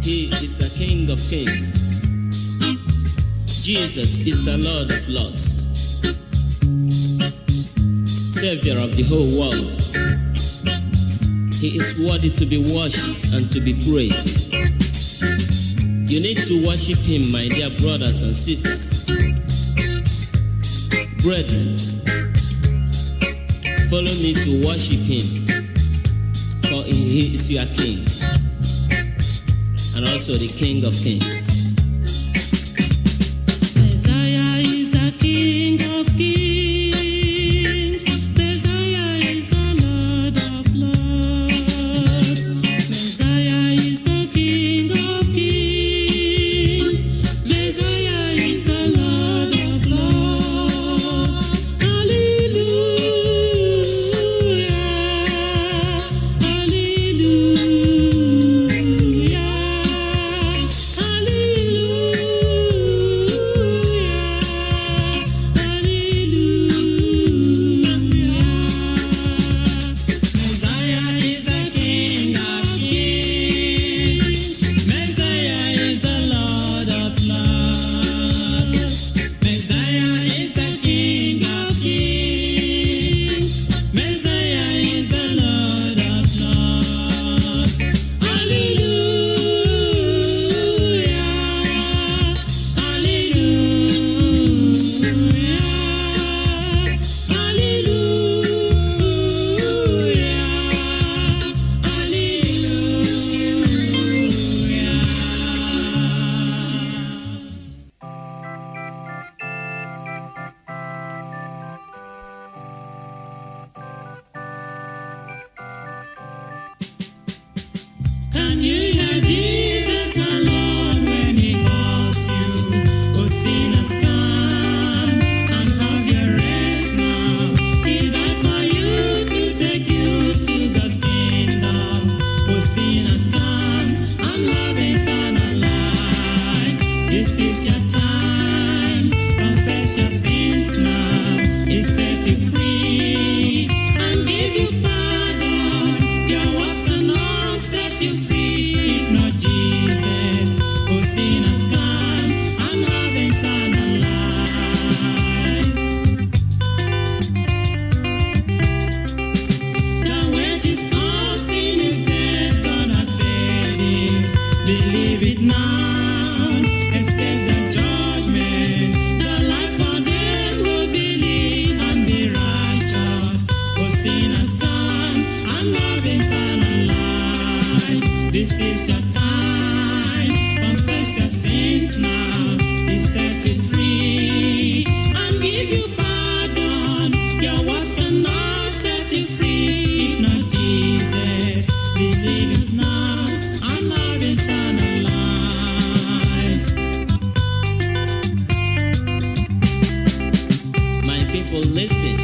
He is the King of Kings. Jesus is the Lord of Lords, Savior of the whole world. He is worthy to be worshipped and to be praised. You need to worship Him, my dear brothers and sisters. Brethren, follow me to worship Him, for He is your King, and also the King of Kings. Messiah is the King of Kings. Messiah is the Lord of Lords. Messiah is the King of Kings. Messiah is the Lord of Lords. Hallelujah. Hallelujah. Can you hear Jesus our Lord when He calls you? Oh, sinners, come and have your rest now. He died for you to take you to God's kingdom. Oh, sinners, come and have eternal life. This is your time. Confess your sins now. He set you free and give you pardon. Your words cannot set you free. If not Jesus, oh sinners, come and have eternal life. The wages of sin is death, God has said it. Believe it now, escape the judgment. The life for them who believe and be righteous. Oh sinners, come and have eternal life. This is your time. Confess your sins now. He set you free and give you pardon. Your words cannot set you free. If not Jesus, receive it now and have eternal life. My people, listen.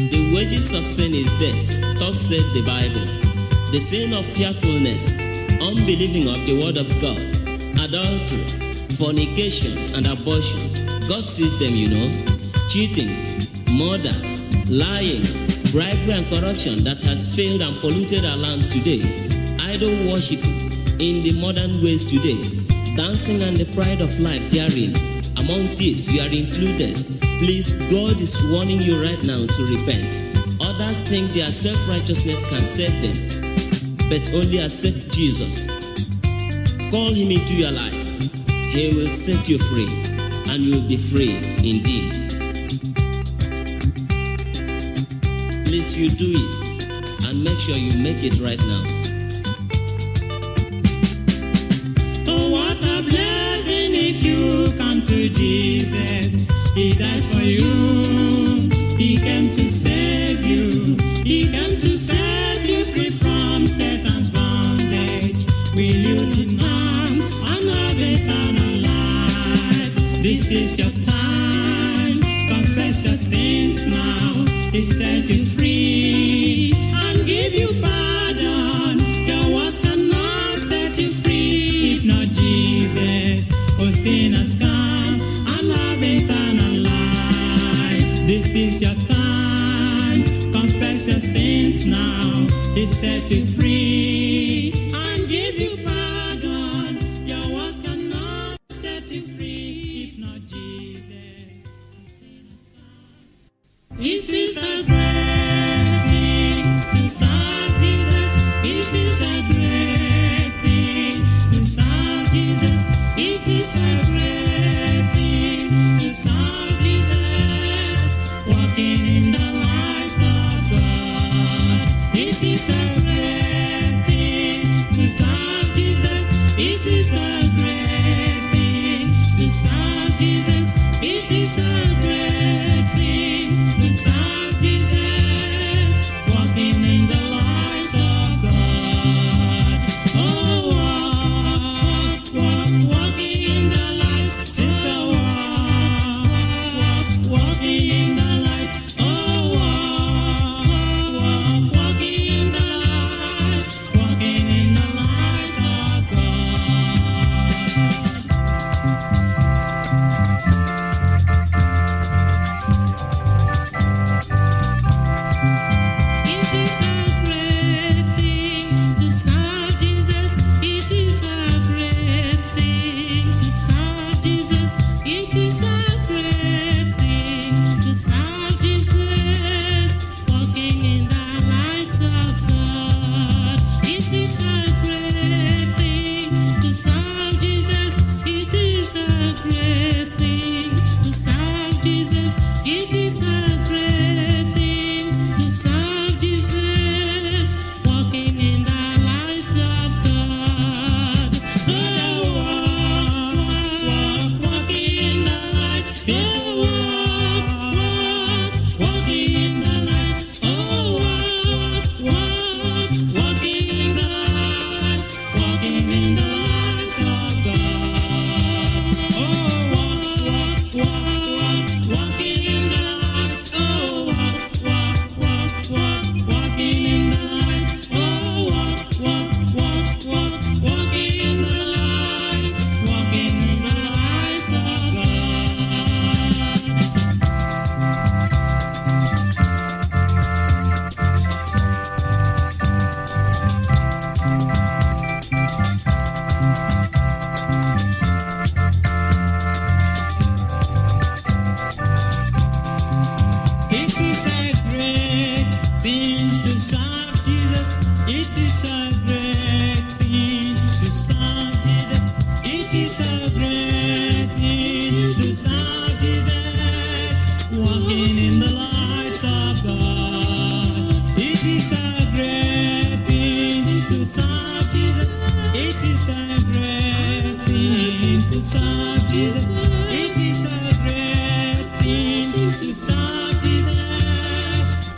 The wages of sin is death. Thus said the Bible. The sin of fearfulness, unbelieving of the word of God, adultery, fornication, and abortion. God sees them, you know. Cheating, murder, lying, bribery, and corruption that has failed and polluted our land today. Idol worship in the modern ways today. Dancing and the pride of life therein. Among thieves, you are included. Please, God is warning you right now to repent. Others think their self-righteousness can save them, but only accept Jesus. Call Him into your life. He will set you free, and you will be free indeed. Please, you do it, and make sure you make it right now. Oh, what a blessing if you come to Jesus. He died for you. He came to save you. He came to set you free from Satan's bondage. Will you come and have eternal life? This is your time. Confess your sins now. He set you free and give you pardon. Your words cannot set you free. If not Jesus, oh sinners, come and have eternal life. This is your time. Confess your sins now. He set you free and give you pardon. It is a great thing to serve Jesus. It is a great thing to serve Jesus. It is a great thing to serve Jesus. Walking in the light of God. It is a great thing to serve Jesus. It is a great thing to serve Jesus. It is a great thing to serve Jesus.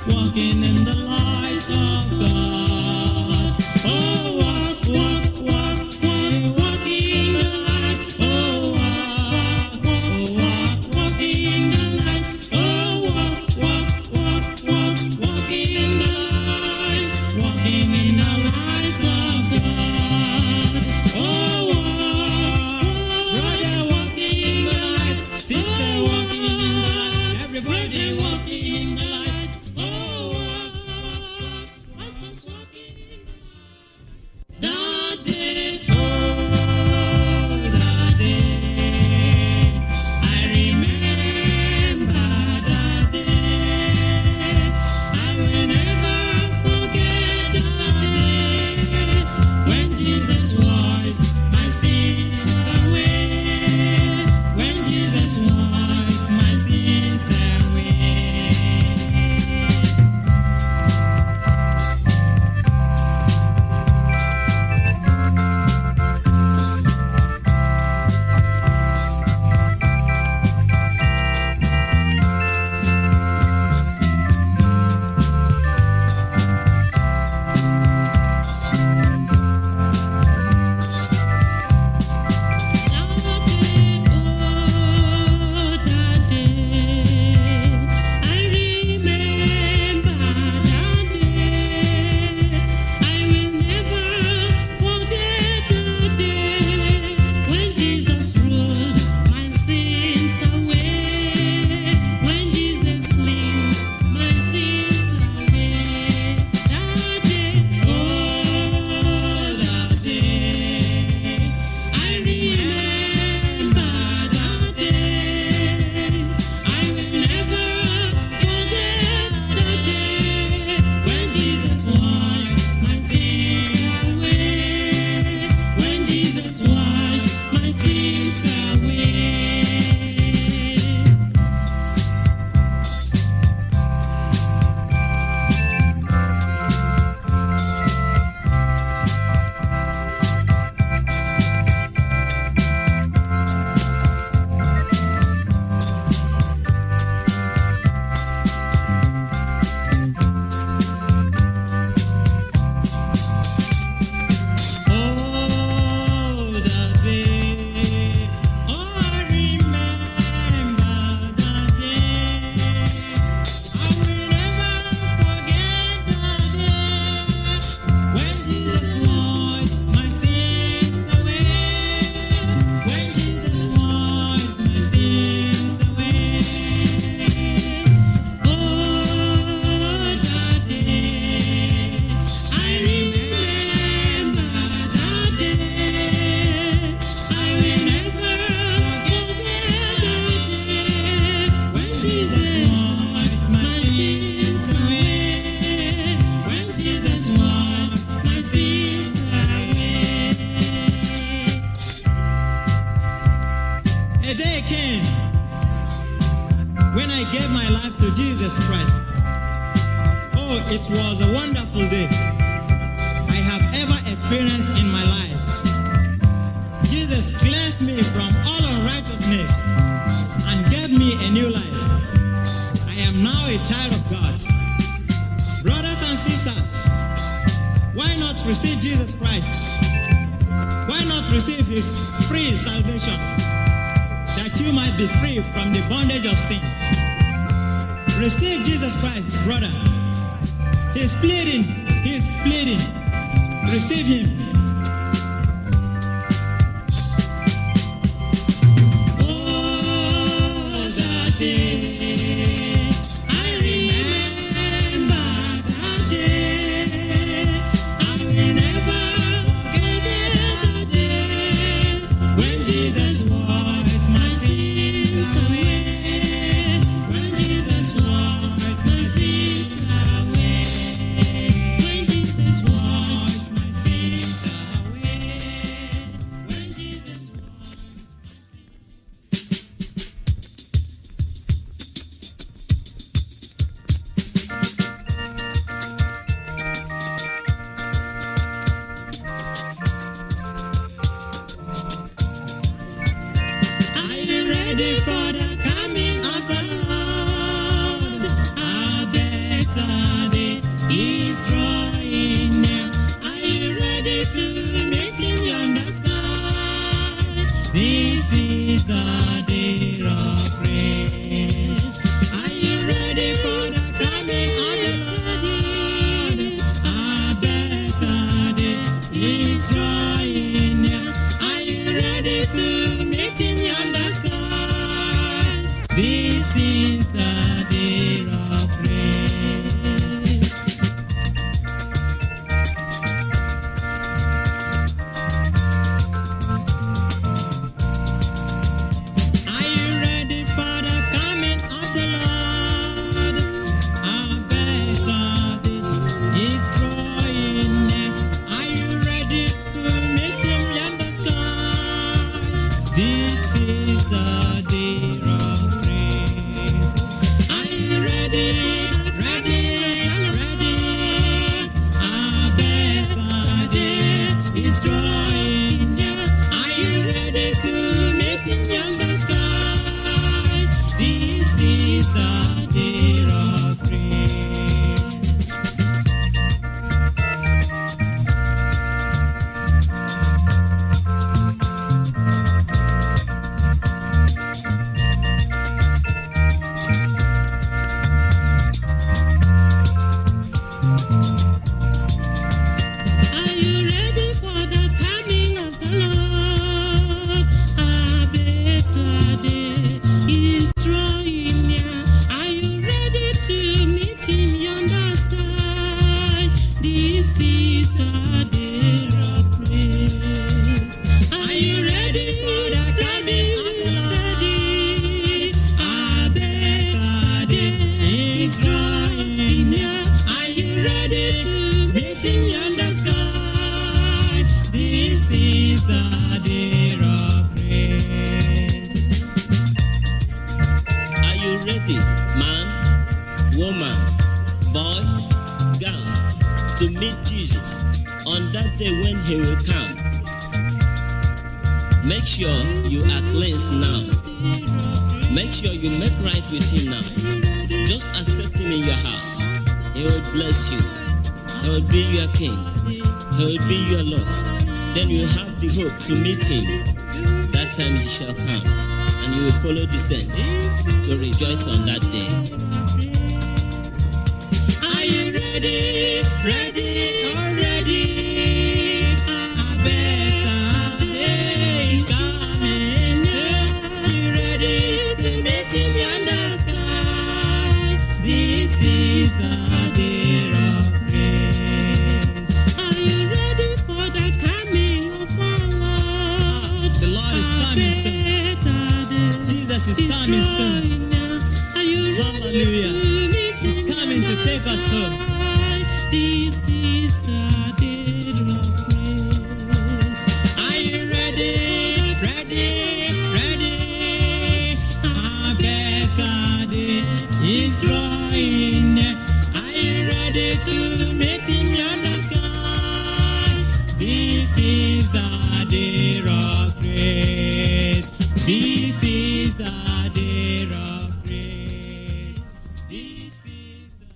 Walking in the light of God. Oh, walk, walk, walk, walk, walk in the light. Oh, walk, walk in the light. Oh, walk, walk in the light. Walking in the light of God. Oh, walk, brother, walking in the light. Sister, walking in the light. Everybody walking in the light. Oh, walk, pastors walking in the light. That day, oh, that day, I remember that day. I will never forget that day when Jesus washed my sins away. When Jesus washed my sins away. when I gave my life to Jesus Christ. Oh, it was a wonderful day I have ever experienced in my life. Jesus cleansed me from all unrighteousness and gave me a new life. I am now a child of God. Brothers and sisters, why not receive Jesus Christ? Why not receive his free salvation, that you might be free from the bondage of sin? Receive Jesus Christ, brother. He's pleading. He's pleading. Receive him. Oh, that day, I remember that day. I will never forget that day ready for the coming of the Lord? A better day is drawing near. Are you ready to meet him on the sky? This is the day of grace. Are you ready for the coming of the Lord? A better day is drawing near. Are you ready to meet him on the sky? This is the day of grace. Are you ready for the coming of the Lord? A better day is drawing near. Are you ready to meet him in the sky? This is the day of grace. Are you ready? Ready? Ready? A better day is drawing near. Are you ready to meet him in the sky? This is the day of grace. Are you ready for the coming of the Lord? A better day is drawing near. Are you ready to meet him on the sky? This is the day of praise. Are you ready for the coming of the Lord? A better day is drawing near. Are you ready to meet him on the sky? This is the day of praise. Are you ready, man, woman, boy, girl, to meet Jesus on that day when he will come? Make sure you are cleansed now. Make sure you make right with him now. Just accept him in your heart. He will bless you. He will be your king. He will be your Lord. Then you have the hope to meet him. That time he shall come, and you will follow the saints to rejoice on that day. Are you ready? Ready? Already? A better day is coming. Are you ready to meet him on the sky? This is the day of grace. Are you ready for the coming of our Lord? The Lord is coming soon. Jesus is coming soon. Hallelujah. He's coming to take us home. This is the day of grace. Are you ready? Ready? Ready? A better day is drawing near. Are you ready to meet him on the sky? This is the day of grace. This is the day of grace. This is the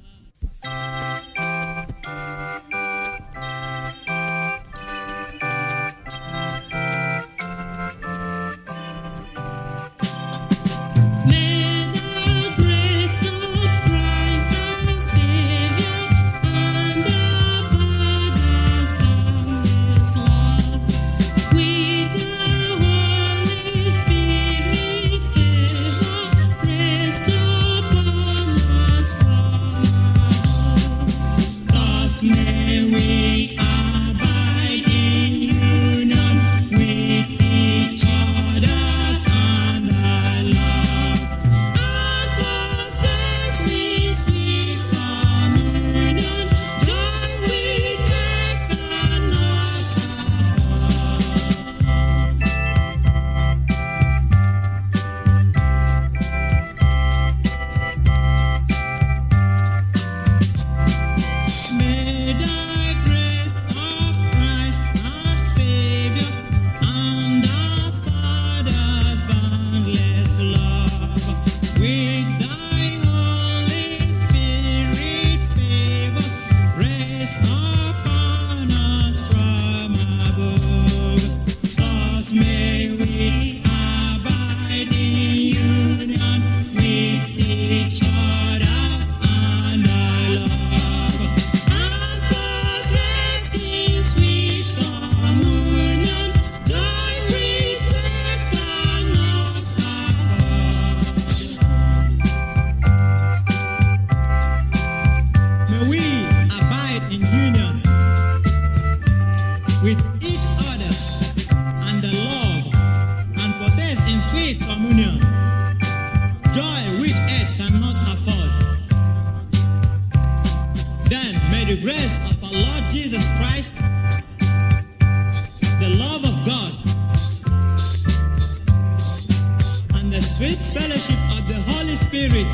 sweet fellowship of the Holy Spirit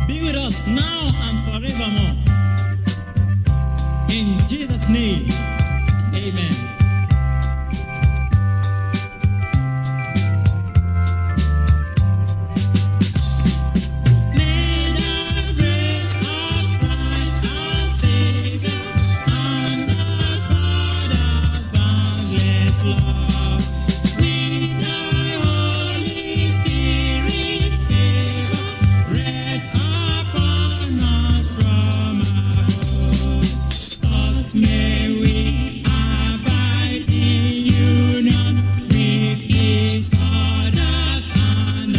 be with us now and forevermore. In Jesus' name, amen. May the grace of Christ our Savior and the Father's boundless love with the Holy Spirit favor rest upon us from above. Thus may we abide in union with each other and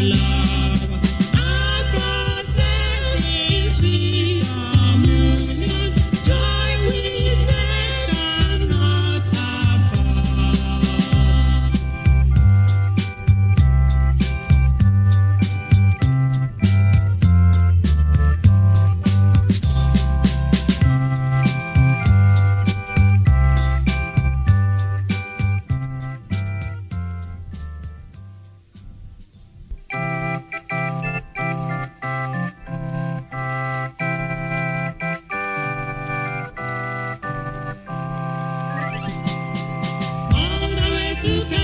love, and possess in sweet communion joy which cannot afford. All the way to